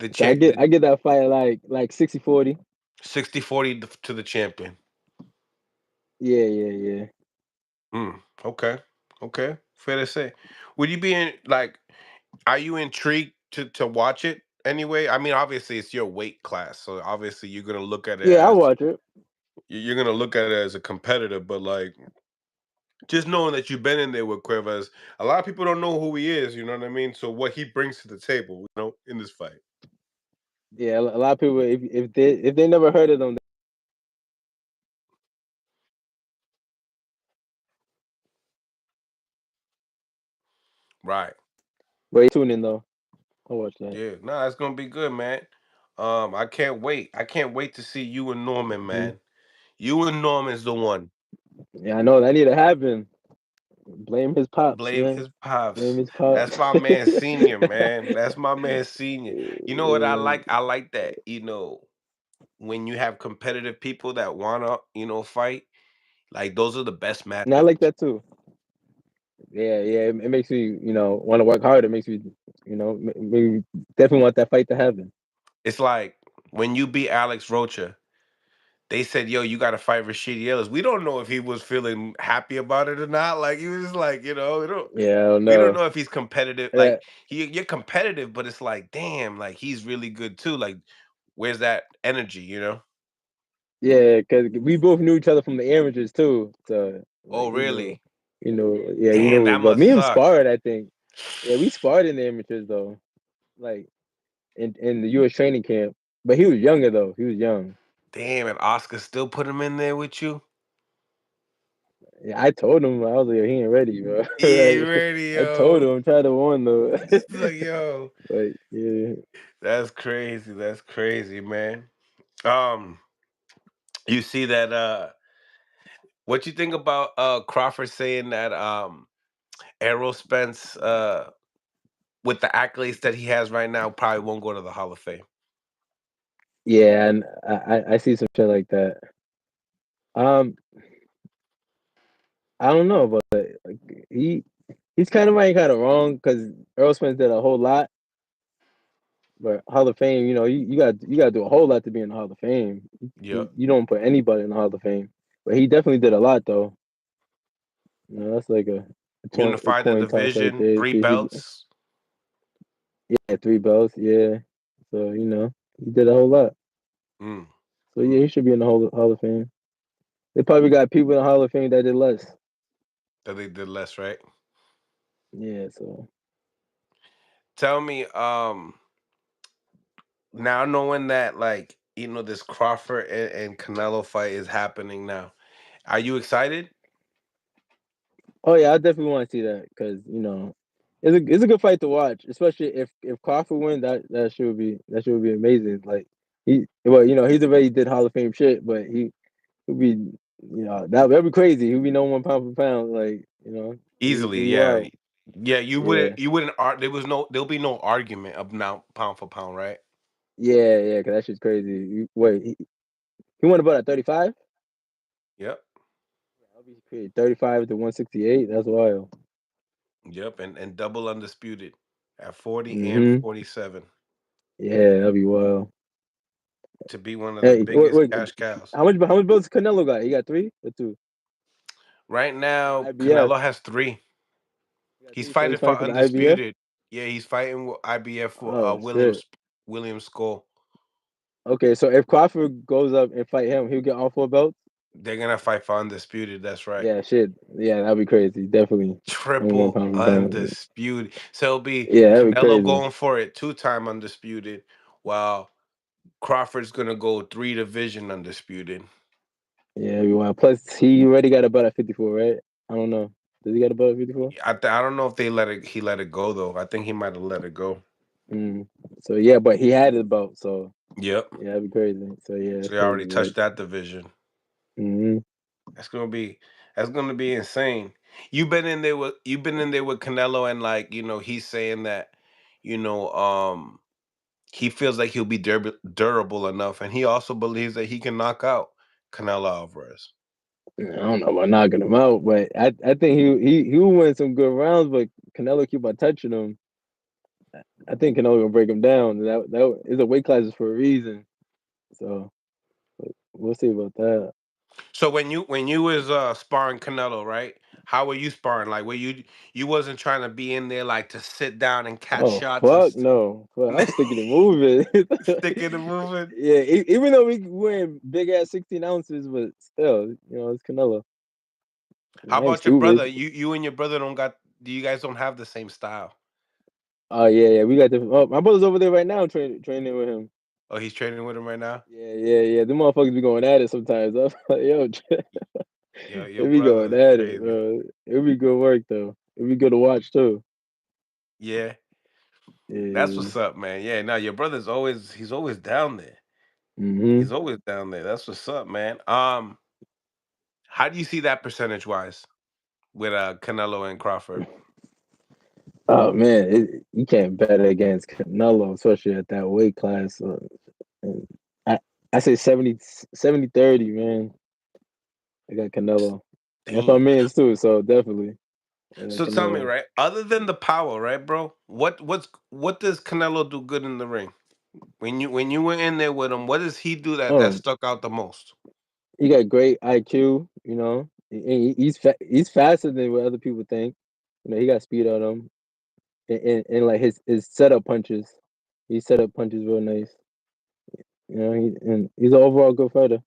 The So I cha- get the I get that fight like 60-40. 60-40 to the champion. Yeah, yeah, yeah. Okay. Okay. Fair to say. Would you be are you intrigued to watch it anyway? I mean, obviously it's your weight class, so obviously you're gonna look at it Yeah, I'll as watch it. you're gonna look at it as a competitor, but like just knowing that you've been in there with Cuevas, a lot of people don't know who he is, you know what I mean? So what he brings to the table, in this fight. Yeah, a lot of people if they never heard of them, Right. but tune in though. I'll watch that. Yeah. Nah, it's gonna be good, man. I can't wait. I can't wait to see you and Norman, Mhm. man. You and Norman's the one. Yeah, I know that need to happen. Blame his pops, Blame man. his Blame pops. his pops. That's my man senior, man. That's my man senior. You know what I Yeah. like? I like that, when you have competitive people that wanna, fight, like those are the best And I like matchups. that too. Yeah, yeah. It makes me, want to work hard. It makes me, maybe definitely want that fight to happen. It's like when you beat Alex Rocha, they said, "Yo, you got to fight Rashidi Ellis." We don't know if he was feeling happy about it or not. Like he was like, Yeah, I don't we don't know. know if he's competitive. Yeah, Like you're competitive, but it's like, damn, like he's really good too. Like, where's that energy? yeah, because we both knew each other from the amateurs too. So like, Oh, really? yeah, we Damn, know. that But must me and him suck. sparred. I think. Yeah, we sparred in the amateurs though, like in the U.S. training camp. But he was younger though. He was young. Damn, and Oscar still put him in there with you? Yeah, I told him I was like, he ain't ready, bro. He ain't Like ready, I told yo. him, try to warn though. It's like, yo, But yeah, that's crazy. That's crazy, man. Um, You see that what you think about Crawford saying that Errol Spence with the accolades that he has right now probably won't go to the Hall of Fame. Yeah, and I see some shit like that. Um, I don't know, but like, he's kind of right, kind of wrong because Earl Spence did a whole lot, but Hall of Fame, you got to do a whole lot to be in the Hall of Fame. Yep. You don't put anybody in the Hall of Fame, but he definitely did a lot though. That's like a Unified the coin toss right division, there. 3 'Cause belts. yeah, 3 belts, yeah. So he did a whole lot. Mm. So yeah, he should be in the Hall of Fame. They probably got people in the Hall of Fame that did less. That they did less, right? Yeah, so Tell me, now knowing that like, this Crawford and Canelo fight is happening now. Are you excited? oh yeah, I definitely want to see that because it's a good fight to watch, especially if Crawford win. That should be amazing. Like he's already did Hall of Fame shit, but he'll be that'd be crazy. He'll be number one pound for pound. Like Easily, it'd be yeah. wild. Yeah, you Yeah, wouldn't there'll be no argument of now pound for pound, right? yeah. Because that shit's crazy. Wait, he won about at 35. Yep. That'll be crazy. 35 to 168. That's wild. Yep, and double undisputed at 40 and Hmm. 47 Yeah, that'd be wild. to be one of the Hey, biggest wait. cash cows. How much belts Canelo got? He got three or two. Right For the now, IBF. Canelo has 3. He got He's three, so fighting he's for fighting for the IBF. undisputed. Yeah, he's fighting with IBF for Oh shit. Williams Skull. Okay, so if Crawford goes up and fight him, he'll get all 4 belts. They're gonna fight for undisputed. That's right. Yeah, shit. Yeah, that'd be crazy. Definitely. Number one Triple pound for pound. undisputed. So it'll be Yeah, that'd be Canelo crazy. going for it 2-time undisputed, while Crawford's gonna go 3 division undisputed. Yeah, that'd be wild. Plus, he already got a belt at 54, right? I don't know. Does he got a belt at 54? I don't know if he let it go though. I think he might have let it go. Mm. So yeah, but he had his belt. So Yep. yeah, that'd be crazy. So yeah, So it's he already crazy. touched Like, that division. hmm That's gonna be insane. You've been in there with Canelo, and like he's saying that you know um he feels like he'll be durable enough, and he also believes that he can knock out Canelo Alvarez. I don't know about knocking him out, but I think he will win some good rounds. But Canelo keep on touching him. I think Canelo gonna break him down. That is a weight classes for a reason. So we'll see about that. So when you was sparring Canelo, right? How were you sparring? Like, were you wasn't trying to be in there like to sit down and catch Oh shots and fuck no! Fuck, I'm sticking to st- moving. sticking and moving? Yeah, even though we wearing big ass 16 ounces, but still, it's Canelo. How I ain't about your brother? stupid. You and your brother don't got. You guys don't have the same style. Oh yeah, we got different. Oh, my brother's over there right now training with him. Oh, he's training with him right now. Yeah. The motherfuckers be going at it sometimes. I'm like, yo, Your they be brother going is at it, crazy. bro. It be good work though. It be good to watch too. Yeah, that's Yeah. what's up, man. Yeah, now your brother's always he's always down there. He's Hmm. always down there. That's what's up, man. How do you see that percentage wise with Canelo and Crawford? Oh man, you can't bet against Canelo, especially at that weight class. And I I say 70-30, man. I got Canelo. That's my Damn. man's too, so definitely I got So tell me, Canelo. right? Other than the power, right, bro? What does Canelo do good in the ring? When you were in there with him, what does he do that Um, stuck out the most? he got great IQ. He's faster than what other people think. He got speed on him, and like his setup punches. He set up punches real nice. He's an overall good fighter.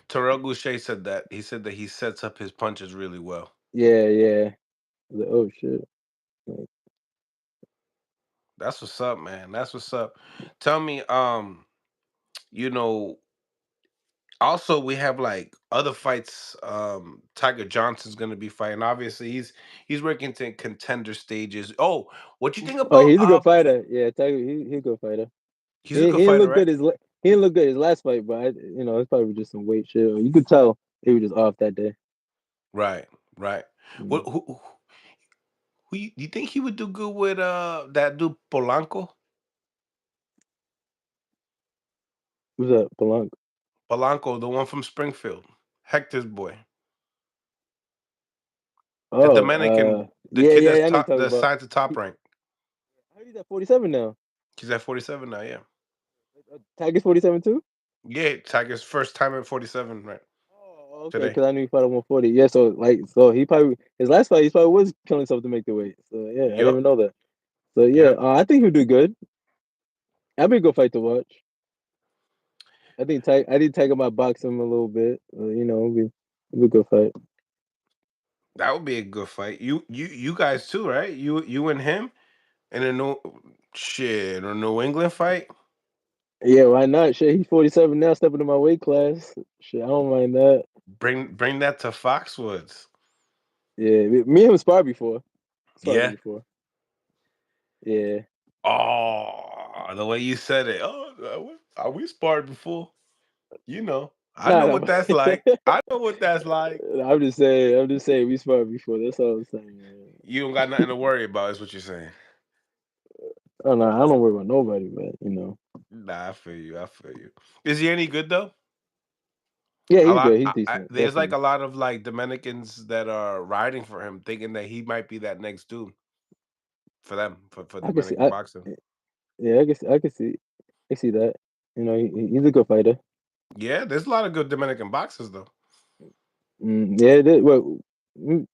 Terrell Goucher said that. He said that he sets up his punches really well. Yeah. Like, oh shit. Like, That's what's up, man. That's what's up. Tell me, you know, also we have like other fights. Tiger Johnson's gonna be fighting. Obviously, he's working to contender stages. Oh, what you think oh, about he's a good fighter. Yeah, Tiger. He's a good fighter. he's a He good didn't fighter, look right? good. he didn't look good his last fight, but it's probably just some weight shit. You could tell he was just off that day. Right, right. What Mm. you think he would do good with that dude Polanco? Who's that? Polanco. Polanco, the one from Springfield, Hector's boy, the Oh, Dominican, the yeah, kid that's yeah, I know you're top, talking the about. signed to Top He, Rank. I heard he's at 47 now. He's at 47 now. Yeah, Tiger's 47 too. yeah. Tiger's first time at 47 right Oh, okay, today. because I knew he fought at 140. Yeah, so he probably his last fight he probably was killing himself to make the weight. So yeah, I didn't Yep, even know that. So yeah, yep. I think he'll do good. That'd be a good fight to watch. I think Tiger might box him a little bit. It'll be a good fight. That would be a good fight. You guys too, right? You and him in a New England fight. Yeah, why not? Shit, he's 47 now, stepping in my weight class. Shit, I don't mind that. Bring that to Foxwoods. Yeah, me and him sparred before. Sparred Yeah. before. Yeah. Oh, the way you said it. Oh, are we sparred before? I Nah, know nah. what that's like. I know what that's like. I'm just saying we sparred before. That's all I'm saying. Man. You don't got nothing to worry about, is what you're saying. Oh no, I don't worry about nobody, but. Nah, I feel you. I feel you. Is he any good though? Yeah, A he's lot. good. He's decent, There's like definitely. a lot of like Dominicans that are riding for him, thinking that he might be that next dude for them for I can see. Dominican boxing. Yeah, I see that. He's a good fighter. Yeah, there's a lot of good Dominican boxers though. Yeah, well, mm,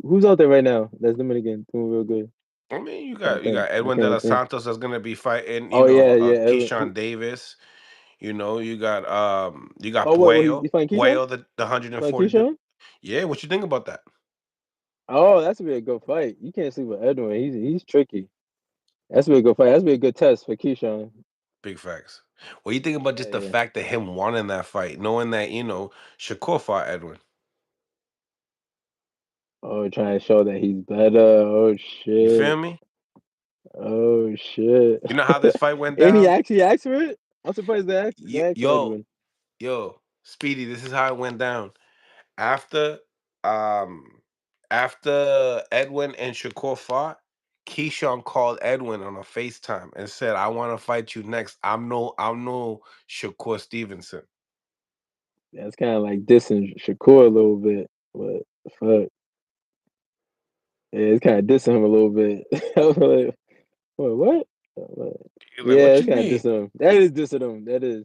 who's out there right now that's Dominican doing real good? I mean, you Trying to got you think. got I Edwin de can't los think. Santos that's gonna be fighting. Oh yeah, yeah. Keyshawn Davis. You got Oh, what he, Puello, he fighting Keyshawn? Puello the He fighting 140. Keyshawn? Yeah, what you think about that? Oh, that's gonna be a good fight. You can't sleep with Edwin. He's tricky. That's gonna be a good fight. That's gonna be a good test for Keyshawn. Big facts. What you think about Yeah, just the yeah. fact that him wanting that fight, knowing that Shakur fought Edwin? Oh, trying to show that he's better. Oh You feel shit. me? Oh shit. You know how this fight went And he down? actually asked for it. I'm surprised they asked for Yo, Edwin. yo, Speedy, this is how it went down. After um after Edwin and Shakur fought, Keyshawn called Edwin on a FaceTime and said, "I want to fight you next. I'm no Shakur Stevenson." That's kind of like dissing Shakur a little bit, but fuck, yeah, it's kind of dissing him a little bit. I was like, what? Like, You're like, yeah, what it's you kind of mean? dissing him. That is dissing him. That is.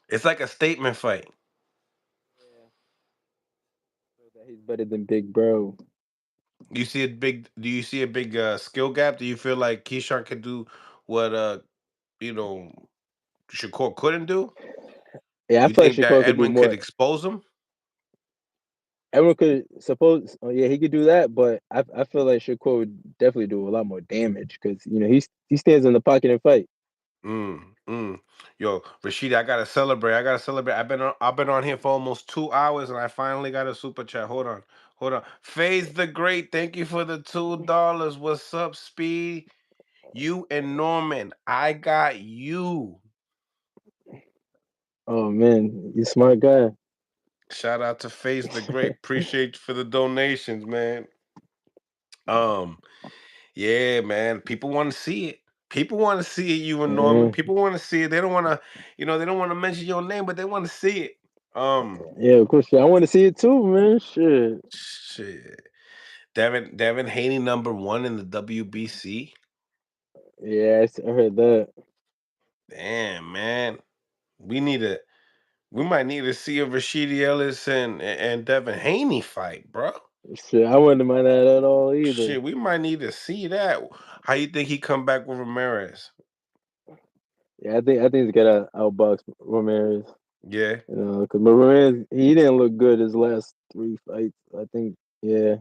It's like a statement fight. Yeah, so that he's better than Big Bro. Do you see a big skill gap? Do you feel like Keyshawn could do what you know Shakur couldn't do? Yeah, I You feel like think that Shakur could do Edwin could more. expose him? Everyone could suppose, oh yeah, he could do that, but I feel like Shakur would definitely do a lot more damage because he stands in the pocket and fight. Mm. Yo, Rashidi, I gotta celebrate. I gotta celebrate. I've been on here for almost 2 hours and I finally got a super chat. Hold on. Hold on. Phase the Great, thank you for the $2. What's up, Speed? You and Norman. I got you. Oh man, you smart guy. Shout out to Phase the Great. Appreciate you for the donations, man. Um, yeah, man. People want to see it. People want to see it, you and Norman. Yeah, People want to see it. They don't want to, they don't want to mention your name, but they want to see it. yeah, of course. I want to see it too, man. Shit. Shit. Devin Haney #1 in the WBC. Yeah, I heard that. Damn, man. We need to we might need to see a Rashidi Ellis and Devin Haney fight, bro. Shit, I wouldn't mind that at all either. Shit, we might need to see that. How you think he come back with Ramirez? Yeah, I think he's got to outbox Ramirez. Yeah. Because Ramirez he didn't look good his last three fights. I think, yeah.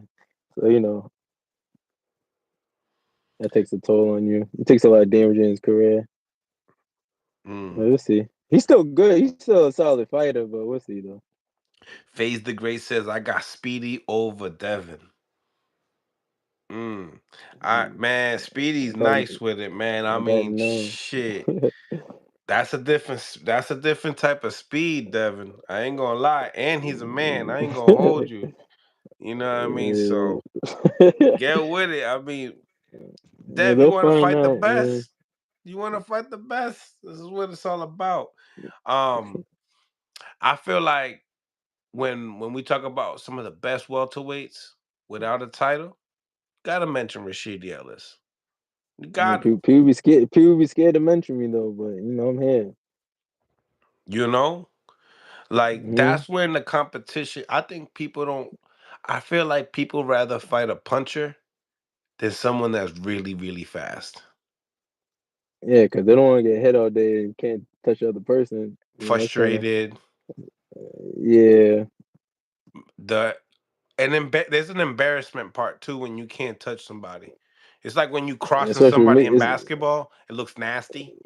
So that takes a toll on you. It takes a lot of damage in his career. But Mm. we'll see. He's still good. He's still a solid fighter, but we'll see though. FaZe the Great says I got Speedy over Devin. Mm. Mm, Man, Speedy's Probably nice with it, man. I not that mean, no. shit. That's a different type of speed, Devin. I ain't gonna lie. And he's a man. I ain't gonna hold you. You know what I mean? Yeah. So get with it. I mean, Yeah, Dev, you they'll want to find fight the out. Yeah. best? You want to fight the best? This is what it's all about. Um, I feel like when we talk about some of the best welterweights without a title, gotta mention Rashidi Ellis. You I mean, got to. people be scared. People be scared to mention me though, but I'm here. You know, like Hmm. that's when the competition. I think people don't. I feel like people rather fight a puncher than someone that's really, really fast, Yeah, because they don't want to get hit all day and can't touch the other person. That's kind of frustrated. yeah. The there's an embarrassment part too when you can't touch somebody. It's like when you crossing Especially with me, somebody in it's basketball, it looks nasty.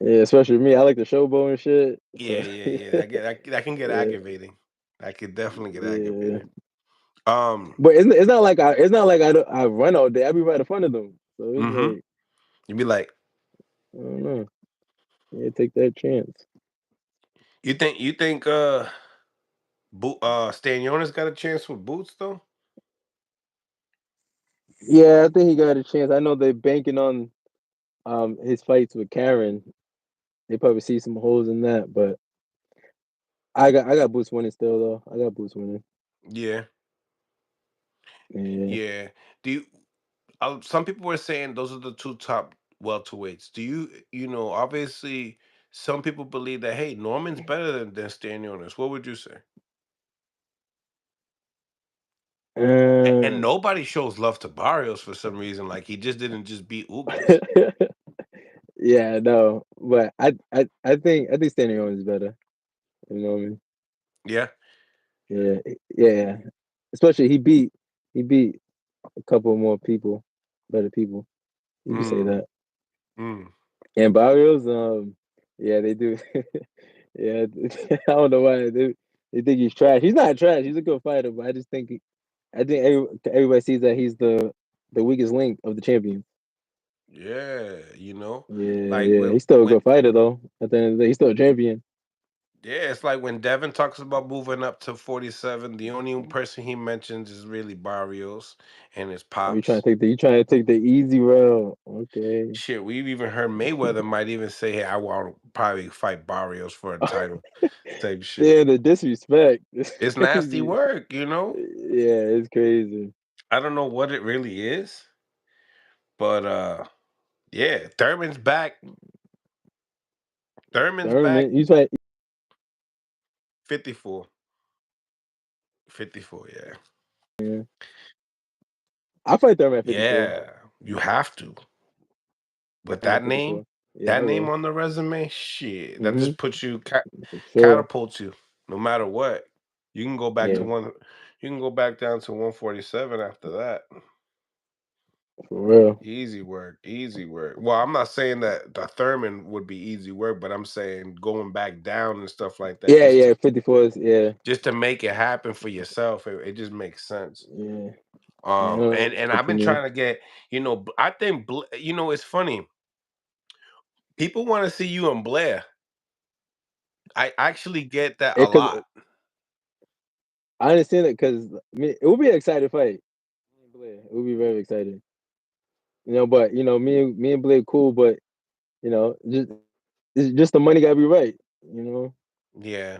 yeah. Especially with me, I like the showboat and shit. Yeah, So yeah, yeah. That can get yeah, aggravating. That could definitely get yeah. aggravating. Um, But it's not like I run all day. I be right in front of them. So it's mm-hmm. like You'd be like, I don't know. Yeah, take that chance. you think Stanionis got a chance with Boots though? Yeah, I think he got a chance. I know they're banking on his fights with Karen. They probably see some holes in that, but I got Boots winning still though. I got Boots winning. Yeah, Yeah. yeah. Do you? Some people were saying those are the two top welterweights. Do you obviously some people believe that hey, Norman's better than Stanionis. What would you say? And Uh, nobody shows love to Barrios for some reason. Like he just didn't just beat Ugas. yeah, no, but I think standing on is better. You know what I mean? Yeah. Yeah, yeah. Especially he beat a couple more people, better people. You can say Mm. that. Mm. And Barrios, yeah, they do. Yeah, I don't know why they think he's trash. He's not trash. He's a good fighter, but I think everybody sees that he's the weakest link of the champions. Yeah. Yeah, Like yeah. when He's still a when good fighter though. At the end of the day, he's still a champion. yeah, it's like when Devin talks about moving up to 47, the only person he mentions is really Barrios and his Oh, pops. you trying to take the easy route. Okay. Shit, we've even heard Mayweather might even say, "Hey, I want to probably fight Barrios for a title." Type shit. Yeah, the disrespect is It's nasty crazy. work. Yeah, it's crazy. I don't know what it really is, but yeah, Thurman's back. Thurman's back. Thurman, he's like 54. 54, yeah. yeah. I fight Thurman at 54. Yeah, you have to. With Thurman at that name, 54. Yeah, I will. on the resume, shit, that Mm-hmm. just puts you For sure. catapults you no matter what. You can go back to Yeah, one you can go back down to 147 after that. for real. Easy work, easy work. Well, I'm not saying that the Thurman would be easy work, but I'm saying going back down and stuff like that Yeah, yeah, 54 is yeah. just to make it happen for yourself. It just makes sense. Yeah. Yeah, I know And I've what you been mean. trying to get, I think it's funny. People want to see you and Blair. I actually get that a Because lot. I understand it because it would be an exciting fight. Me and Blair, it would be very exciting. But me and Blair cool, but just the money gotta be right. You know, Yeah,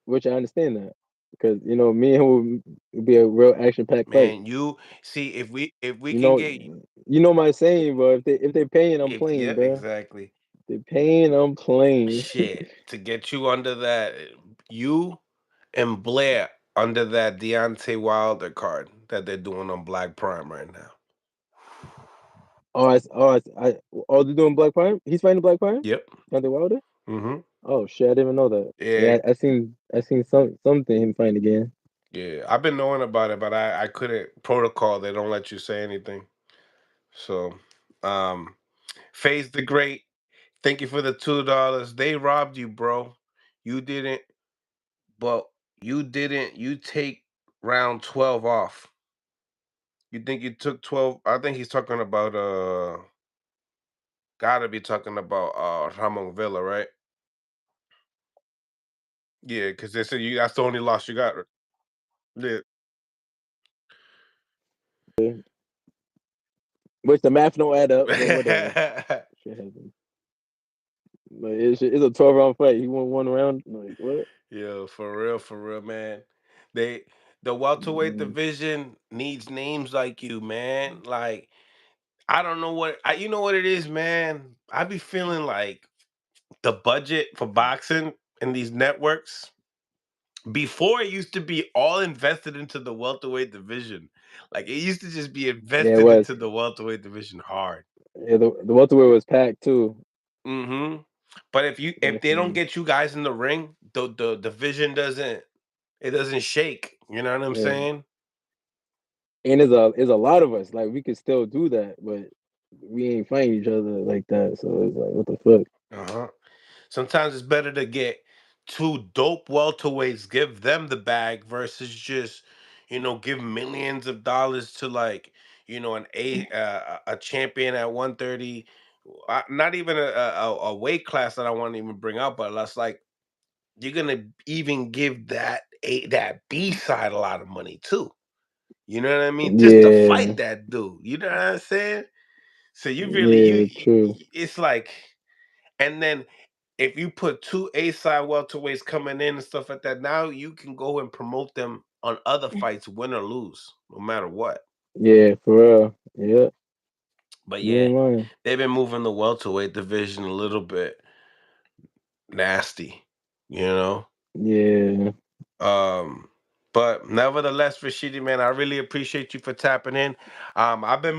which I understand that because me and him would be a real action packed fight. man. You see, if we You can know, get you know my saying, bro. If they paying, I'm yeah, playing, bro. exactly. They paying, I'm playing. Shit, to get you under that, you and Blair under that Deontay Wilder card that they're doing on Black Prime right now. Oh, they're doing Black Prime. He's fighting Black Prime. Yep. Deontay Wilder. Mm-hmm. Oh shit, I didn't even know that. Yeah, Yeah, I seen something him fighting again. yeah. I've been knowing about it, but I couldn't protocol. They don't let you say anything. So, um, Phase the Great. Thank you for the $2. They robbed you, bro. You didn't, but you didn't. You take round 12 off. You think you took 12? I think he's talking about. Gotta be talking about Ramon Villa, right? Yeah, because they said that's the only loss you got. Yeah. Which the math don't add up, but whatever. Shit happens. But it's a 12-round fight. He won one round. Like what? Yeah, for real, man. They the welterweight division needs names like you, man. Like I don't know you know what it is, man. I be feeling like the budget for boxing in these networks before it used to be all invested into the welterweight division. Like it used to just be Yeah, it invested was. into the welterweight division hard. Yeah, the welterweight was packed too. Mm-hmm. But if they don't Definitely. get you guys in the ring, the division doesn't shake. You know what I'm Yeah. saying? And there's a lot of us. Like we could still do that, but we ain't fighting each other like that. So it's like, what the fuck? Uh-huh. Sometimes it's better to get two dope welterweights, give them the bag versus just, give millions of dollars to like, a champion at 130. Not even a weight class that I want to even bring up, but that's like you're gonna even give that B side a lot of money too. You know what I mean? Just to Yeah, fight that dude. You know what I'm saying? So you really yeah, true. it's like, and then if you put two A side welterweights coming in and stuff like that, now you can go and promote them on other fights, win or lose, no matter what. Yeah, for real. Yeah, But you yeah, ain't lying. they've been moving the welterweight division a little bit nasty, you know. Yeah, Um, but nevertheless, Rashidi, man, I really appreciate you for tapping in. I've been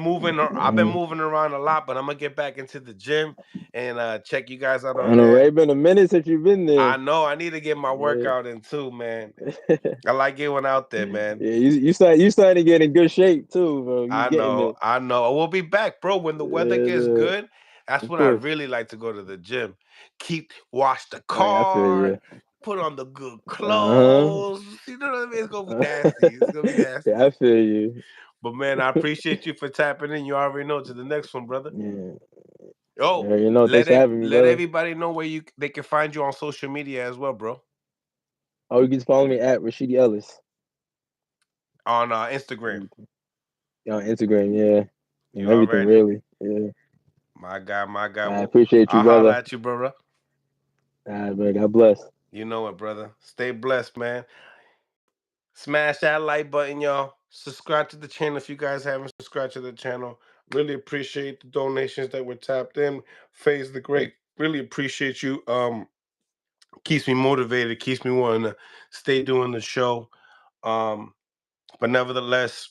uh, moving around a lot, but I'm gonna get back into the gym and check you guys out I on know, right? there. It's been a minute since you've been there. I know I need to get my Yeah. workout in too, man. I like getting out there, man. Yeah, you starting to get in good shape too, bro. You getting it. I know. We'll be back, bro. When the weather gets Yeah, good, that's of when I course. really like to go to the gym. Wash the Right, I feel car, you. put on the good Uh clothes. You know what I mean? It's gonna be huh. nasty. It's gonna be Yeah, I nasty. feel you. But man, I appreciate you for tapping in. You already know to the next one, brother. Yeah, Oh, you know. Thanks for having me, let brother. everybody know where they can find you on social media as well, bro. Oh, you can follow me at Rashidi Ellis On Instagram. on Instagram. Yeah, and You everything already. really. Yeah, My guy, my guy. I Well, appreciate you, I'll holler brother. at you, brother. All right, man. God bless. You know it, brother. Stay blessed, man. Smash that like button, y'all. Subscribe to the channel if you guys haven't subscribed to the channel. Really appreciate the donations that were tapped in. Phase the Great. Really appreciate you. Keeps me motivated, keeps me wanting to stay doing the show. Um, but nevertheless,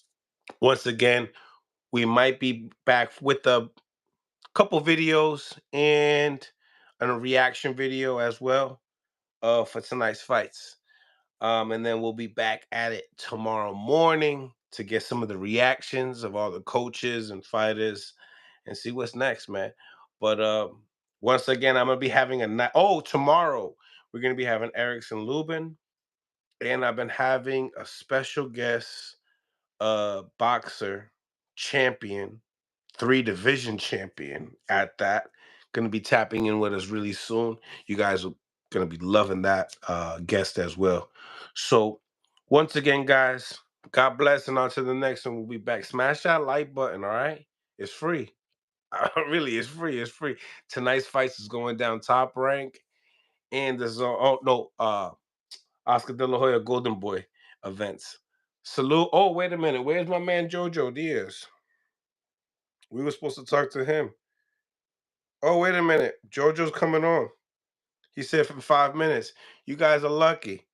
once again, we might be back with a couple videos and a reaction video as well for tonight's fights. And then we'll be back at it tomorrow morning to get some of the reactions of all the coaches and fighters and see what's next, man. But once again, I'm gonna be having a night. Oh, tomorrow we're gonna be having Erickson Lubin, and I've been having a special guest, boxer, champion, three division champion at that. Gonna be tapping in with us really soon. You guys are gonna be loving that guest as well. So once again, guys, God bless, and on to the next one. We'll be back. Smash that like button, all right? It's free. Really, it's free. It's free. Tonight's fights is going down top rank, and there's oh no, Oscar De La Hoya Golden Boy events. Salute. Oh, wait a minute. Where's my man Jojo Diaz? We were supposed to talk to him. Oh, wait a minute. JoJo's coming on. He said for 5 minutes. You guys are lucky.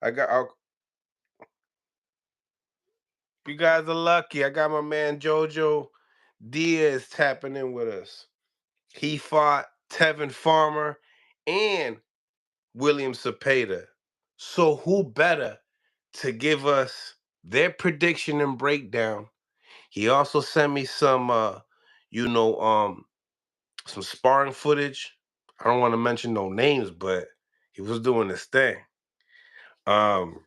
I got you guys are lucky. I got my man Jojo Diaz tapping in with us. He fought Tevin Farmer and William Zepeda. So who better to give us their prediction and breakdown? He also sent me some you know, some sparring footage. I don't want to mention no names, but he was doing this thing. Um,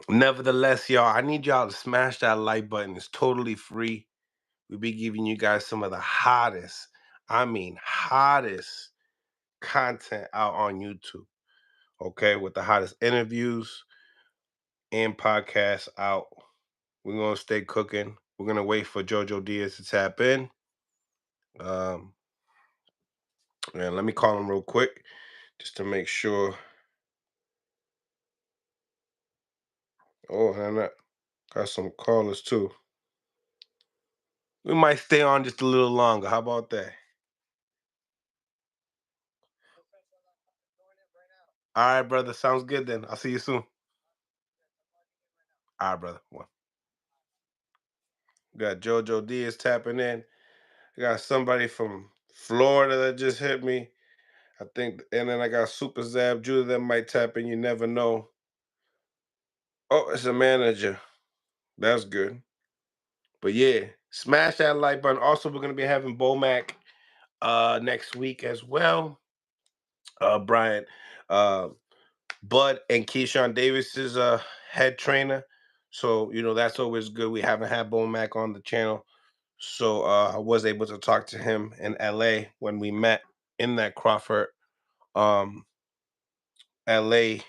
Nevertheless, y'all, I need y'all to smash that like button. It's totally free. We be giving you guys some of the hottest I mean, hottest content out on YouTube. Okay, with the hottest interviews and podcasts out. We're gonna stay cooking. We're gonna wait for Jojo Diaz to tap in. Um, and let me call him real quick just to make sure. Oh, and I got some callers too. We might stay on just a little longer. How about that? All right, brother. Sounds good then. I'll see you soon. All right, brother. Well, we got Jojo Diaz tapping in. I got somebody from Florida that just hit me. I think, and then I got Super Zab Judah that might tap in. You never know. Oh, it's a manager. That's good. But yeah, smash that like button. Also, we're gonna be having Bomac next week as well. Brian, uh, Bud and Keyshawn Davis is a head trainer. So, that's always good. We haven't had Bomac on the channel. So I was able to talk to him in LA when we met in that Crawford um LA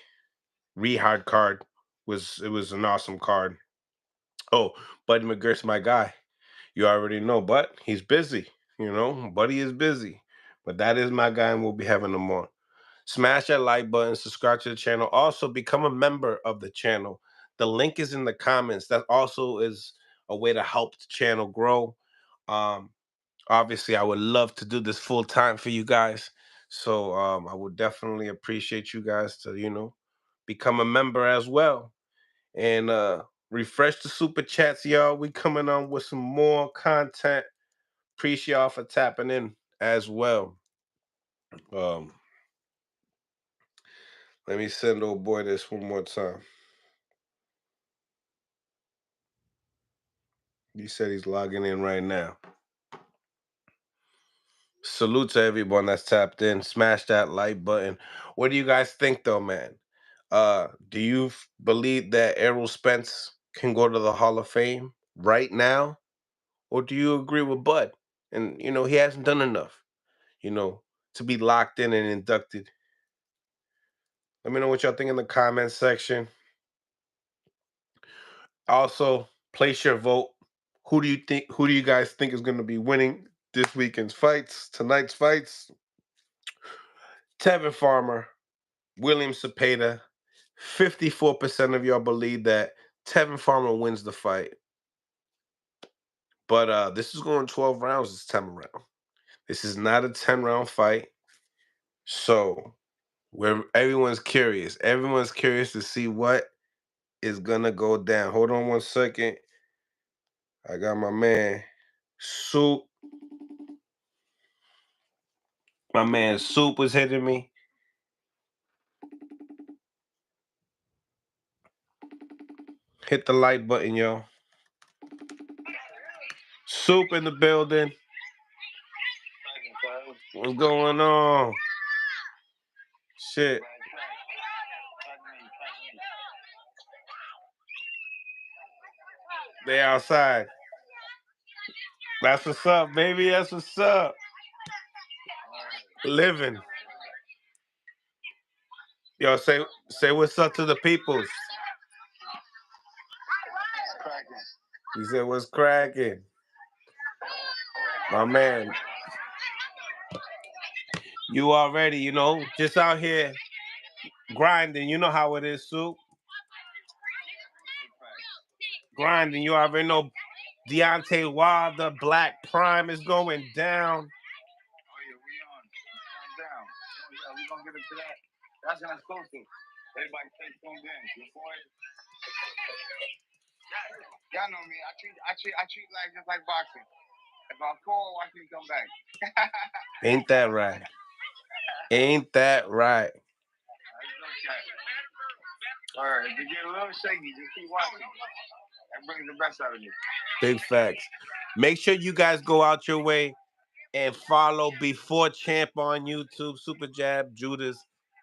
rehard card. It was an awesome card. Oh, Buddy McGirth's my guy. You already know, but he's busy. Buddy is busy. But that is my guy, and we'll be having him on. Smash that like button, subscribe to the channel. Also, become a member of the channel. The link is in the comments. That also is a way to help the channel grow. Um, Obviously, I would love to do this full time for you guys. So I would definitely appreciate you guys to, become a member as well. And refresh the super chats, y'all. We coming on with some more content. Appreciate y'all for tapping in as well. Um, Let me send old boy this one more time. He said he's logging in right now. Salute to everyone that's tapped in. Smash that like button. What do you guys think though, man? Do you believe that Errol Spence can go to the Hall of Fame right now? Or do you agree with Bud? And he hasn't done enough, you know, to be locked in and inducted. Let me know what y'all think in the comments section. Also, place your vote. Who do you guys think is gonna be winning this weekend's fights, tonight's fights? Tevin Farmer, William Zepeda. 54% of y'all believe that Tevin Farmer wins the fight. But this is going 12 rounds this time around. This is not a 10-round fight. So where everyone's curious. Everyone's curious to see what is gonna go down. Hold on one second. I got my man Soup. My man Soup was hitting me. Hit the like button, y'all. Soup in the building. What's going on? Shit. They outside. That's what's up, baby. That's what's up. Living. Yo, say what's up to the peoples. He said, what's cracking? My man. You already, just out here grinding. You know how it is, Soup. Grinding. You already know Deontay Wilder, Black Prime is going down. We're gonna get into that. That's not supposed to. Everybody stay tuned in. Y'all know me. I treat life just like boxing. If I'm poor, watch me come back. Ain't that right? Ain't that right? All right, if you get a little shaky, just keep watching. That brings the best out of you. Big facts. Make sure you guys go out your way and follow Before Champ on YouTube, Super Jab Judah's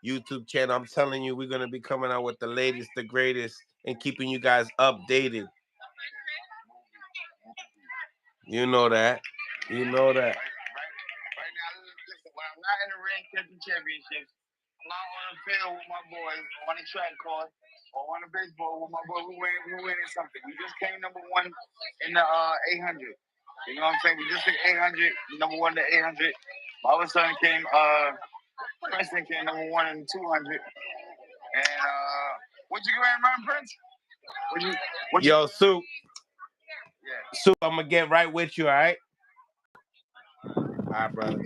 YouTube channel. I'm telling you, we're gonna be coming out with the latest, the greatest, and keeping you guys updated. You know that. You know that. ain't catching championships. I'm out on the field with my boys, on the track course, or on the baseball with my boy. We winning something. We just came number one in the 800. You know what I'm saying? We just took 800, number one to 800. My other son came, Princeton came number one in 200. And what you grand run, Prince? What you? Yo, Soup, Yeah. Soup, I'm gonna get right with you. All right, brother.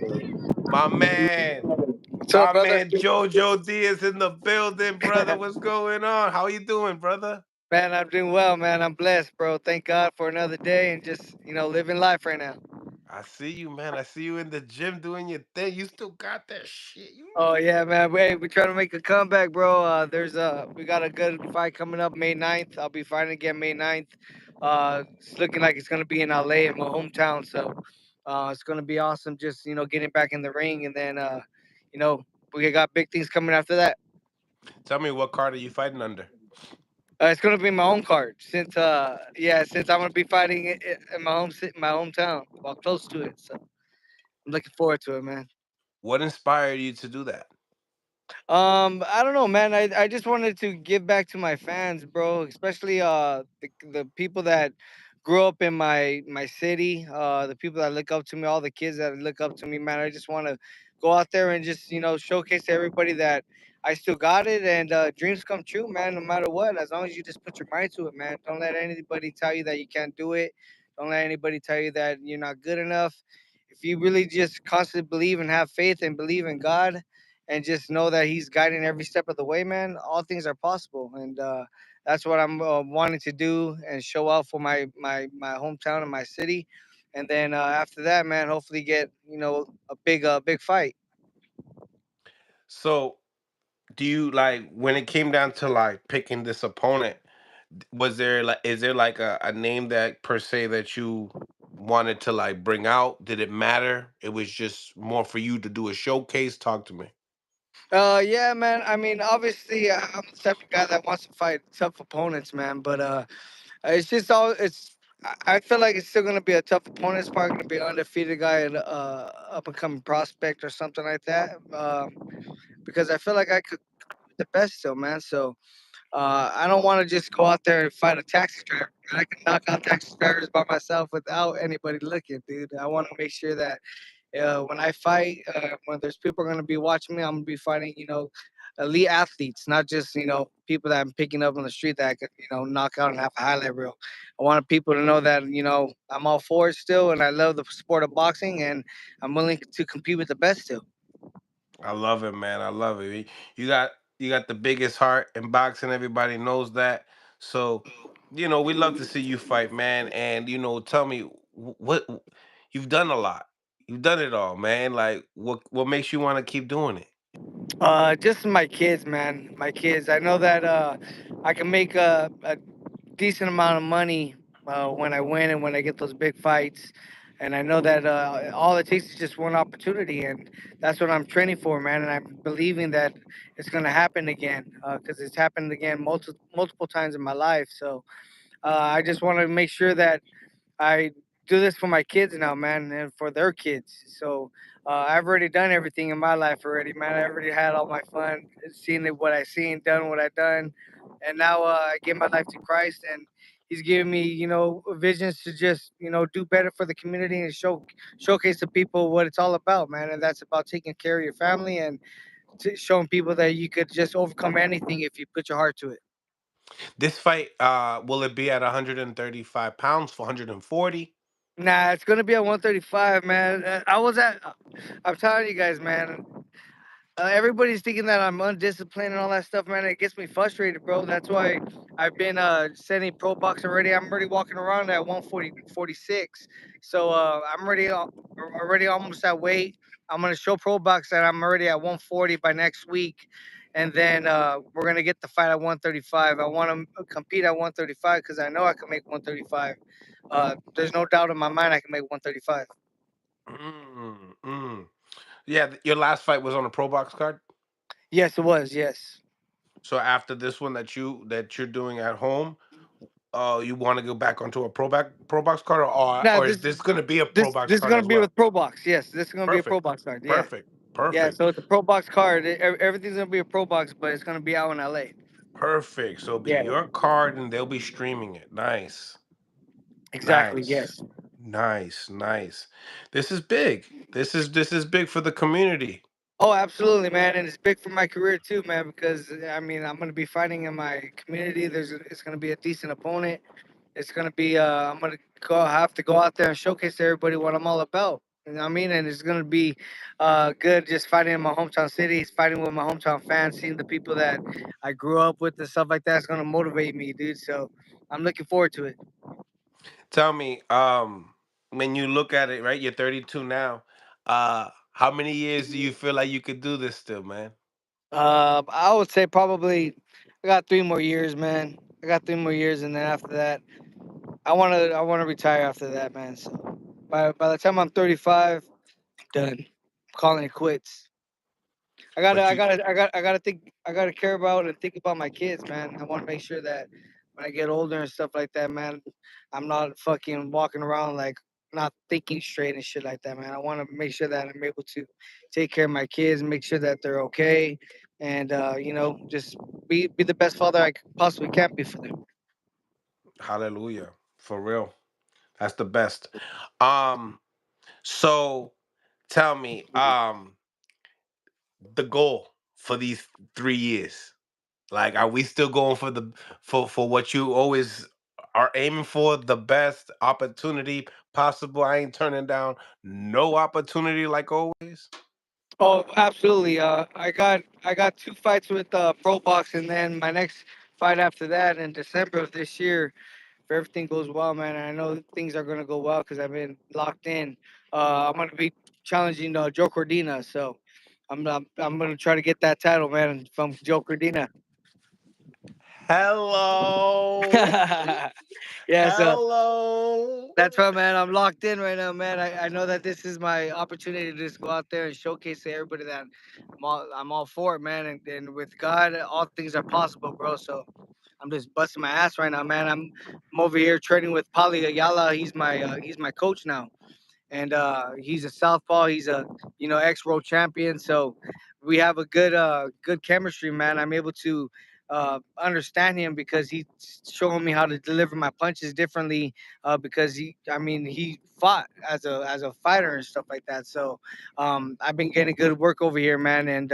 My man, What's up, my brother? man, Jojo Diaz in the building, brother. What's going on? How you doing, brother? Man, I'm doing well, man. I'm blessed, bro. Thank God for another day and just, living life right now. I see you, man. I see you in the gym doing your thing. You still got that shit. You Oh yeah, man. We're trying to make a comeback, bro. We got a good fight coming up May 9th. I'll be fighting again May 9th. It's looking like it's gonna be in LA, in my hometown. So, it's gonna be awesome. Just getting back in the ring, and then you know, we got big things coming after that. tell me what card are you fighting under? It's gonna be my home card since since I'm gonna be fighting in my my hometown, well, close to it. So I'm looking forward to it, man. What inspired you to do that? I don't know, man. I just wanted to give back to my fans, bro. Especially the people that grew up in my city, the people that look up to me, all the kids that look up to me, man. I just want to go out there and just showcase to everybody that I still got it, and dreams come true, man. No matter what, as long as you just put your mind to it, man. Don't let anybody tell you that you can't do it. Don't let anybody tell you that you're not good enough. If you really just constantly believe and have faith and believe in God and just know that he's guiding every step of the way, man, all things are possible. And that's what I'm wanting to do and show out for my hometown and my city. And then after that, man, hopefully get a big fight. So, do you like when it came down to like picking this opponent? Was there like is there like a name that per se that you wanted to like bring out? Did it matter? It was just more for you to do a showcase. Talk to me. Yeah, man. I mean, obviously, I'm the type of guy that wants to fight tough opponents, man. But it's just all it's. I feel like it's still gonna be a tough opponent. It's probably gonna be an undefeated guy, and up and coming prospect or something like that. Because I feel like I could be the best still, man. So I don't want to just go out there and fight a taxi driver. I can knock out taxi drivers by myself without anybody looking, dude. I want to make sure that when I fight, when there's people going to be watching me, I'm going to be fighting, elite athletes, not just, people that I'm picking up on the street that I could, knock out and have a highlight reel. I want people to know that, I'm all for it still and I love the sport of boxing and I'm willing to compete with the best still. I love it, man. I love it. You got the biggest heart in boxing. Everybody knows that. So, we love to see you fight, man. And tell me what you've done a lot. You've done it all, man. Like what makes you want to keep doing it? Just my kids, man. My kids. I know that I can make a decent amount of money when I win and when I get those big fights. And I know that all it takes is just one opportunity, and that's what I'm training for, man. And I'm believing that it's gonna happen again because it's happened again multiple times in my life. So I just want to make sure that I do this for my kids now, man, and for their kids. So I've already done everything in my life already, man. I already had all my fun, seen what I seen, done what I done, and now I give my life to Christ, and He's giving me, visions to just, do better for the community and showcase to people what it's all about, man. And that's about taking care of your family and showing people that you could just overcome anything if you put your heart to it. This fight, will it be at 135 pounds for 140? Nah, it's gonna be at 135, man. I'm telling you guys, man. Everybody's thinking that I'm undisciplined and all that stuff, man. It gets me frustrated, bro. That's why I've been sending pro box already. I'm already walking around at 140, 46. So I'm already almost at weight. I'm gonna show pro box that I'm already at 140 by next week, and then we're gonna get the fight at 135. I want to compete at 135 because I know I can make 135. There's no doubt in my mind I can make 135. Mm, mm. Yeah, your last fight was on a pro box card. Yes, it was. Yes. So after this one that you're doing at home, you want to go back onto a pro box card, or Now or is this going to be a pro box this is card gonna as be well? with Pro Box. Yes, this is gonna be a Pro Perfect, Box card. Yeah. perfect. Yeah, Perfect. so it's a pro box card. Everything's gonna be a pro box, but it's gonna be out in LA. Perfect. So it'll be Yeah, your card and they'll be streaming it. Nice. exactly. Nice. Yes. Nice. Nice. This is big. This is big for the community. Oh, absolutely, man, and it's big for my career too, man. Because I mean, I'm gonna be fighting in my community. It's gonna be a decent opponent. It's gonna be. I'm gonna have to go out there and showcase to everybody what I'm all about. You know what I mean? And it's gonna be good just fighting in my hometown city, fighting with my hometown fans, seeing the people that I grew up with and stuff like that. It's gonna motivate me, dude. So I'm looking forward to it. Tell me, when you look at it, right? You're 32 now. How many years do you feel like you could do this still, man? I would say probably I got 3 more years, man. I got 3 more years, and then after that, I wanna retire after that, man. So by the time I'm 35, I'm done. I'm calling it quits. I gotta, But I you gotta, I got, I gotta think. I gotta care about and think about my kids, man. I want to make sure that when I get older and stuff like that, man, I'm not fucking walking around like not thinking straight and shit like that, man. I want to make sure that I'm able to take care of my kids, make sure that they're okay, and just be the best father I possibly can be for them. hallelujah. For real. That's the best. Um, so tell me, the goal for these 3 years. Like, are we still going for the for what you always are aiming for, the best opportunity possible? I ain't turning down no opportunity like always. Oh, absolutely. I got 2 fights with Pro Box, and then my next fight after that in December of this year. If everything goes well, man, and I know things are gonna go well because I've been locked in. I'm gonna be challenging Joe Cordina, so I'm gonna try to get that title, man, from Joe Cordina. Hello. Yeah, so Hello. that's right, man. I'm locked in right now, man. I know that this is my opportunity to just go out there and showcase to everybody that I'm all for it, man. And with God, all things are possible, bro. So I'm just busting my ass right now, man. I'm over here training with Pali Ayala. He's my coach now, and he's a southpaw. He's a ex world champion. So we have a good chemistry, man. I'm able to understand him because he's showing me how to deliver my punches differently. Because he fought as a fighter and stuff like that. So I've been getting good work over here, man, and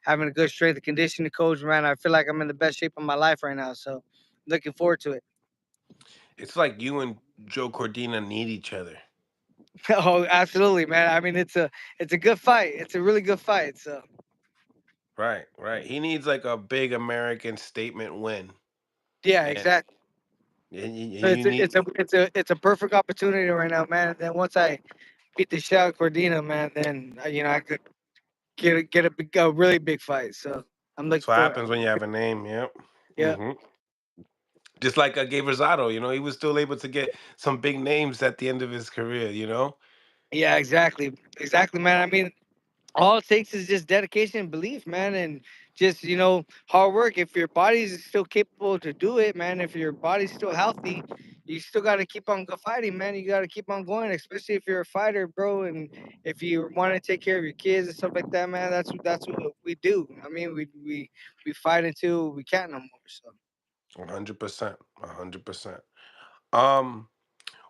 having a good strength and conditioning coach, man. I feel like I'm in the best shape of my life right now. So looking forward to it. It's like you and Joe Cordina need each other. Oh, absolutely, man. I mean, it's a good fight. It's a really good fight. So Right, right. He needs like a big American statement win. yeah, And, exactly. So you need it's a perfect opportunity right now, man. And then once I beat the shit out of Cordina, man, then I could get a really big fight. So I'm that's looking what for happens when you have a name, yep. yeah, Hmm. Just like Gabe Rosado, he was still able to get some big names at the end of his career. yeah, exactly, man. I mean, all it takes is just dedication and belief, man, and just hard work. If your body's still capable to do it, man, if your body's still healthy, you still got to keep on fighting, man. You got to keep on going, especially if you're a fighter, bro, and if you want to take care of your kids and stuff like that, man. That's what we do. I mean, we fight until we can't no more. So 100%. 100%. Um,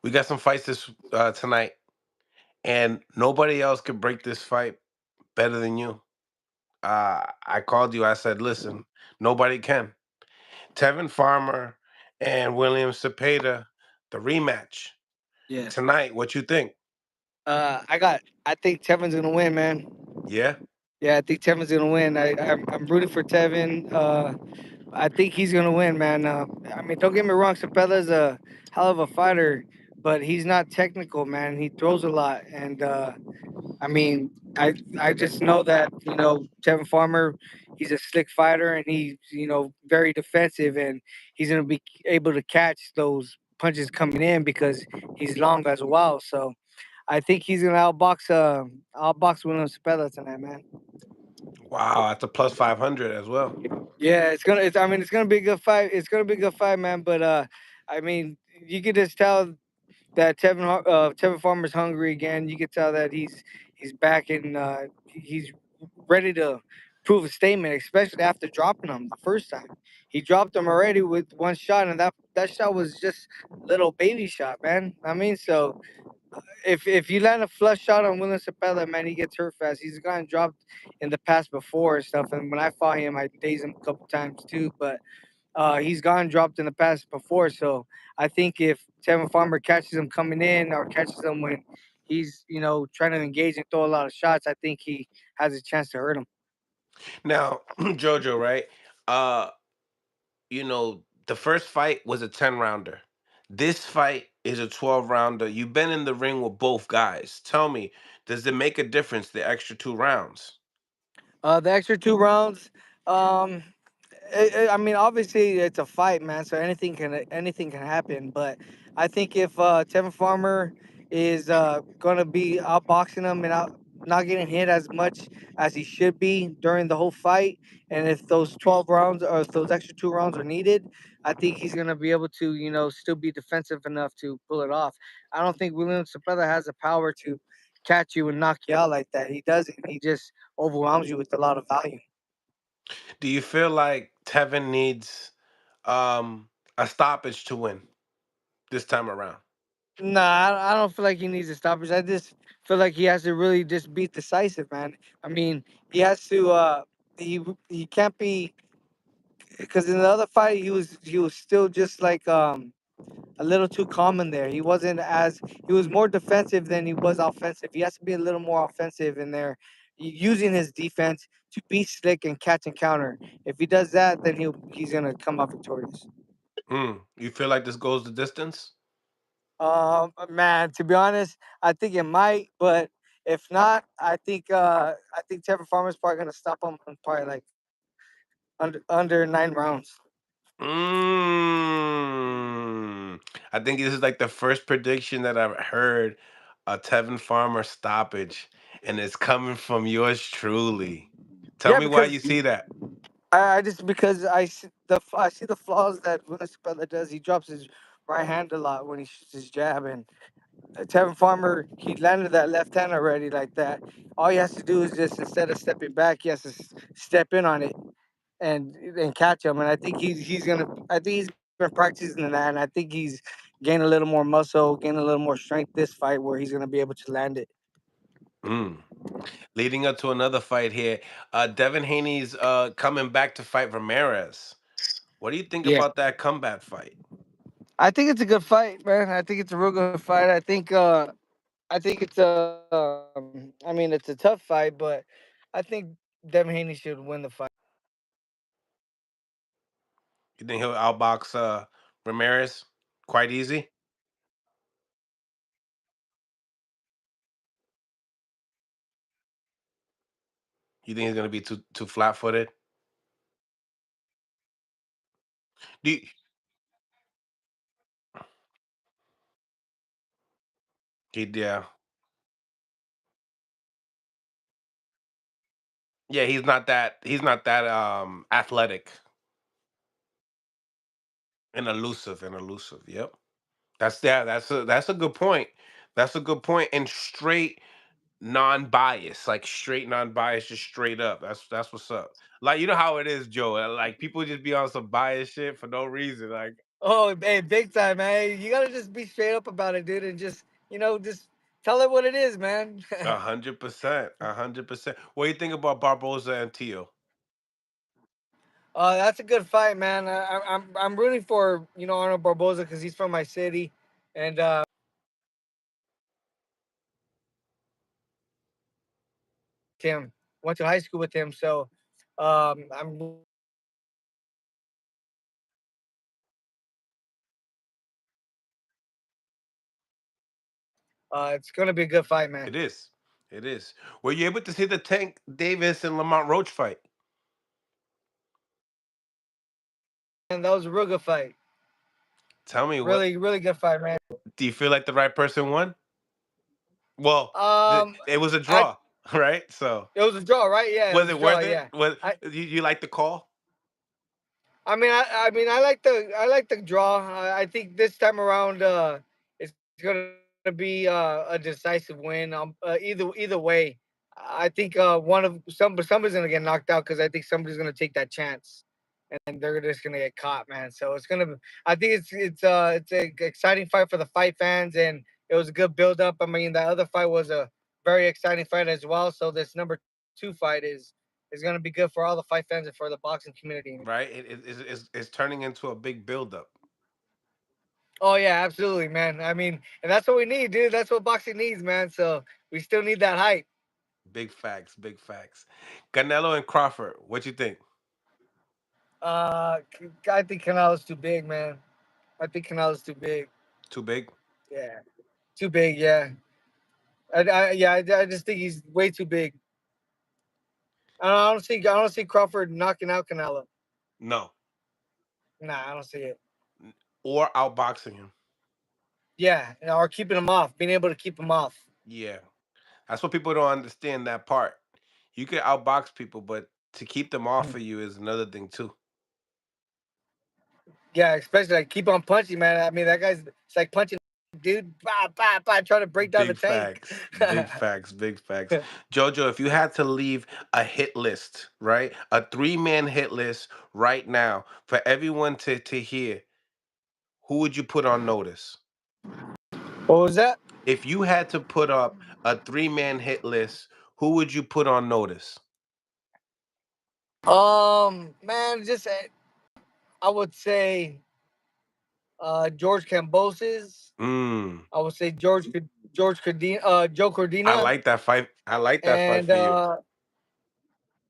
we got some fights this tonight, and nobody else could break this fight better than you. I called you. I said, "Listen, nobody can." Tevin Farmer and William Zepeda, the rematch yeah, tonight. What you think? I think Tevin's gonna win, man. Yeah, Yeah, I think Tevin's gonna win. I'm rooting for Tevin. I think he's gonna win, man. I mean, don't get me wrong, Cepeda's a hell of a fighter, but he's not technical, man. He throws a lot, and I mean, I just know that Tevin Farmer, he's a slick fighter, and he's very defensive, and he's gonna be able to catch those punches coming in because he's long as well. So I think he's gonna outbox William Cepeda tonight, man. wow, that's a plus 500 as well. Yeah, I mean, it's gonna be a good fight. It's gonna be a good fight, man. But I mean, you could just tell that Tevin Farmer's hungry again. You could tell that He's back in. He's ready to prove a statement, especially after dropping him the first time. He dropped him already with one shot, and that shot was just little baby shot, man. I mean, so if you land a flush shot on William Cepeda, man, he gets hurt fast. He's gotten dropped in the past before and stuff. And when I fought him, I dazed him a couple times too. But he's gotten dropped in the past before. So I think if Tevin Farmer catches him coming in or catches him when he's trying to engage and throw a lot of shots, I think he has a chance to hurt him. Now, Jojo, right? Uh, the first fight was a 10 rounder. This fight is a 12 rounder. You've been in the ring with both guys. Tell me, does it make a difference, the extra 2 rounds? The extra 2 rounds. Um, I mean, obviously it's a fight, man. So anything can happen. But I think if Tevin Farmer is gonna be outboxing him and not getting hit as much as he should be during the whole fight, and if those 12 rounds or if those extra 2 rounds are needed, I think he's gonna be able to still be defensive enough to pull it off. I don't think William Cepeda has the power to catch you and knock you out like that. He doesn't. He just overwhelms you with a lot of value. Do you feel like Tevin needs a stoppage to win this time around? Nah, I don't feel like he needs a stoppage. I just feel like he has to really just be decisive, man. I mean, he has to. He can't be because in the other fight he was still just like a little too calm in there. He wasn't as he was more defensive than he was offensive. He has to be a little more offensive in there, using his defense to be slick and catch and counter. If he does that, then he's gonna come out victorious. You feel like this goes the distance? Man, to be honest, I think it might, but if not, I think Tevin Farmer's probably gonna stop him in probably like under 9 rounds. I think this is like the first prediction that I've heard, a Tevin Farmer stoppage, and it's coming from yours truly. Tell Yeah, me why because you see that. I just because I see the flaws that Venezuela does. He drops his right hand a lot when he shoots his jab, and Tevin Farmer he landed that left hand already like that. All he has to do is just instead of stepping back, he has to step in on it and catch him. And I think he's gonna. I think he's been practicing that, and I think he's gained a little more muscle, gained a little more strength this fight where he's gonna be able to land it. Mm. Leading up to another fight here, Devin Haney's coming back to fight Ramirez. What do you think Yeah, about that comeback fight? I think it's a good fight, man. I think it's a real good fight. I think it's I mean it's a tough fight, but I think Devin Haney should win the fight. You think he'll outbox Ramirez quite easy? You think he's gonna be too flat footed? Yeah, yeah. He's not that athletic and elusive. Yep. That's a good point. That's a good point. And straight non-bias, like straight non-bias, just straight up. That's what's up. Like you know how it is, Joe. Like people just be on some bias shit for no reason. Like Oh, hey, big time, man. You gotta just be straight up about it, dude, and just tell it what it is, man. 100%, 100%. What do you think about Barboza and Tio? That's a good fight, man. I'm rooting for Arnold Barboza because he's from my city, and him went to high school with him, so I'm it's gonna be a good fight, man. It is. It is. Were you able to see the Tank Davis and Lamont Roach fight? And that was a real good fight. Tell me what Really, really good fight, man. do you feel like the right person won? Well, Um, it was a I draw, right? So it was a draw, right? Yeah, it was was a it draw. worth it? Yeah. Was I you like the call? I mean, I like the draw. I think this time around, it's gonna be be a decisive win. Either way, I think somebody's gonna get knocked out because I think somebody's gonna take that chance, and they're just gonna get caught, man. So it's gonna. I think it's an exciting fight for the fight fans, and it was a good build up. I mean, that other fight was a very exciting fight as well. So this number two fight is gonna be good for all the fight fans and for the boxing community. right? It's turning into a big buildup. Oh yeah, absolutely, man. I mean, and that's what we need, dude. That's what boxing needs, man. So we still need that hype. Big facts, big facts. Canelo and Crawford, what you think? I think Canelo's too big, man. I think Canelo's too big. Too big? Yeah, too big. Yeah, I just think he's way too big. I don't see Crawford knocking out Canelo. No. Nah, I don't see it. Or outboxing him. Yeah, or keeping him off, being able to keep him off. Yeah. That's what people don't understand that part. You can outbox people, but to keep them off of you is another thing too. Yeah, especially like keep on punching, man. I mean, that guy's it's like punching, dude. Bah, bah, bah, trying to break down the Big tank. facts. Big facts. Big facts. Jojo, if you had to leave a hit list, right? A three-man hit list right now for everyone to hear, who would you put on notice? What was that? If you had to put up a three-man hit list, who would you put on notice? Man, just I would say George Cambosis. Mm. I would say George Cordina, Joe I Cordina, like that fight. I like that fight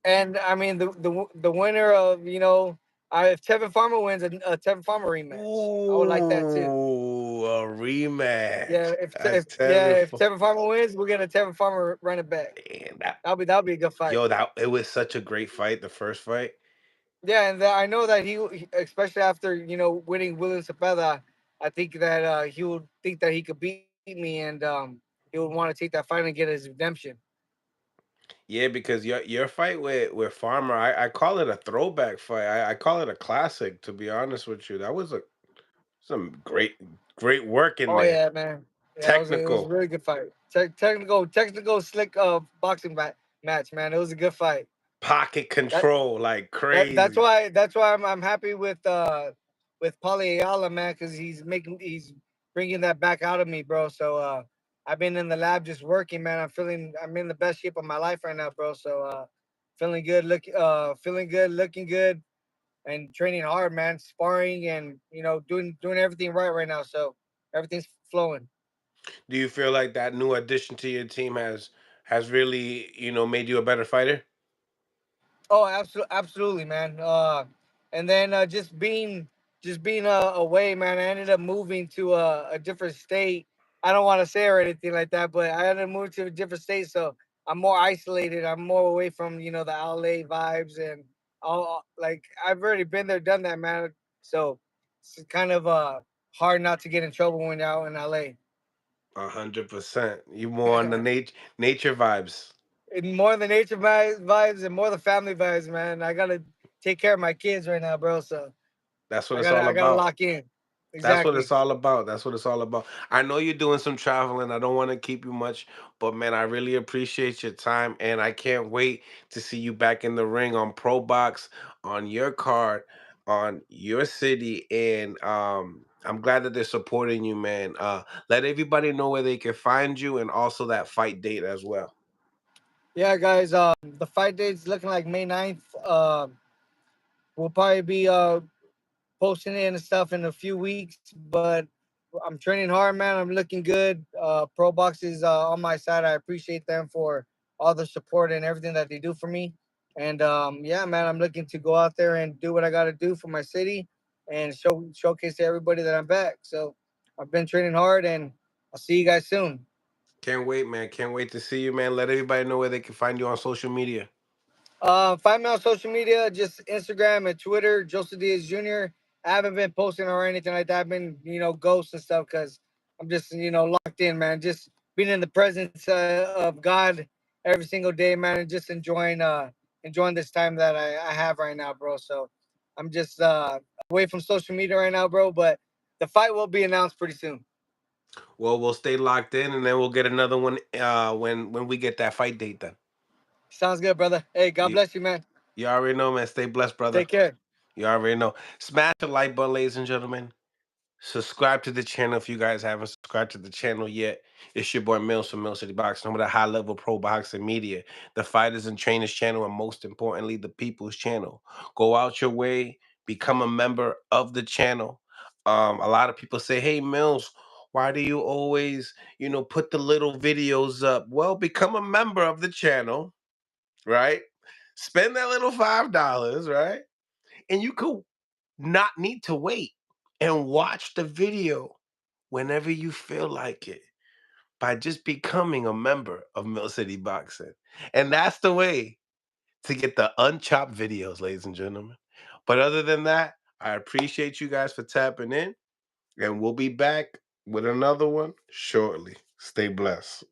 and for you. I mean the winner of if Tevin Farmer wins a Tevin Farmer rematch, I would like that too. Ooh, a rematch. Yeah, A Tevin if Tevin Farmer wins, we're gonna Tevin Farmer run it back. and that, That'll be a good fight. yo, that it was such a great fight, the first fight. Yeah, and I know that especially after winning William Zepeda, I think that he would think that he could beat me, and he would want to take that fight and get his redemption. Yeah, because your fight with Farmer, I call it a throwback fight. I call it a classic, to be honest with you. That was some great work in Oh there. yeah, man. Yeah, it was a Technical, really good fight. Technical, slick boxing match, man. It was a good fight. pocket That control like crazy. that's why I'm happy with Paulie Ayala, man, because he's bringing that back out of me, bro. So I've been in the lab just working, man. I'm in the best shape of my life right now, bro. So feeling good, looking good, and training hard, man. Sparring and doing everything right now. So everything's flowing. Do you feel like that new addition to your team has really, made you a better fighter? Oh, absolutely, man. And then just being away, man. I ended up moving to a different state. I don't want to say or anything like that, but I had to move to a different state, so I'm more isolated. I'm more away from the LA vibes and all. Like I've already been there, done that, man. So it's kind of hard not to get in trouble when you're out in LA. 100%. You more on the nature vibes. And more the nature vibes and more the family vibes, man. I gotta take care of my kids right now, bro. So That's what it's all I gotta about. lock in. That's what it's Exactly. all about. That's what it's all about. I know you're doing some traveling. I don't want to keep you much, but man, I really appreciate your time, and I can't wait to see you back in the ring on Pro Box, on your card, on your city, and I'm glad that they're supporting you, man. Let everybody know where they can find you, and also that fight date as well. Yeah, guys. The fight date's looking like May 9th. We'll probably be posting it and stuff in a few weeks, but I'm training hard, man. I'm looking good. Pro Box is on my side. I appreciate them for all the support and everything that they do for me. And yeah, man, I'm looking to go out there and do what I got to do for my city and showcase to everybody that I'm back. So I've been training hard, and I'll see you guys soon. Can't wait, man. Can't wait to see you, man. Let everybody know where they can find you on social media. Find me on social media, just Instagram and Twitter, Joseph Diaz Jr. I haven't been posting or anything like that. I've been, ghosts and stuff because I'm just, locked in, man. Just being in the presence of God every single day, man, and just enjoying this time that I have right now, bro. So I'm just away from social media right now, bro. But the fight will be announced pretty soon. Well, we'll stay locked in, and then we'll get another one when we get that fight date then. Sounds good, brother. Hey, God You, bless you, man. you already know, man. Stay blessed, brother. Take care. You already know. Smash the like button, ladies and gentlemen. Subscribe to the channel if you guys haven't subscribed to the channel yet. It's your boy Mills from Mill City Boxing, home of the high level pro boxing media, the fighters and trainers channel, and most importantly, the people's channel. Go out your way, become a member of the channel. A lot of people say, "Hey Mills, why do you always, put the little videos up?" Well, become a member of the channel, right? Spend that little $5, right? And you could not need to wait and watch the video whenever you feel like it by just becoming a member of Mill City Boxing. And that's the way to get the unchopped videos, ladies and gentlemen. But other than that, I appreciate you guys for tapping in, and we'll be back with another one shortly. Stay blessed.